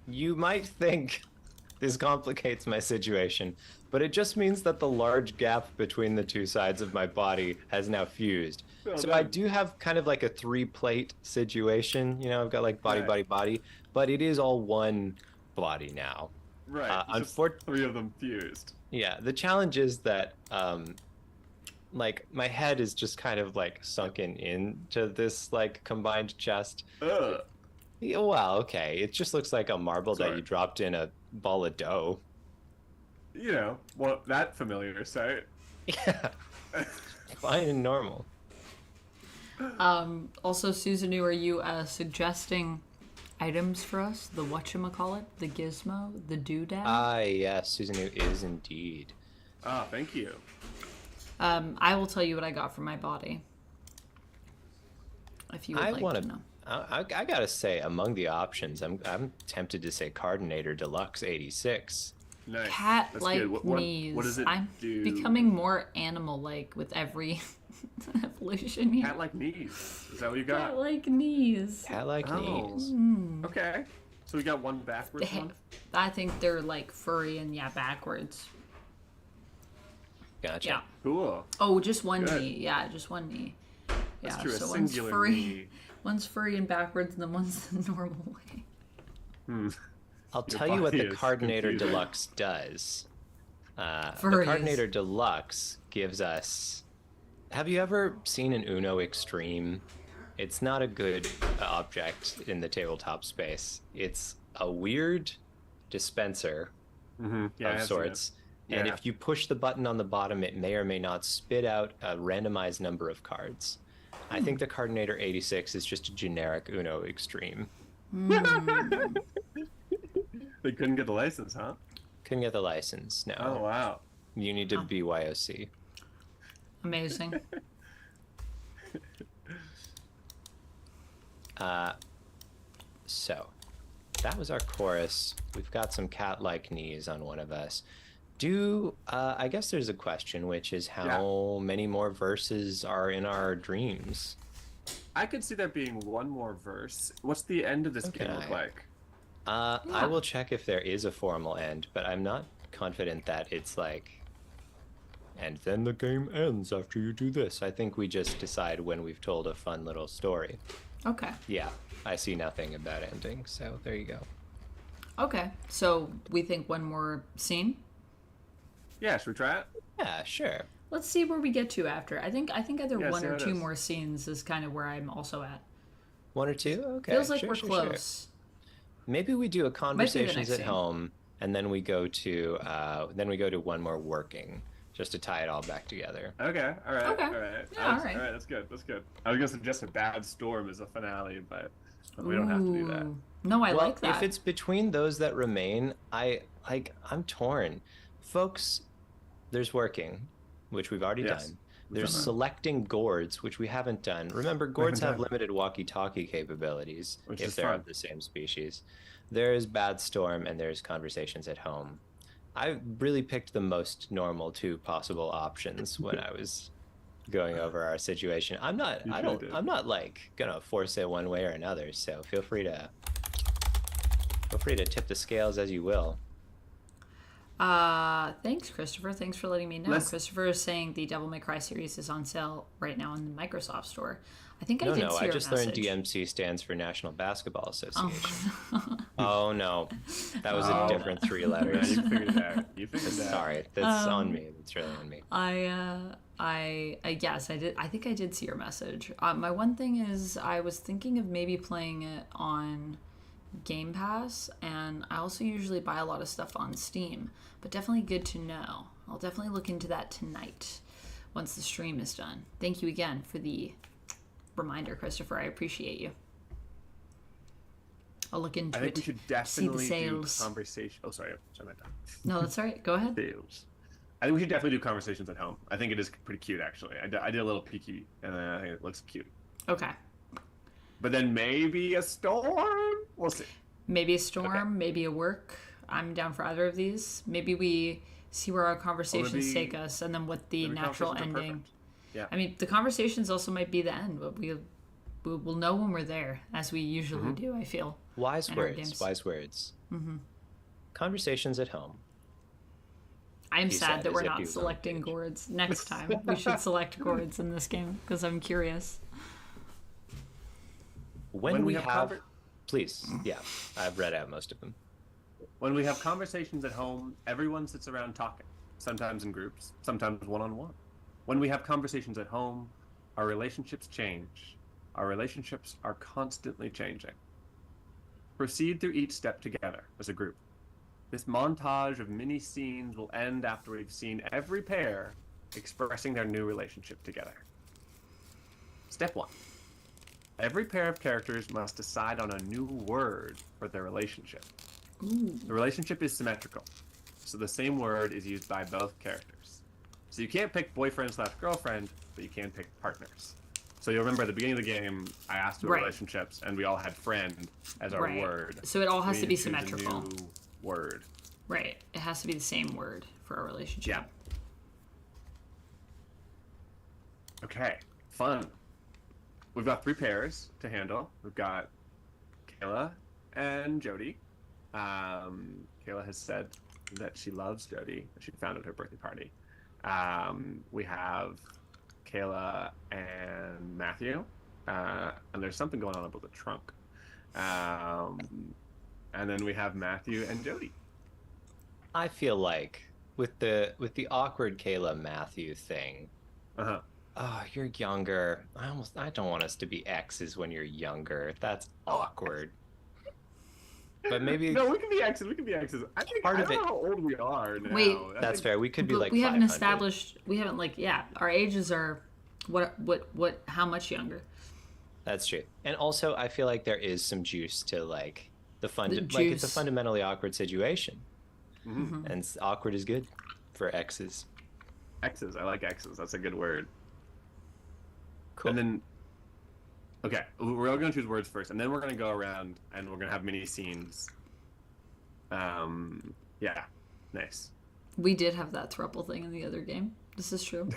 S2: You might think this complicates my situation, but it just means that the large gap between the 2 sides of my body has now fused. So I do have kind of like a 3-plate situation. You know, I've got like body, body, body, but it is all one body now.
S3: Right. Unfortunately, 3 of them fused.
S2: Yeah. The challenge is that, like, my head is just kind of like sunken into this like combined chest.
S3: Ugh.
S2: Yeah, well, okay. It just looks like a marble that you dropped in a ball of dough.
S3: You know, well, that familiar sight.
S2: Yeah. Fine and normal.
S1: Also, Susanoo, are you suggesting items for us? The whatchamacallit? The gizmo? The doodad?
S2: Ah, yes, Susanoo is indeed.
S3: Ah, thank you.
S1: I will tell you what I got for my body. If you would like to know.
S2: I gotta say, among the options, I'm tempted to say Cardinator Deluxe 86.
S3: Nice.
S1: Cat-like knees.
S3: What does it do?
S1: Becoming more animal-like with every evolution here.
S3: Cat-like knees. Is that what you got?
S1: Cat-like knees.
S2: Cat-like knees.
S3: Okay. So we got one backwards one?
S1: I think they're like furry and backwards.
S2: Gotcha.
S1: Yeah.
S3: Cool.
S1: Oh, just one knee. Yeah, just one knee.
S3: That's
S1: Yeah,
S3: true.
S1: so
S3: A
S1: one's
S3: singular
S1: furry.
S3: knee.
S1: One's furry and backwards, and then one's the normal way.
S2: I'll tell you what the Cardinator Deluxe does. The
S1: Furries.
S2: Cardinator Deluxe gives us... Have you ever seen an Uno Extreme? It's not a good object in the tabletop space. It's a weird dispenser of sorts. And if you push the button on the bottom, it may or may not spit out a randomized number of cards. I think the Cardinator 86 is just a generic Uno Extreme.
S3: They couldn't get the license, huh?
S2: Couldn't get the license, no.
S3: Oh, wow.
S2: You need to BYOC.
S1: Amazing.
S2: So, that was our chorus. We've got some cat-like knees on one of us. I guess there's a question, which is how many more verses are in our dreams?
S3: I could see there being one more verse. What's the end of this game look like?
S2: I will check if there is a formal end, but I'm not confident that it's like, and then the game ends after you do this. I think we just decide when we've told a fun little story.
S1: Okay.
S2: Yeah, I see nothing about ending, so there you go.
S1: Okay, so we think one more scene?
S3: Yeah, should we try it?
S2: Yeah, sure.
S1: Let's see where we get to after. I think either
S3: Yeah,
S1: one
S3: see
S1: or
S3: how it
S1: two
S3: is.
S1: more scenes is kind of where I'm also at.
S2: 1 or 2? Okay.
S1: Feels like
S2: sure,
S1: we're
S2: sure,
S1: close.
S2: Sure. Maybe we do a conversations
S1: next
S2: at
S1: scene.
S2: home, and then we go to one more working, just to tie it all back together.
S3: Okay, all right.
S1: Okay.
S3: All right.
S1: Yeah, all right.
S3: All right, that's good. That's good. I was going to suggest a bad storm as a finale, but we don't have to do that.
S1: Ooh. No, I like that.
S2: If it's between those that remain, I'm torn. Folks, there's working, which we've already done. There's selecting gourds, which we haven't done. Remember, gourds have limited walkie-talkie capabilities if they're of the same species. There's Bad Storm, and there's Conversations at Home. I really picked the most normal 2 possible options when I was going over our situation. I'm not like gonna force it one way or another. So feel free to tip the scales as you will.
S1: Thanks, Christopher. Thanks for letting me know. Christopher is saying the Devil May Cry series is on sale right now in the Microsoft Store. I think I did see your
S2: I just learned
S1: message.
S2: DMC stands for National Basketball Association. Oh no, that was a different 3 letters.
S3: You figured it out. You figured it out.
S2: Sorry, that's on me. That's really on me.
S1: Yes, I did. I think I did see your message. My one thing is I was thinking of maybe playing it on Game Pass, and I also usually buy a lot of stuff on Steam, but definitely good to know. I'll definitely look into that tonight once the stream is done. Thank you again for the reminder, Christopher. I appreciate you. I'll look into it.
S3: I think we should
S1: see the
S3: definitely do
S1: sales.
S3: conversation. Oh, sorry, my time.
S1: No, that's all right. Go ahead.
S3: Sales. I think we should definitely do conversations at home. I think it is pretty cute, actually. I did a little peeky, and then I think it looks cute.
S1: Okay.
S3: But then maybe a storm. We'll see.
S1: Maybe a storm, maybe a work. I'm down for either of these. Maybe we see where our conversations take us, and then what the natural ending.
S3: Yeah.
S1: I mean, the conversations also might be the end, but we'll know when we're there, as we usually do. I feel.
S2: Wise words. Wise words. Conversations at home.
S1: I'm sad that we're not selecting gourds. Next time, we should select gourds in this game because I'm curious.
S2: When we have please, yeah, I've read out most of them.
S3: When we have conversations at home, everyone sits around talking, sometimes in groups, sometimes one-on-one. When we have conversations at home, our relationships change. Our relationships are constantly changing. Proceed through each step together as a group. This montage of mini scenes will end after we've seen every pair expressing their new relationship together. Step 1. Every pair of characters must decide on a new word for their relationship.
S1: Ooh.
S3: The relationship is symmetrical, so the same word is used by both characters. So you can't pick boyfriend/girlfriend, but you can pick partners. So you'll remember at the beginning of the game, I asked about relationships, and we all had friend as our word.
S1: So it all has to be
S3: choose
S1: symmetrical.
S3: A new word.
S1: Right. It has to be the same word for our relationship.
S3: Yeah. Okay. Fun. We've got 3 pairs to handle. We've got Kayla and Jody. Kayla has said that she loves Jody. She found at her birthday party. We have Kayla and Matthew. And there's something going on about the trunk. And then we have Matthew and Jody.
S2: I feel like with the awkward Kayla Matthew thing. Oh, you're younger. I don't want us to be exes when you're younger. That's awkward. But maybe
S3: no, we can be exes. I think I don't know how old we are now.
S1: Wait,
S2: that's fair. We could be like.
S1: We haven't established. We haven't our ages are what how much younger.
S2: That's true. And also, I feel like there is some juice to like it's a fundamentally awkward situation, and awkward is good for exes.
S3: Exes, I like exes. That's a good word.
S2: Cool.
S3: And then, okay, we're all going to choose words first, and then we're going to go around and we're going to have mini scenes. Yeah, nice.
S1: We did have that throuple thing in the other game. This is true.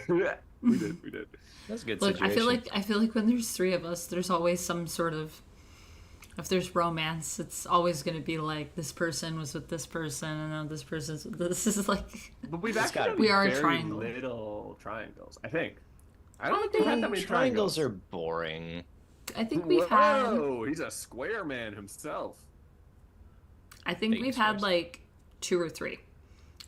S3: we did.
S2: That's a good
S1: Look,
S2: situation.
S1: I feel like when there's 3 of us, there's always some sort of. If there's romance, it's always going to be like this person was with this person, and now this person's with this. This is like.
S3: But we've actually
S1: we are a
S3: very
S1: triangle.
S3: Little triangles, I think. I don't think we've had that many
S2: triangles are boring.
S1: I think we've had.
S3: Oh, he's a square man himself.
S1: I think we've had like 2 or 3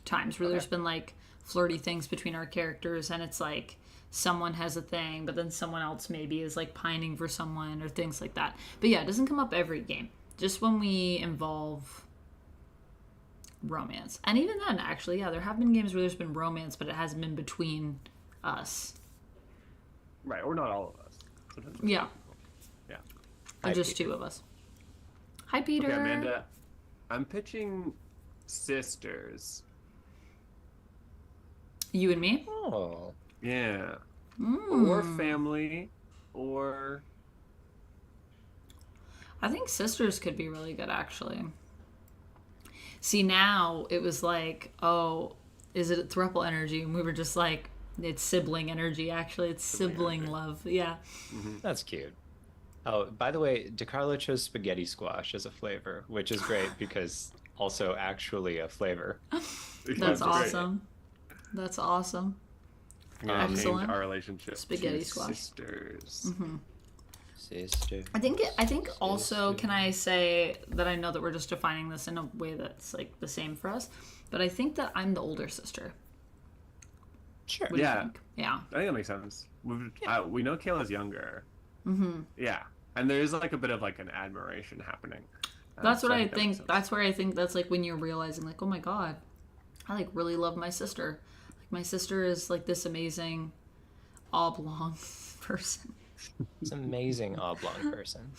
S1: times where there's been like flirty things between our characters, and it's like someone has a thing, but then someone else maybe is like pining for someone or things like that. But yeah, it doesn't come up every game. Just when we involve romance. And even then, actually, yeah, there have been games where there's been romance, but it hasn't been between us.
S3: Right, or not all of us. Sometimes
S1: yeah.
S3: Yeah.
S1: Or just 2 of us. Hi, Peter.
S3: Okay, Amanda, I'm pitching sisters.
S1: You and me?
S2: Oh.
S3: Yeah.
S1: Mm.
S3: Or family, or...
S1: I think sisters could be really good, actually. See, now it was like, oh, is it throuple energy? And we were just like, it's sibling energy, actually. It's sibling love. Yeah.
S2: That's cute. Oh, by the way, DeCarlo chose spaghetti squash as a flavor, which is great because also actually a flavor.
S1: That's awesome. That's awesome.
S3: Excellent. Our relationship.
S1: Spaghetti squash.
S3: Sisters.
S2: Sister.
S1: I think also, can I say that I know that we're just defining this in a way that's like the same for us, but I think that I'm the older sister.
S2: Sure.
S1: What do you think? Yeah.
S3: I think that makes sense. We know Kayla's younger. Yeah. And there is like a bit of like an admiration happening.
S1: That's what
S3: So
S1: I
S3: that makes
S1: think.
S3: sense.
S1: That's where I think that's like when you're realizing, like, oh my god, I like really love my sister. Like my sister is like this amazing oblong person.
S2: It's an amazing oblong person.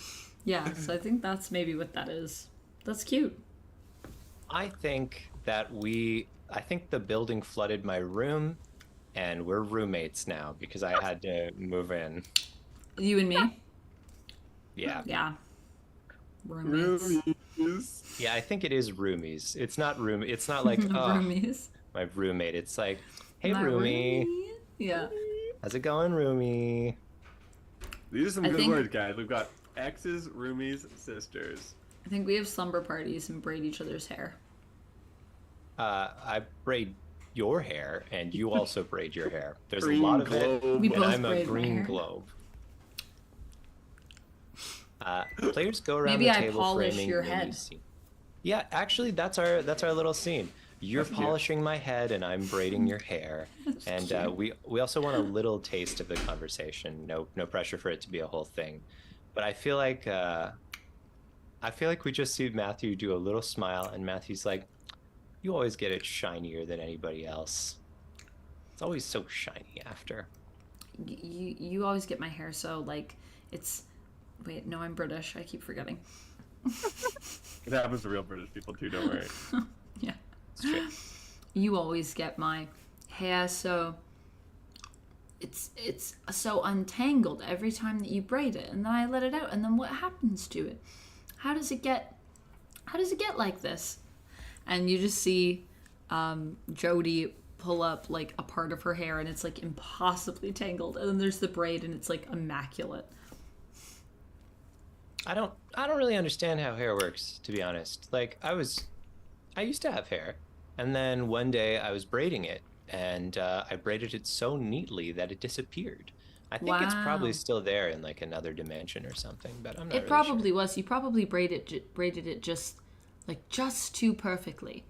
S1: Yeah, so I think that's maybe what that is. That's cute.
S2: I think that I think the building flooded my room, and we're roommates now because I had to move in.
S1: You and me.
S2: Yeah.
S1: Yeah. Roomies.
S3: Roomies.
S2: Yeah, I think it is roomies. It's not like, oh,
S1: Roomies.
S2: my roommate. It's like, hey,
S1: My
S2: roomie.
S1: roomie. Yeah.
S2: How's it going, roomie?
S3: These are some
S1: I
S3: good
S1: think-
S3: words, guys. We've got exes, roomies, sisters.
S1: I think we have slumber parties and braid each other's hair.
S2: I braid your hair, and you also braid your hair. There's
S3: Green
S2: a lot of it,
S3: globe.
S1: We
S2: and
S1: both
S2: I'm a
S1: braid my
S2: green
S1: hair.
S2: globe. Players go around
S1: Maybe
S2: the
S1: I
S2: table
S1: polish
S2: framing
S1: your
S2: mini
S1: head.
S2: scene. Yeah, actually, that's our little scene. You're
S3: That's cute.
S2: polishing my head, and I'm braiding your hair. And we also want a little taste of the conversation. No pressure for it to be a whole thing, but I feel like we just see Matthew do a little smile, and Matthew's like, "You always get it shinier than anybody else. It's always so shiny after."
S1: You always get my hair so like it's. Wait, no, I'm British. I keep forgetting.
S3: It happens to real British people too, don't worry.
S1: Yeah.
S2: It's true.
S1: You always get my hair so it's so untangled every time that you braid it, and then I let it out, and then what happens to it? How does it get like this? And you just see Jody pull up like a part of her hair, and it's like impossibly tangled, and then there's the braid, and it's like immaculate.
S2: I don't really understand how hair works, to be honest. Like I used to have hair, and then one day I was braiding it, and I braided it so neatly that it disappeared. I think it's probably
S1: Wow.
S2: still there in like another dimension or something, but I'm not
S1: It
S2: really
S1: probably
S2: sure.
S1: was. You probably braided it just too perfectly,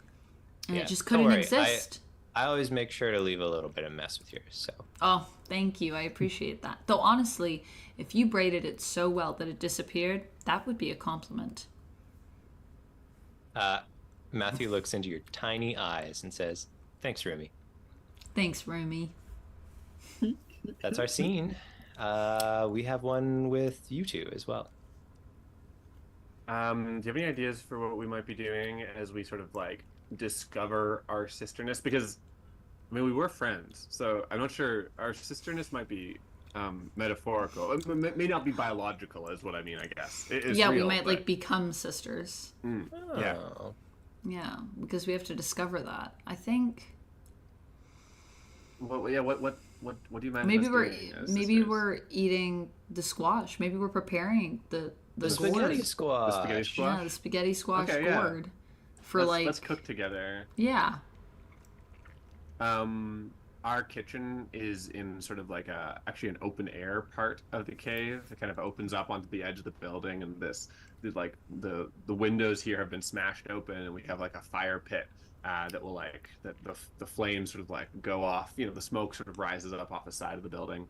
S1: and
S2: Yeah,
S1: it just
S2: don't
S1: couldn't
S2: worry.
S1: exist.
S2: I always make sure to leave a little bit of mess with yours. So
S1: Oh, thank you. I appreciate that. Though honestly, if you braided it so well that it disappeared, that would be a compliment.
S2: Matthew looks into your tiny eyes and says, "Thanks, Rumi."
S1: Thanks, Romy.
S2: That's our scene. We have one with you two as well.
S3: Do you have any ideas for what we might be doing as we sort of like discover our sisterness? Because I mean, we were friends, so I'm not sure. Our sisterness might be metaphorical. It may not be biological, is what I mean. I guess it's
S1: Yeah, we
S3: real,
S1: might
S3: but-
S1: like become sisters.
S3: Yeah.
S2: Oh.
S1: Yeah, because we have to discover that. I think
S3: Well, yeah. What do you imagine?
S1: maybe
S3: us
S1: we're
S3: doing as
S1: maybe
S3: sisters?
S1: we're eating the squash. Maybe we're preparing the
S2: Spaghetti
S1: gourd.
S2: squash.
S3: The spaghetti squash?
S1: Yeah, the spaghetti squash
S3: Okay, yeah.
S1: gourd. For
S3: Let's cook together.
S1: yeah.
S3: Our kitchen is in sort of like actually an open air part of the cave. It kind of opens up onto the edge of the building, and the windows here have been smashed open, and we have like a fire pit that will like the flames sort of like go off. You know, the smoke sort of rises up off the side of the building,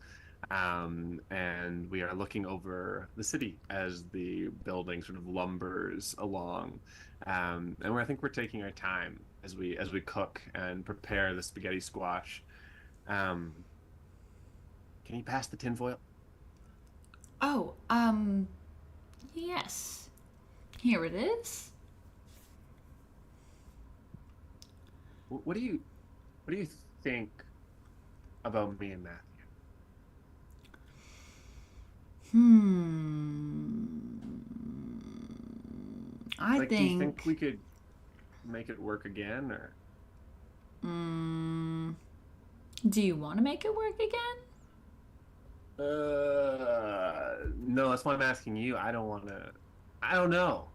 S3: and we are looking over the city as the building sort of lumbers along. And I think we're taking our time as we cook and prepare the spaghetti squash. Can you pass the tinfoil?
S1: Oh, yes. Here it is.
S3: What do you think about me and Matthew?
S1: I
S3: Like, do you think we could make it work again, or?
S1: Do you want to make it work again?
S3: No, that's why I'm asking you. I don't want to. I don't know.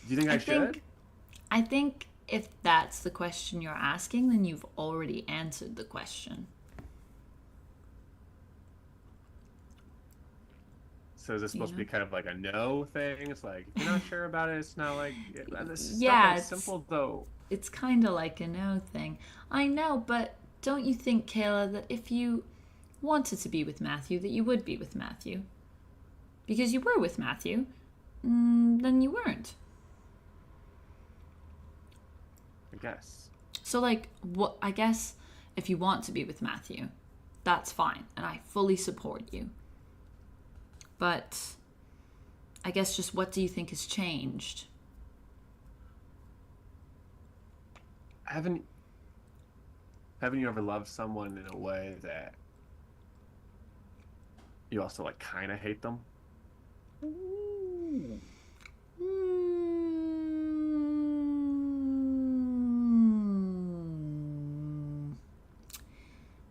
S3: Do you think I should?
S1: I think if that's the question you're asking, then you've already answered the question.
S3: So is this supposed to be kind of like a no thing? It's like, if you're not sure about it, it's not like this is
S1: Yeah,
S3: not that
S1: it's-
S3: simple though.
S1: It's kind of like a no thing. I know, but don't you think, Kayla, that if you wanted to be with Matthew, that you would be with Matthew? Because you were with Matthew, then you weren't.
S3: I guess.
S1: So, like, what? I guess if you want to be with Matthew, that's fine, and I fully support you. But I guess just what do you think has changed?
S3: Haven't you ever loved someone in a way that you also like kind of hate them?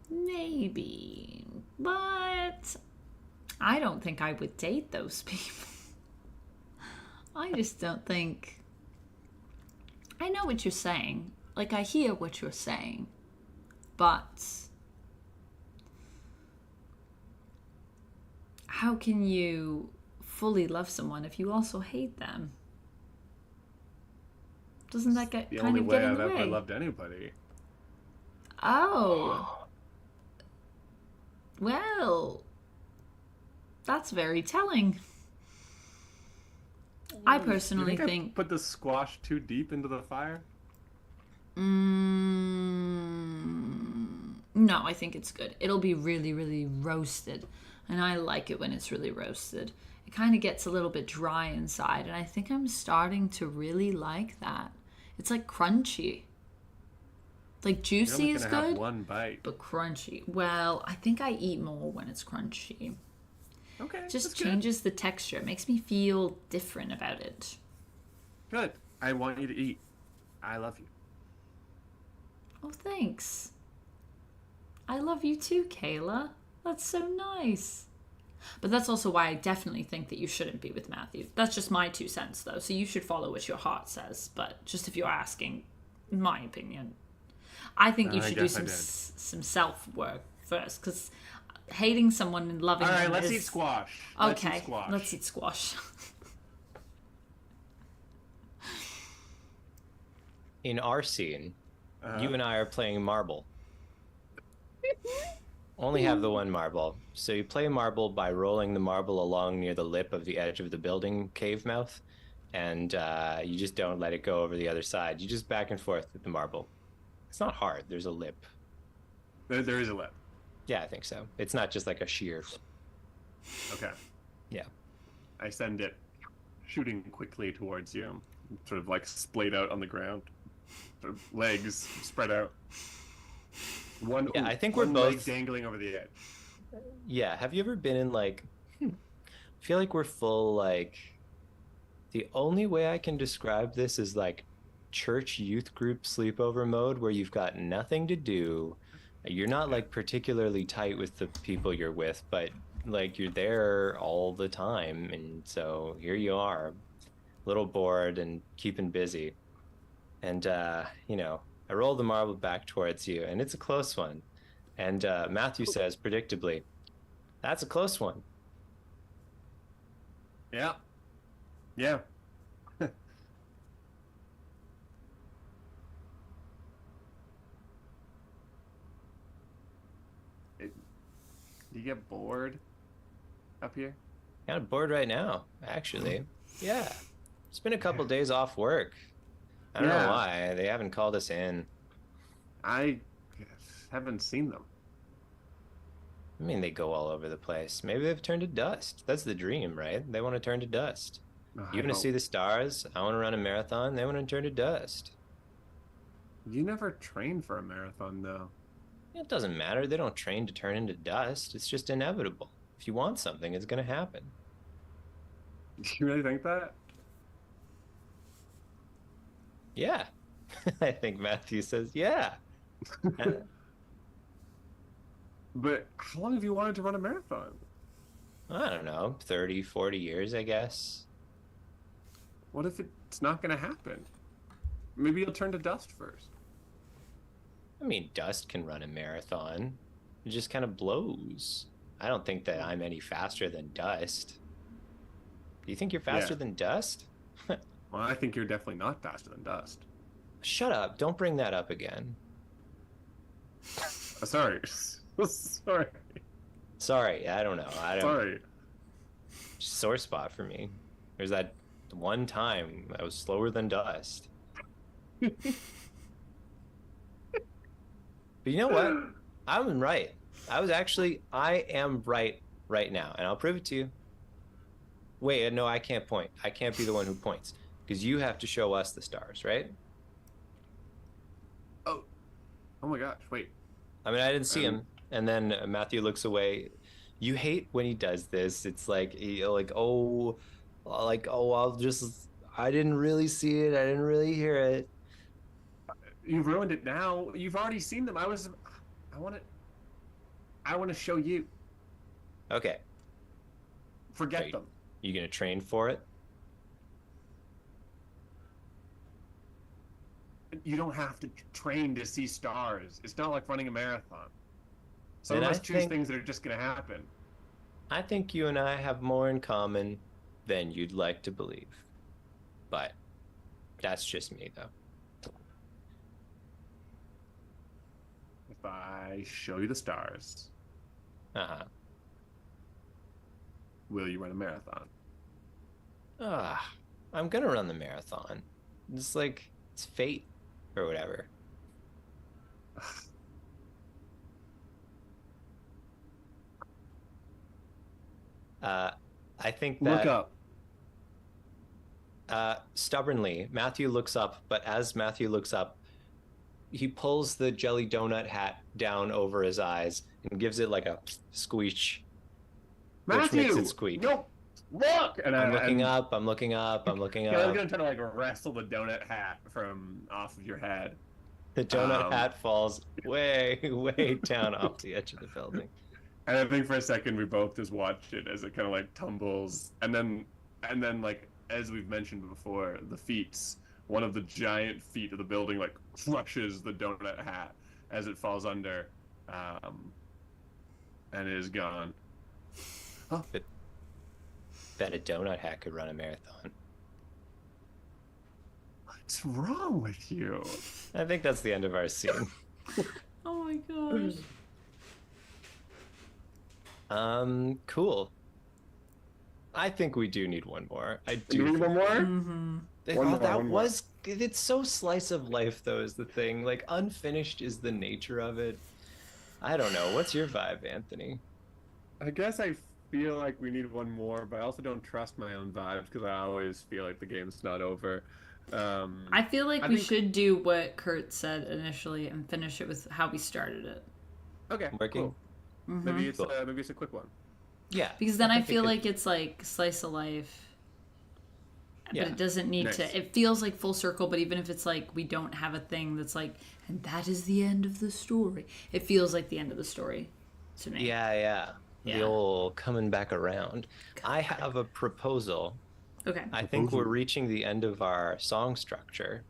S1: Maybe, but I don't think I would date those people. I just don't think. I know what you're saying. Like, I hear what you're saying. But how can you fully love someone if you also hate them? Doesn't that get
S3: The
S1: kind
S3: only
S1: of
S3: way
S1: get in
S3: I've
S1: the
S3: ever
S1: way?
S3: loved anybody.
S1: Oh, well, that's very telling. I
S3: Do you
S1: personally
S3: think I
S1: think.
S3: put the squash too deep into the fire?
S1: No, I think it's good. It'll be really, really roasted. And I like it when it's really roasted. It kind of gets a little bit dry inside. And I think I'm starting to really like that. It's like crunchy. Like
S3: You're
S1: juicy
S3: only
S1: is
S3: gonna have
S1: good,
S3: one bite.
S1: but crunchy. Well, I think I eat more when it's crunchy.
S3: Okay,
S1: It just
S3: that's good.
S1: changes the texture. It makes me feel different about it.
S3: Good. I want you to eat. I love you.
S1: Oh, thanks. I love you too, Kayla. That's so nice. But that's also why I definitely think that you shouldn't be with Matthew. That's just my 2 cents, though. So you should follow what your heart says. But just if you're asking, in my opinion, I think you
S3: I
S1: should do
S3: guess I
S1: some
S3: did.
S1: some self work first, because hating someone and loving
S3: All right,
S1: them
S3: let's
S1: is
S3: eat squash.
S1: okay.
S3: Squash.
S1: Let's eat squash.
S2: In our scene, you and I are playing marble. Only have the one marble. So you play marble by rolling the marble along near the lip of the edge of the building cave mouth, and you just don't let it go over the other side. You just back and forth with the marble. It's not hard. There's a lip.
S3: There is a lip.
S2: Yeah, I think so. It's not just like a sheer.
S3: Okay.
S2: Yeah.
S3: I send it shooting quickly towards you, sort of like splayed out on the ground, sort of legs spread out.
S2: Yeah, I think
S3: one
S2: we're
S3: leg
S2: both
S3: dangling over the edge.
S2: Yeah, have you ever been in like I feel like we're full like the only way I can describe this is like church youth group sleepover mode where you've got nothing to do. You're not like particularly tight with the people you're with, but like you're there all the time. And so here you are, a little bored and keeping busy. And I roll the marble back towards you, and it's a close one. And Matthew says predictably, "That's a close one."
S3: Yeah. Yeah. You get bored up here?
S2: Kind of bored right now, actually. Yeah. It's been a couple days off work. I don't know why. They haven't called us in.
S3: I haven't seen them.
S2: I mean, they go all over the place. Maybe they've turned to dust. That's the dream, right? They want to turn to dust. You want to see the stars? I want to run a marathon. They want to turn to dust.
S3: You never trained for a marathon, though.
S2: It doesn't matter. They don't train to turn into dust. It's just inevitable. If you want something, it's going to happen.
S3: Do you really think that?
S2: Yeah. I think Matthew says, yeah.
S3: But how long have you wanted to run a marathon?
S2: I don't know, 30, 40 years, I guess.
S3: What if it's not going to happen? Maybe you'll turn to dust first.
S2: I mean, dust can run a marathon. It just kind of blows. I don't think that I'm any faster than dust. Do you think you're faster than dust?
S3: Well, I think you're definitely not faster than dust.
S2: Shut up. Don't bring that up again.
S3: Sorry. Sorry.
S2: Sorry, I don't know.
S3: Sorry.
S2: Sore spot for me. There's that one time I was slower than dust. But you know what? I'm right. I am right now, and I'll prove it to you. Wait, no, I can't point. I can't be the one who points because you have to show us the stars, right?
S3: Oh, oh my gosh! Wait.
S2: I mean, I didn't see him, and then Matthew looks away. You hate when he does this. It's like, I didn't really see it. I didn't really hear it.
S3: You've ruined it now. You've already seen them. I want to. I want to show you.
S2: Okay.
S3: Forget them.
S2: You gonna train for it?
S3: You don't have to train to see stars. It's not like running a marathon. Some
S2: Then
S3: of us choose things that are just going to happen.
S2: I think you and I have more in common than you'd like to believe. But that's just me, though.
S3: If I show you the stars, will you run a marathon?
S2: I'm gonna run the marathon. It's like, it's fate or whatever. I think that...
S3: Look
S2: up. Stubbornly, Matthew looks up, but as Matthew looks up, he pulls the jelly donut hat down over his eyes and gives it like a squeech.
S3: Matthew!
S2: Which makes it squeak.
S3: No! Look! And
S2: I'm looking up. I'm looking up. I'm looking up.
S3: I'm gonna try to like wrestle the donut hat from off of your head.
S2: The donut hat falls way, way down off the edge of the building.
S3: And I think for a second we both just watched it as it kind of like tumbles, and then like as we've mentioned before, the feet, one of the giant feet of the building like crushes the donut hat as it falls under, and is gone.
S2: Oh. Bet a donut hat could run a marathon.
S3: What's wrong with you?
S2: I think that's the end of our scene.
S1: Oh my gosh.
S2: Cool. I think we do need one more. I do.
S3: You need one more?
S1: Mm-hmm.
S2: It's so slice of life, though, is the thing. Like, unfinished is the nature of it. I don't know. What's your vibe, Anthony?
S3: I guess I feel like we need one more, but I also don't trust my own vibes because I always feel like the game's not over.
S1: I feel like we should do what Kurt said initially and finish it with how we started it.
S3: Okay,
S2: working.
S3: Cool.
S1: Mm-hmm.
S3: Maybe it's a quick one.
S2: Yeah,
S1: because then I feel like it's like slice of life, but it doesn't need to. It feels like full circle, but even if it's like we don't have a thing that's like, and that is the end of the story. It feels like the end of the story to me.
S2: Yeah. The old coming back around. I have a proposal.
S1: Okay.
S2: I think we're reaching the end of our song structure.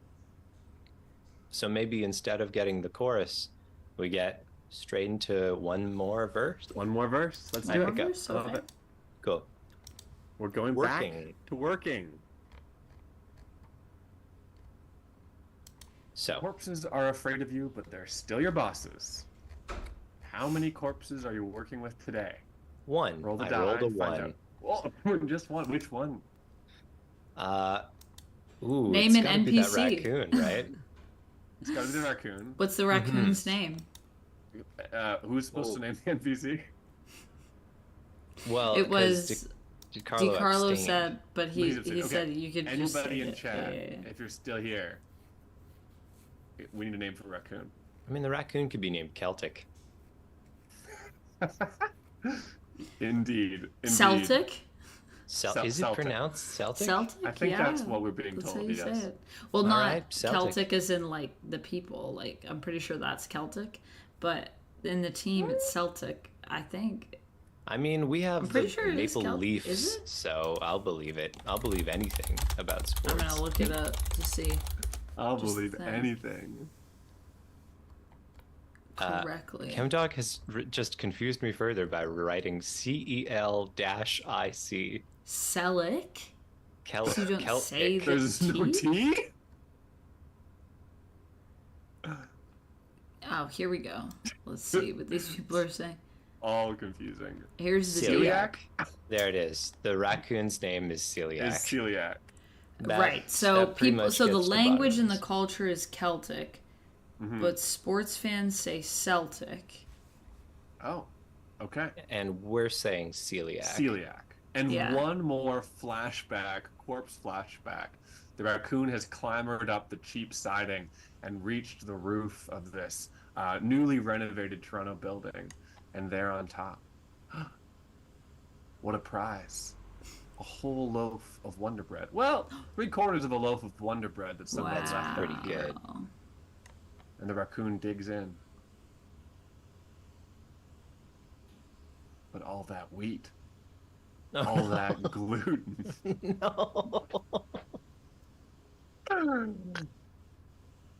S2: So maybe instead of getting the chorus, we get straight into one more verse.
S3: One more verse. Let's do it.
S1: Verse? Okay.
S2: Cool.
S3: We're going back to working.
S2: So
S3: corpses are afraid of you, but they're still your bosses. How many corpses are you working with today?
S2: One.
S3: Roll the
S2: I
S3: die.
S2: rolled a one.
S3: Oh, just one. Which one?
S1: Name an NPC.
S2: Be that raccoon, right?
S3: It's gotta be the raccoon.
S1: What's the raccoon's name?
S3: Who's supposed to name the NPC?
S2: Well,
S1: it was DiCarlo said, but he
S3: okay.
S1: said you could
S3: anybody
S1: just say
S3: in
S1: it.
S3: chat,
S1: Yeah.
S3: if you're still here, we need a name for raccoon.
S2: I mean, the raccoon could be named Celtic.
S3: Indeed.
S1: Celtic?
S2: Is it pronounced Celtic?
S1: Celtic?
S3: I think that's what we're being
S1: that's
S3: told.
S1: How you
S3: Yes.
S1: say it. Well,
S2: All
S1: not
S2: right,
S1: Celtic as in like the people. Like I'm pretty sure that's Celtic, but in the team it's Celtic. I think.
S2: I mean, we have the
S1: sure
S2: Maple
S1: is
S2: Leafs, so I'll believe it. I'll believe anything about sports.
S1: I'm gonna look it up to see.
S3: I'll believe anything.
S1: Correctly.
S2: ChemDoc has just confused me further by writing CEL-IC.
S1: Celic? So you don't say the
S3: There's no T?
S1: Oh, here we go. Let's see what these people are saying.
S3: All confusing.
S1: Here's the
S2: Celiac. There it is. The raccoon's name is Celiac.
S3: Is celiac.
S1: Right. So people. So the language and the culture is Celtic, but sports fans say Celtic.
S3: Oh, okay.
S2: And we're saying celiac.
S3: Celiac. And
S1: Yeah.
S3: one more flashback, corpse flashback. The raccoon has clambered up the cheap siding and reached the roof of this newly renovated Toronto building. And there on top, what a prize. A whole loaf of Wonder Bread. Well, 3/4 of a loaf of Wonder Bread that somebody
S1: Wow.
S3: left
S2: pretty
S3: here.
S2: good.
S3: And the raccoon digs in. But all that wheat, all that gluten.
S2: No.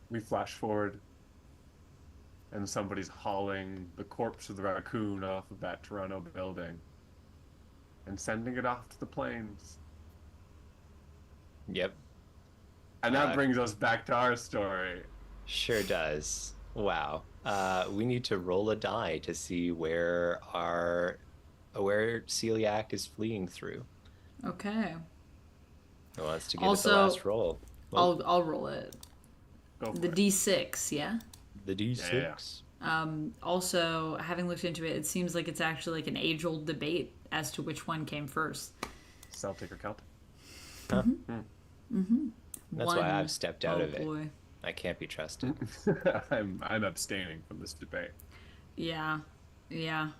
S3: We flash forward, and somebody's hauling the corpse of the raccoon off of that Toronto building and sending it off to the plains.
S2: Yep.
S3: And that brings us back to our story.
S2: Sure does. Wow. We need to roll a die to see where celiac is fleeing through.
S1: Okay.
S2: Who wants to give
S1: Also,
S2: it the last roll? Well,
S1: I'll roll it.
S3: Go for
S1: The
S3: it.
S1: D6, yeah?
S2: the D6.
S1: Also, having looked into it, it seems like it's actually like an age-old debate as to which one came first.
S3: Celtic or Celtic?
S2: Huh? That's why I've stepped out of it.
S1: Boy.
S2: I can't be trusted.
S3: I'm abstaining from this debate.
S1: Yeah. Yeah.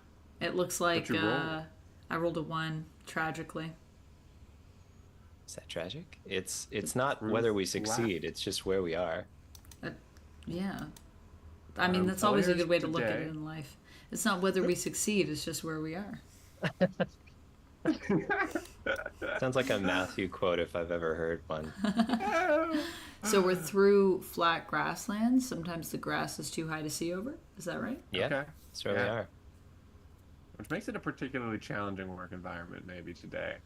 S1: It looks like
S3: you roll?
S1: I rolled a 1, tragically.
S2: Is that tragic? It's not whether we succeed, it's just where we are.
S1: Yeah. I mean, that's always a good way to look at
S3: today-
S1: it in life. It's not whether we succeed, it's just where we are.
S2: Sounds like a Matthew quote if I've ever heard one.
S1: So we're through flat grasslands. Sometimes the grass is too high to see over. Is that right?
S2: Yeah,
S3: Okay.
S2: that's where we
S3: Yeah.
S2: are.
S3: Which makes it a particularly challenging work environment maybe today.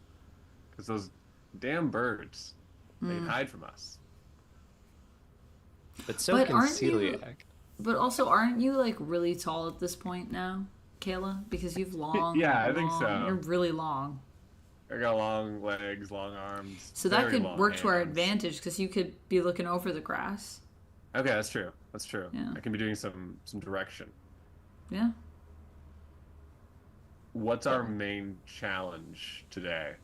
S3: Because those damn birds, they can hide from us.
S2: But so
S1: But
S2: can
S1: aren't you-
S2: celiac.
S1: But also, aren't you like really tall at this point now, Kayla? Because you've long.
S3: Yeah, I think so.
S1: You're really long.
S3: I got long legs, long arms.
S1: So that
S3: very
S1: could
S3: long
S1: work to our
S3: hands.
S1: advantage because you could be looking over the grass.
S3: Okay, that's true. That's true.
S1: Yeah.
S3: I can be doing some direction.
S1: Yeah.
S3: What's our main challenge today?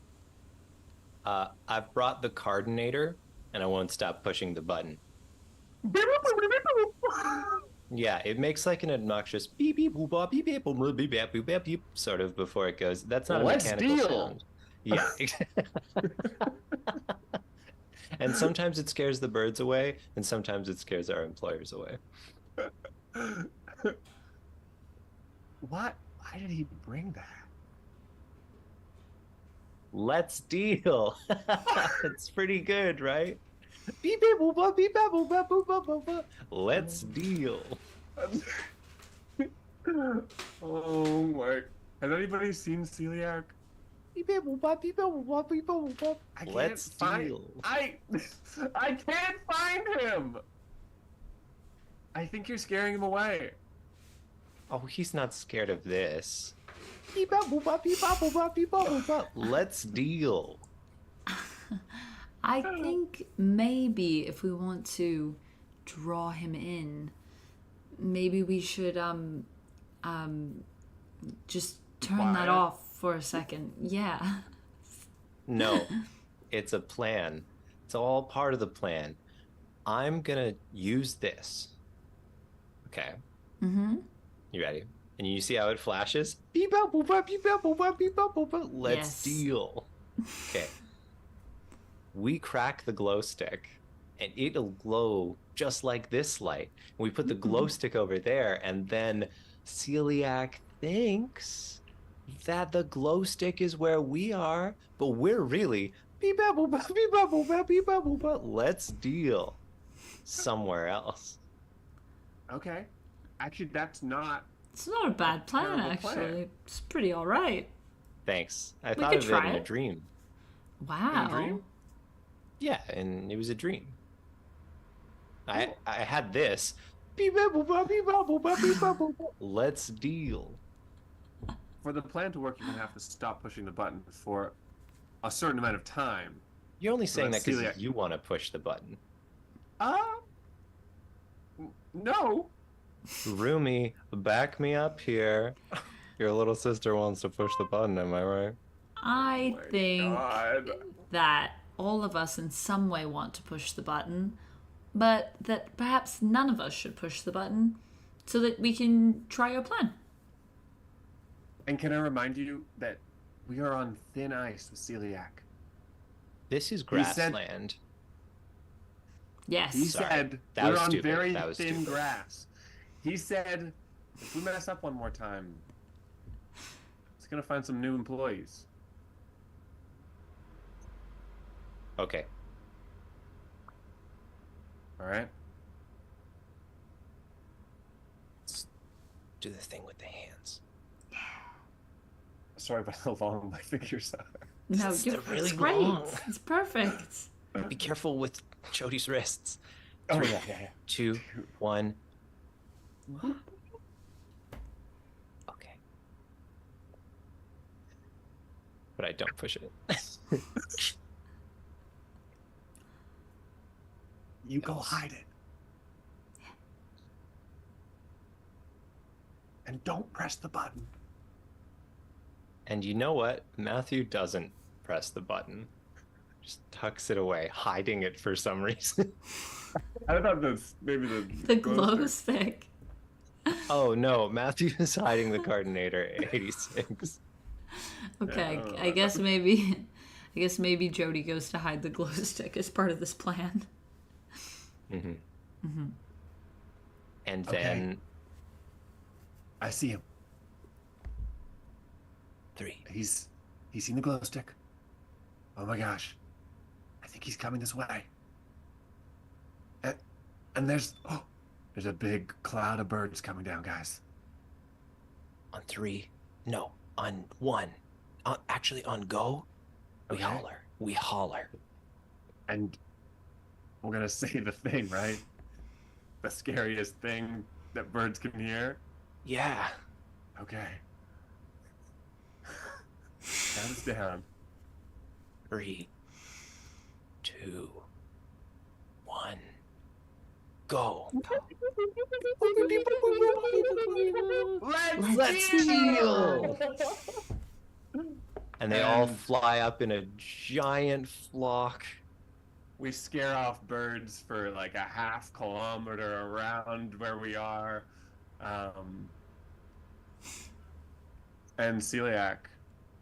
S2: I've brought the cardinator, and I won't stop pushing the button. Yeah, it makes like an obnoxious beep beep boop bop beep beep boop beep beep boop beep beep sort of before it goes. That's not
S3: Let's
S2: a mechanical
S3: deal.
S2: sound. Yeah. And sometimes it scares the birds away, and sometimes it scares our employers away.
S3: What? Why did he bring that?
S2: Let's deal. It's pretty good, right? Beep beep boop bop beep bop boop bop boop bop boop bop. Let's deal.
S3: Oh my! Has anybody seen celiac?
S2: Beep beep boop bop beep bop boop bop beep bop boop bop.
S3: I can't
S2: Let's
S3: find.
S2: deal.
S3: I can't find him. I think you're scaring him away.
S2: Oh, he's not scared of this. Beep bop boop bop beep bop boop bop beep bop boop bop. Let's deal.
S1: I think maybe if we want to draw him in, maybe we should just turn that
S3: Quiet.
S1: off for a second. Yeah.
S2: No, it's a plan. It's all part of the plan. I'm gonna use this. Okay.
S1: Mm-hmm.
S2: You ready? And you see how it flashes? Beep bop boop bop beep bop boop bop beep bop boop bop. Let's
S1: Yes.
S2: deal. Okay. We crack the glow stick, and it'll glow just like this light. We put the glow stick over there, and then celiac thinks that the glow stick is where we are, but we're really beep bop boop bop beep bop boop bop beep bop boop bop. Let's deal somewhere else.
S3: Okay. Actually, that's not.
S1: It's not a bad plan,
S3: Terrible plan.
S1: actually. It's pretty all right.
S2: Thanks. I
S1: We
S2: thought
S1: could
S2: of it
S1: try
S2: in a
S1: it.
S2: dream.
S1: Wow.
S3: dream?
S2: Yeah, and it was a dream. I had this. Beep bop boop bop beep bop boop bop beep bop boop bop. Let's deal.
S3: For the plan to work, you're gonna have to stop pushing the button for a certain amount of time.
S2: You're only saying that
S3: let's
S2: because
S3: celiac-
S2: you want to push the button.
S3: Uh, No.
S2: Rumi, back me up here. Your little sister wants to push the button, am I right?
S1: I
S3: Oh my
S1: think
S3: God.
S1: that all of us in some way want to push the button, but that perhaps none of us should push the button so that we can try our plan.
S3: And can I remind you that we are on thin ice with Celiac?
S2: This is
S3: He said-
S2: grassland.
S1: Yes.
S3: He
S2: Sorry,
S3: said
S2: that
S3: we're
S2: was
S3: on
S2: stupid.
S3: very
S2: That was
S3: thin
S2: stupid.
S3: grass. He said if we mess up one more time, he's gonna find some new employees.
S2: Okay.
S3: All right.
S2: Let's do the thing with the hands.
S3: Sorry about how long my fingers are.
S1: No,
S2: They're really
S1: it's great.
S2: long.
S1: It's perfect.
S2: Be careful with Jody's wrists.
S3: Oh yeah.
S2: 2, 1. Okay. But I don't push it.
S3: You go hide it. And don't press the button.
S2: And you know what? Matthew doesn't press the button. Just tucks it away, hiding it for some reason.
S3: I thought that's maybe
S1: The glow stick.
S2: Oh no, Matthew is hiding the Cardinator 86.
S1: Okay,
S3: Yeah.
S1: I guess maybe Jody goes to hide the glow stick as part of this plan.
S2: Mm-hmm.
S1: Mm-hmm.
S2: And
S3: Okay.
S2: then
S3: I see him.
S2: 3.
S3: He's seen the glow stick. Oh my gosh. I think he's coming this way. And there's a big cloud of birds coming down, guys.
S2: On 3. No, on 1. Actually, on go, we
S3: Okay.
S2: holler. We holler.
S3: And we're gonna say the thing, right? The scariest thing that birds can hear.
S2: Yeah.
S3: Okay. Count us down.
S2: 3, 2, 1. Go.
S3: Let's
S2: steal! And they all
S3: And-
S2: fly up in a giant flock.
S3: We scare off birds for like a half kilometer around where we are. And Celiac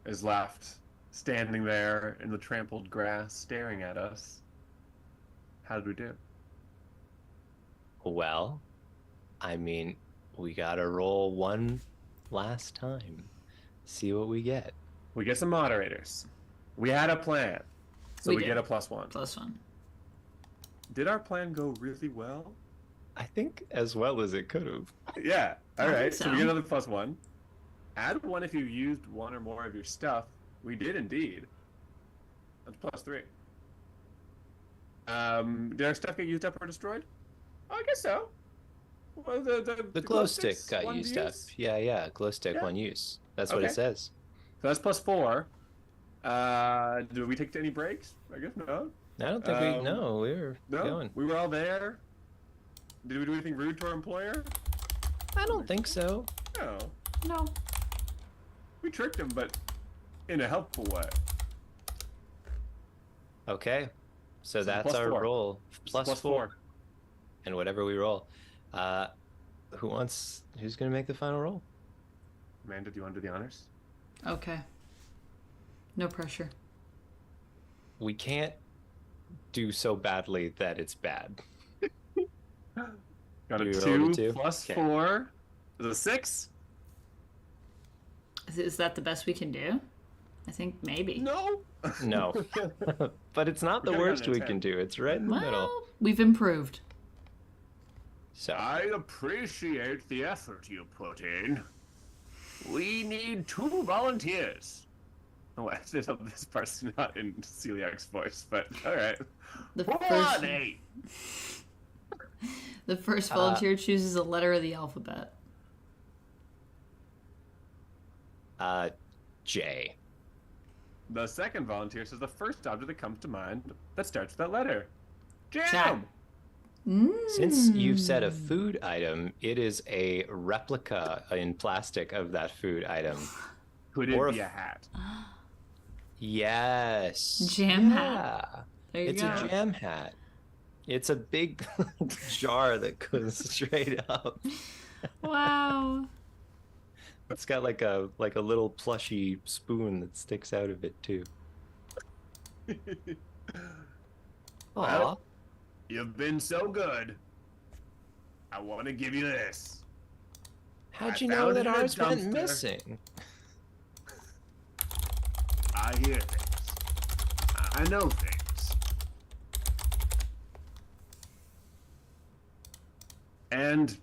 S3: is left standing there in the trampled grass staring at us. How did we do?
S2: Well, I mean, we gotta roll one last time. See what we get.
S3: We get some moderators. We had a plan. So
S1: We
S3: we
S1: did.
S3: get a +1.
S1: +1.
S3: Did our plan go really well?
S2: I think as well as it could have.
S3: Yeah. All
S1: I
S3: right.
S1: think
S3: So. we
S1: so.
S3: get another +1. Add 1 if you used 1 or more of your stuff. We did indeed. That's +3. Did our stuff get used up or destroyed? Oh, I guess so. Well,
S2: The glow stick
S3: sticks,
S2: got
S3: one
S2: used
S3: to
S2: up.
S3: use?
S2: Yeah, glow stick,
S3: Yeah.
S2: 1 use. That's what it
S3: Okay.
S2: says.
S3: So that's +4. Did we take any breaks? I guess no.
S2: I don't think we were
S3: No,
S2: going.
S3: we were all there. Did we do anything rude to our employer?
S2: I don't think so.
S3: No.
S1: No.
S3: We tricked him, but in a helpful way.
S2: Okay. So
S3: So
S2: that's our
S3: +4.
S2: roll.
S3: +4.
S2: +4. And whatever we roll. Who's gonna make the final roll?
S3: Amanda, do you want to do the honors?
S1: Okay. No pressure.
S2: We can't do so badly that it's bad.
S3: Got a
S2: You
S3: 2
S2: rolled a 2?
S3: plus
S2: Okay.
S3: 4 is a 6.
S1: Is that the best we can do? I think maybe.
S3: No.
S2: No. But it's not the
S3: We could've
S2: worst
S3: gotten a
S2: we
S3: 10.
S2: can do. It's right in the middle.
S1: Well, we've improved.
S2: So
S3: I appreciate the effort you put in. We need 2 volunteers. Oh, I did hope this part's not in Celiac's voice, but all right.
S1: The
S3: Come
S1: first,
S3: on, 8.
S1: the first volunteer chooses a letter of the alphabet.
S2: J.
S3: The second volunteer says the first object that comes to mind that starts with that letter. Jam.
S1: Jam.
S2: Since you've said a food item, it is a replica in plastic of that food item.
S3: Could
S2: Or
S3: it
S2: a
S3: be a
S2: f-
S3: hat?
S2: Yes.
S1: Jam hat.
S2: Yeah.
S1: There you
S2: It's a
S1: go.
S2: jam hat. It's a big jar that goes straight up.
S1: Wow.
S2: It's got like a little plushy spoon that sticks out of it too.
S3: Well,
S2: Aw,
S3: you've been so good. I want to give you this.
S2: how'd
S3: I
S2: you know
S3: found
S2: that
S3: it in a
S2: ours went
S3: dumpster.
S2: missing?
S3: I hear things. I know things. And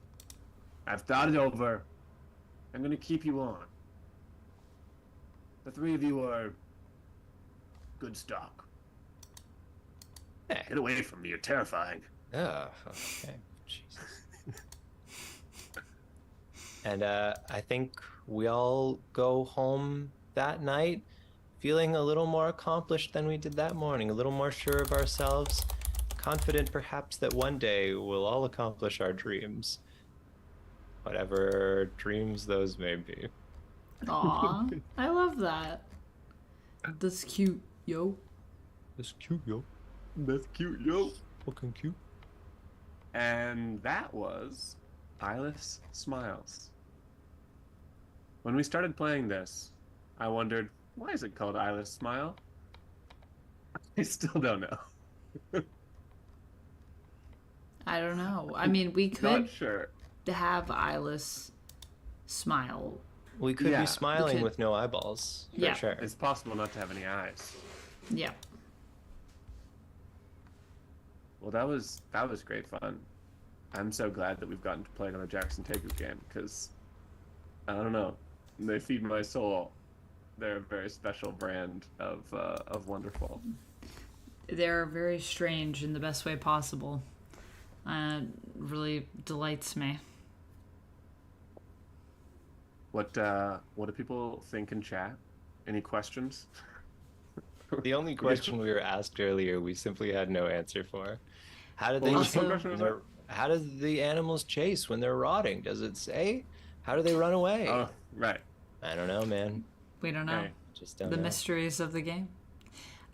S3: I've thought it over. I'm going to keep you on. The three of you are good stock.
S2: Hey.
S3: Get away from me. You're terrifying.
S2: Oh, okay. Jesus. And I think we all go home that night feeling a little more accomplished than we did that morning, a little more sure of ourselves, confident perhaps that one day we'll all accomplish our dreams, whatever dreams those may be.
S1: Aw. I love that. That's cute, yo.
S2: That's cute, yo.
S3: That's cute, yo.
S2: Fucking cute.
S3: And that was Eyeless Smiles. When we started playing this, I wondered, why is it called Eyeless Smile? I still don't know.
S1: I don't know. I mean, we could
S3: Not sure.
S1: have Eyeless Smile.
S2: We could
S3: Yeah,
S2: be smiling
S1: could-
S2: with no eyeballs, for
S1: Yeah.
S2: sure.
S3: It's possible not to have any eyes.
S1: Yeah.
S3: Well, that was great fun. I'm so glad that we've gotten to play another Jackson Tegu game because I don't know, they feed my soul. They're a very special brand of wonderful.
S1: They're very strange in the best way possible. Really delights me.
S3: What do people think in chat? Any questions?
S2: The only question we were asked earlier, we simply had no answer for. How do they
S3: Well,
S1: Also-
S3: one question was that?
S2: how do the animals chase when they're rotting? Does it say? How do they run away?
S3: Oh, right.
S2: I don't know, man.
S1: We don't know.
S3: Hey.
S2: Just don't
S1: The
S2: know.
S1: mysteries of the game.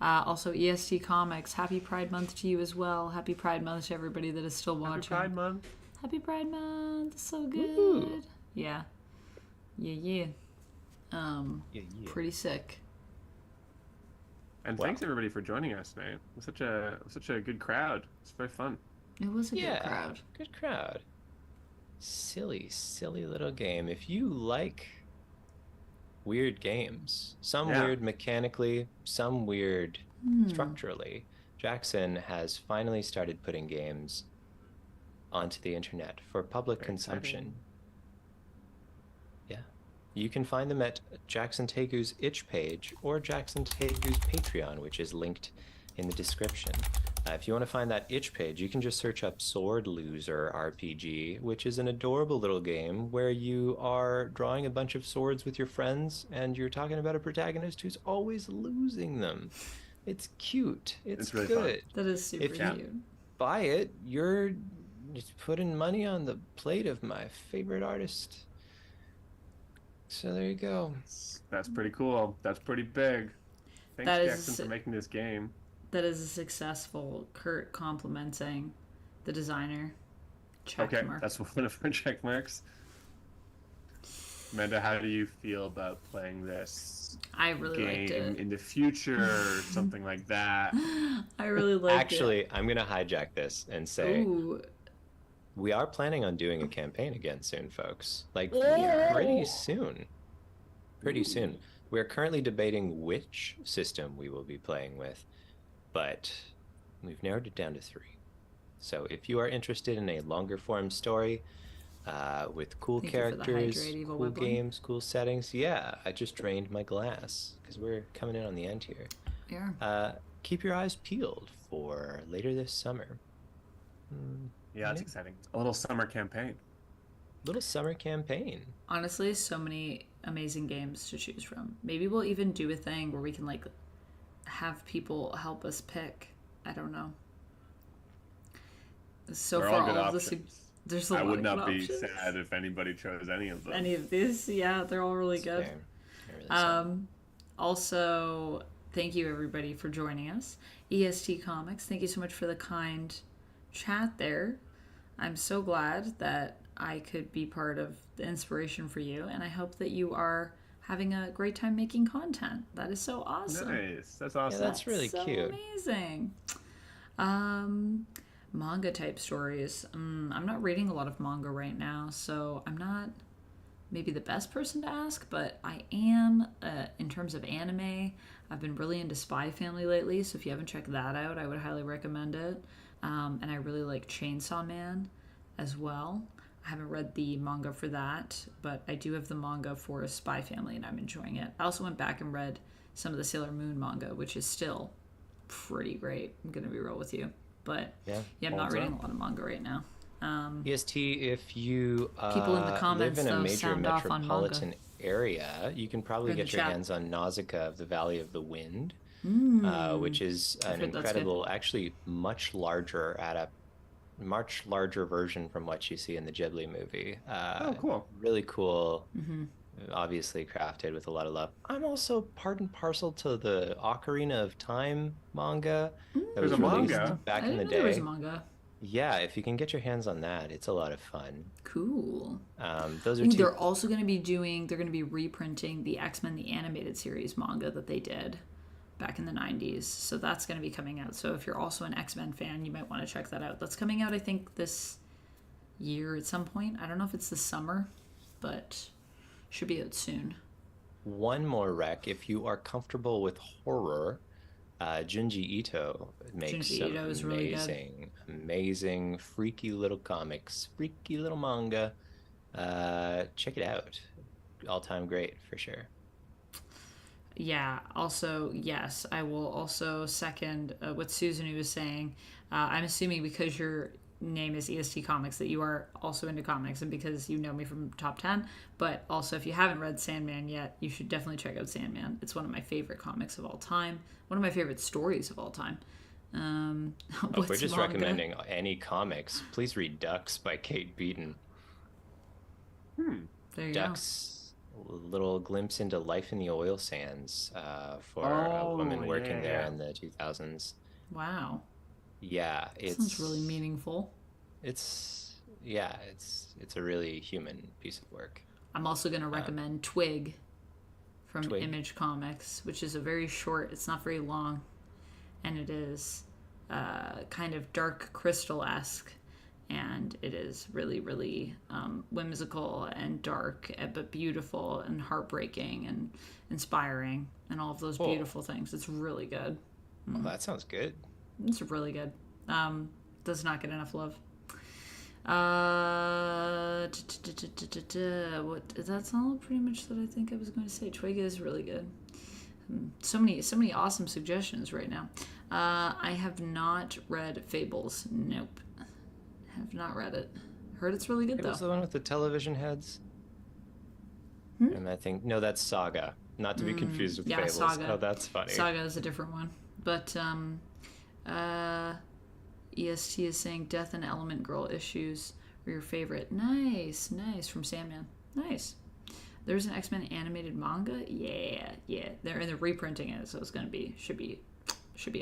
S1: Also, EST Comics, happy Pride Month to you as well. Happy Pride Month to everybody that is still
S3: Happy
S1: watching.
S3: Pride Month.
S1: Happy Pride Month. So good.
S2: Woohoo.
S1: Yeah. Yeah.
S2: Yeah.
S1: Pretty sick.
S3: And
S2: Wow.
S3: thanks everybody for joining us tonight. It was such a good crowd. It's very fun.
S1: It was a
S2: Yeah.
S1: good crowd.
S2: Good crowd. Silly little game. If you like weird games, some
S3: Yeah.
S2: weird mechanically, some weird structurally, Jackson has finally started putting games onto the internet for public
S3: Very
S2: consumption.
S3: exciting.
S2: Yeah. You can find them at Jackson Tegu's itch page or Jackson Tegu's Patreon, which is linked in the description. If you want to find that itch page, you can just search up Sword Loser RPG, which is an adorable little game where you are drawing a bunch of swords with your friends and you're talking about a protagonist who's always losing them. It's cute. It's
S3: really fun.
S2: good.
S1: That is super
S2: If you-
S1: cute.
S2: Buy it. You're just putting money on the plate of my favorite artist. So there you go.
S3: That's pretty cool. That's pretty big. Thanks,
S1: That is-
S3: Jackson, for making this game.
S1: That is a successful Kurt complimenting the designer. Check
S3: Okay,
S1: mark.
S3: that's one of our check marks. Amanda, how do you feel about playing this
S1: I really liked
S3: game
S1: it.
S3: in the future or something like that?
S1: I really liked it.
S2: Actually, I'm going to hijack this and say
S1: Ooh.
S2: we are planning on doing a campaign again soon, folks. Like,
S1: Yeah.
S2: pretty soon. Pretty soon. We're currently debating which system we will be playing with, but we've narrowed it down to 3. So if you are interested in a longer form story with cool
S1: Thank you for the
S2: characters,
S1: hydrate, Evil
S2: cool
S1: Webling.
S2: games, cool settings, yeah, I just drained my glass because we're coming in on the end here.
S1: Yeah.
S2: Keep your eyes peeled for later this summer.
S3: Yeah, it's exciting. A little summer campaign.
S2: Little summer campaign.
S1: Honestly, so many amazing games to choose from. Maybe we'll even do a thing where we can like have people help us pick. I don't know. So
S3: They're
S1: far,
S3: all good
S1: all of the
S3: options.
S1: there's a
S3: I
S1: lot
S3: would
S1: of
S3: not
S1: good
S3: be
S1: options.
S3: sad if anybody chose any of them.
S1: Any of these, yeah, they're all really
S2: It's
S1: good.
S2: fair. They're really solid.
S1: Also, thank you everybody for joining us. EST Comics, thank you so much for the kind chat there. I'm so glad that I could be part of the inspiration for you, and I hope that you are having a great time making content. That is so awesome.
S3: Nice. That's
S2: Yeah,
S3: awesome.
S2: that's really
S1: so
S2: cute.
S1: amazing. Manga type stories. I'm not reading a lot of manga right now, so I'm not maybe the best person to ask, but I am in terms of anime. I've been really into Spy Family lately, so if you haven't checked that out, I would highly recommend it. And I really like Chainsaw Man as well. I haven't read the manga for that, but I do have the manga for Spy Family, and I'm enjoying it. I also went back and read some of the Sailor Moon manga, which is still pretty great. I'm gonna be real with you, but
S2: Yeah.
S1: I'm not reading a lot of manga right now.
S2: EST, if you
S1: People in the comments,
S2: live in a
S1: though,
S2: major
S1: sound off on manga.
S2: metropolitan area, you can probably
S1: Or in the
S2: get your
S1: chat.
S2: hands on Nausicaa of the Valley of the Wind, which is an
S1: heard that's good.
S2: incredible, actually much larger version from what you see in the Ghibli movie.
S3: Oh, cool.
S2: Really cool. Obviously crafted with a lot of love. I'm also part and parcel to the Ocarina of Time manga that
S3: There's
S2: was
S3: a
S2: released
S3: manga?
S2: back
S1: I
S2: in
S1: didn't
S2: the
S1: know there was
S2: day.
S1: a manga.
S2: Yeah, if you can get your hands on that, it's a lot of fun.
S1: Cool.
S2: Those are
S1: Ooh,
S2: two.
S1: they're also going to be reprinting the X-Men the Animated Series manga that they did back in the 90s. So that's going to be coming out. So if you're also an X-Men fan, you might want to check that out. That's coming out, I think, this year at some point. I don't know if it's this summer, but should be out soon.
S2: One more rec. If you are comfortable with horror, Junji Ito makes
S1: Junji
S2: some
S1: Ito is really good.
S2: amazing, freaky little comics, freaky little manga. Check it out. All-time great for sure.
S1: Yeah, also, yes, I will also second what Susan was saying. I'm assuming because your name is EST Comics that you are also into comics, and because you know me from Top 10. But also, if you haven't read Sandman yet, you should definitely check out Sandman. It's one of my favorite comics of all time, one of my favorite stories of all time.
S2: If we're just recommending any comics, please read Ducks by Kate Beaton.
S1: There you
S2: Ducks, a little glimpse into life in the oil sands for a woman working there in the 2000s.
S1: Wow.
S2: Yeah, it
S1: sounds really meaningful.
S2: It's a really human piece of work.
S1: I'm also going to recommend Twig from
S2: Twig.
S1: Image Comics, which is a very short, it's not very long, and it is kind of Dark Crystal-esque, and it is really, really whimsical and dark, but beautiful and heartbreaking and inspiring and all of those beautiful things. It's really good.
S2: Oh, that sounds good.
S1: It's really good. Does not get enough love. That's all pretty much that I think I was going to say. Twig is really good. So many awesome suggestions right now. I have not read Fables. Nope. Have not read it. Heard it's really good,
S2: It
S1: though.
S2: was the one with the television heads. And I think, no, that's Saga. Not to be confused with Fables.
S1: Saga.
S2: Oh, that's funny.
S1: Saga is a different one. But EST is saying Death and Element Girl issues are your favorite. Nice. From Sandman. Nice. There's an X-Men animated manga. Yeah. They're reprinting it, so it's gonna be should be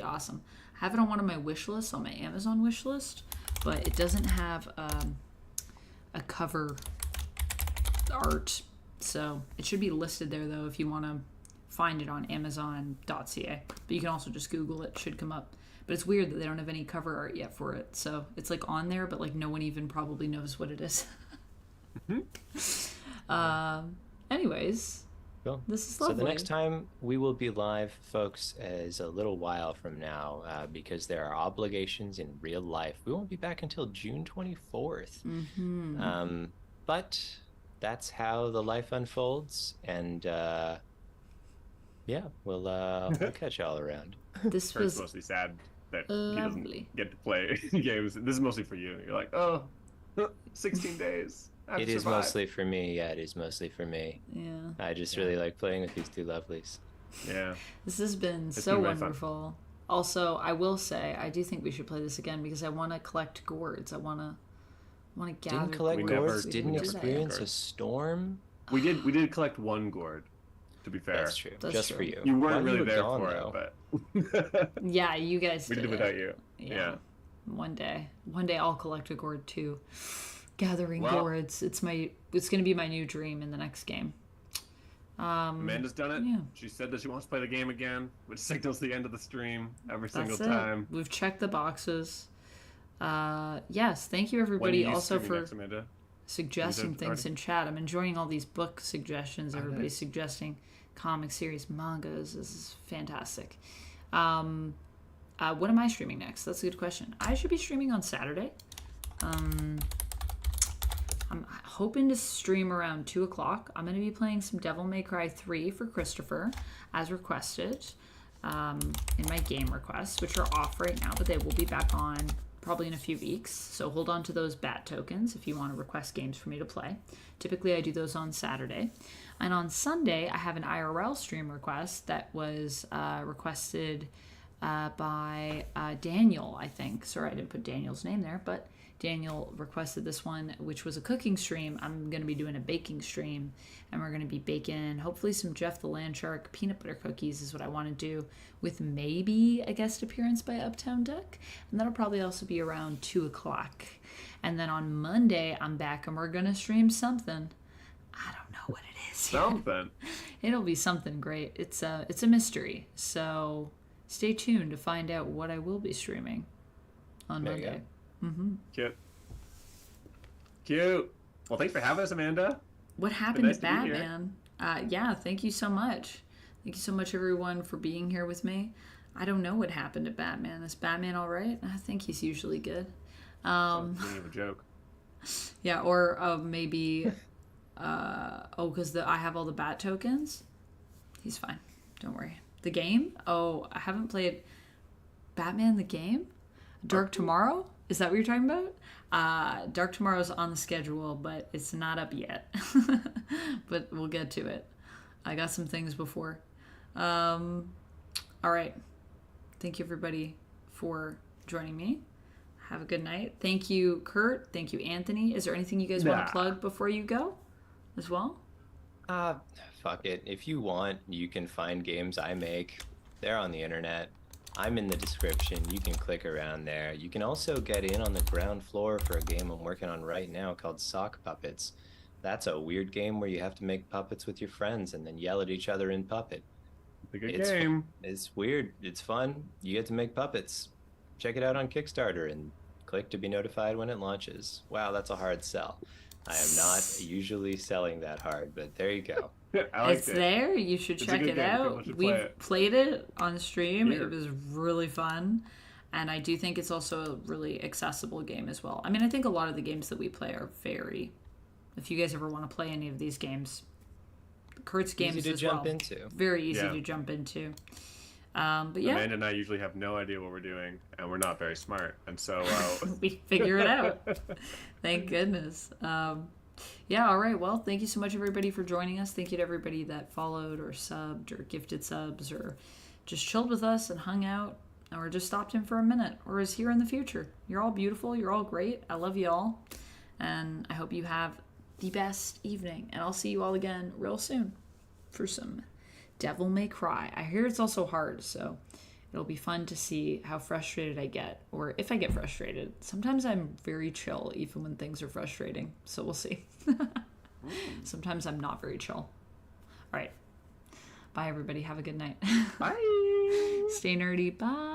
S1: awesome. I have it on one of my wish lists, on my Amazon wish list, but it doesn't have a cover art, so it should be listed there though if you want to find it on Amazon.ca. But you can also just Google it; should come up. But it's weird that they don't have any cover art yet for it, so it's like on there, but like no one even probably knows what it is. Anyways,
S2: Cool.
S1: This is lovely.
S2: So the next time we will be live, folks, is a little while from now because there are obligations in real life. We won't be back until June 24th. But that's how the life unfolds. And we'll catch y'all around.
S1: This
S3: Kurt's
S1: was
S3: mostly sad that he
S1: lovely.
S3: doesn't get to play games. This is mostly for you. You're like, 16 days.
S2: It is mostly for me. Yeah, it is mostly for me.
S1: Yeah.
S2: I just really like playing with these two lovelies.
S3: Yeah.
S1: This has been
S3: It's
S1: so
S3: been really fun.
S1: wonderful. Also, I will say, I do think we should play this again because I want to collect gourds. I want to gather.
S2: Didn't collect
S3: We never-
S2: gourds,
S3: we
S2: didn't
S3: never
S2: experience
S3: collected
S2: a storm.
S3: We did collect one gourd, to be fair.
S2: That's true.
S1: That's
S2: Just
S1: true.
S2: for you.
S3: You
S2: While
S3: weren't really
S2: were
S3: there
S2: gone,
S3: for
S2: though.
S3: it, but
S1: Yeah, you guys
S3: we did it without you. Yeah.
S1: One day I'll collect a gourd too. Gathering
S3: Well-
S1: gourds. It's going to be my new dream in the next game.
S3: Amanda's done it.
S1: Yeah.
S3: She said that she wants to play the game again, which signals the end of the stream every single
S1: That's it.
S3: time.
S1: We've checked the boxes. Yes, thank you
S3: When are
S1: everybody
S3: you
S1: also
S3: streaming
S1: for
S3: next, Amanda?
S1: suggesting
S3: said
S1: things
S3: already?
S1: in chat. I'm enjoying all these book suggestions.
S3: Oh,
S1: Everybody's
S3: nice.
S1: suggesting comic series, mangas. This is fantastic. What am I streaming next? That's a good question. I should be streaming on Saturday. I'm hoping to stream around 2 o'clock. I'm going to be playing some Devil May Cry 3 for Christopher, as requested, in my game requests, which are off right now, but they will be back on probably in a few weeks. So hold on to those bat tokens if you want to request games for me to play. Typically, I do those on Saturday. And on Sunday, I have an IRL stream request that was requested by Daniel, I think. Sorry, I didn't put Daniel's name there, but Daniel requested this one, which was a cooking stream. I'm going to be doing a baking stream, and we're going to be baking hopefully some Jeff the Landshark peanut butter cookies is what I want to do, with maybe a guest appearance by Uptown Duck. And that'll probably also be around 2 o'clock. And then on Monday, I'm back, and we're going to stream something. I don't know what it is yet.
S3: Something.
S1: It'll be something great. It's a mystery. So stay tuned to find out what I will be streaming on
S2: There you
S1: Monday.
S3: Cute. Cute. Well, thanks for having us, Amanda.
S1: What happened
S3: nice
S1: to
S3: to be here.
S1: Batman? Yeah, thank you so much. Thank you so much, everyone, for being here with me. I don't know what happened to Batman. Is Batman all right? I think he's usually good.
S3: Beginning of a joke.
S1: Yeah, or maybe, because I have all the bat tokens. He's fine. Don't worry. The game? Oh, I haven't played Batman the game? Dark Tomorrow? Is that what you're talking about? Dark Tomorrow's on the schedule, but it's not up yet. But we'll get to it. I got some things before. All right. Thank you, everybody, for joining me. Have a good night. Thank you, Kurt. Thank you, Anthony. Is there anything you guys want
S3: Nah.
S1: to plug before you go as well?
S2: Fuck it. If you want, you can find games I make. They're on the internet. I'm in the description. You can click around there. You can also get in on the ground floor for a game I'm working on right now called Sock Puppets. That's a weird game where you have to make puppets with your friends and then yell at each other in Puppet.
S3: It's a good
S2: It's
S3: game.
S2: It's weird. It's fun. You get to make puppets. Check it out on Kickstarter and click to be notified when it launches. Wow, that's a hard sell. I am not usually selling that hard, but there you go.
S3: I liked
S1: It's
S3: it.
S1: there. You should
S3: It's a
S1: check
S3: good
S1: it
S3: game. People
S1: out.
S3: should
S1: We've
S3: play it.
S1: played it on stream.
S3: Here.
S1: It was really fun. And I do think it's also a really accessible game as well. I mean, I think a lot of the games that we play are very... If you guys ever want to play any of these games, Kurt's games
S2: Easy to
S1: as
S2: jump
S1: well.
S2: into.
S1: Very easy
S3: Yeah.
S1: to jump into. But yeah,
S3: Amanda and I usually have no idea what we're doing, and we're not very smart. And so,
S1: we figure it out. Thank goodness. Yeah, all right. Well, thank you so much, everybody, for joining us. Thank you to everybody that followed or subbed or gifted subs or just chilled with us and hung out or just stopped in for a minute or is here in the future. You're all beautiful. You're all great. I love you all. And I hope you have the best evening. And I'll see you all again real soon for some Devil May Cry. I hear it's also hard, so it'll be fun to see how frustrated I get, or if I get frustrated. Sometimes I'm very chill, even when things are frustrating, so we'll see. Sometimes I'm not very chill. All right. Bye, everybody. Have a good night.
S3: bye.
S1: Stay nerdy. Bye.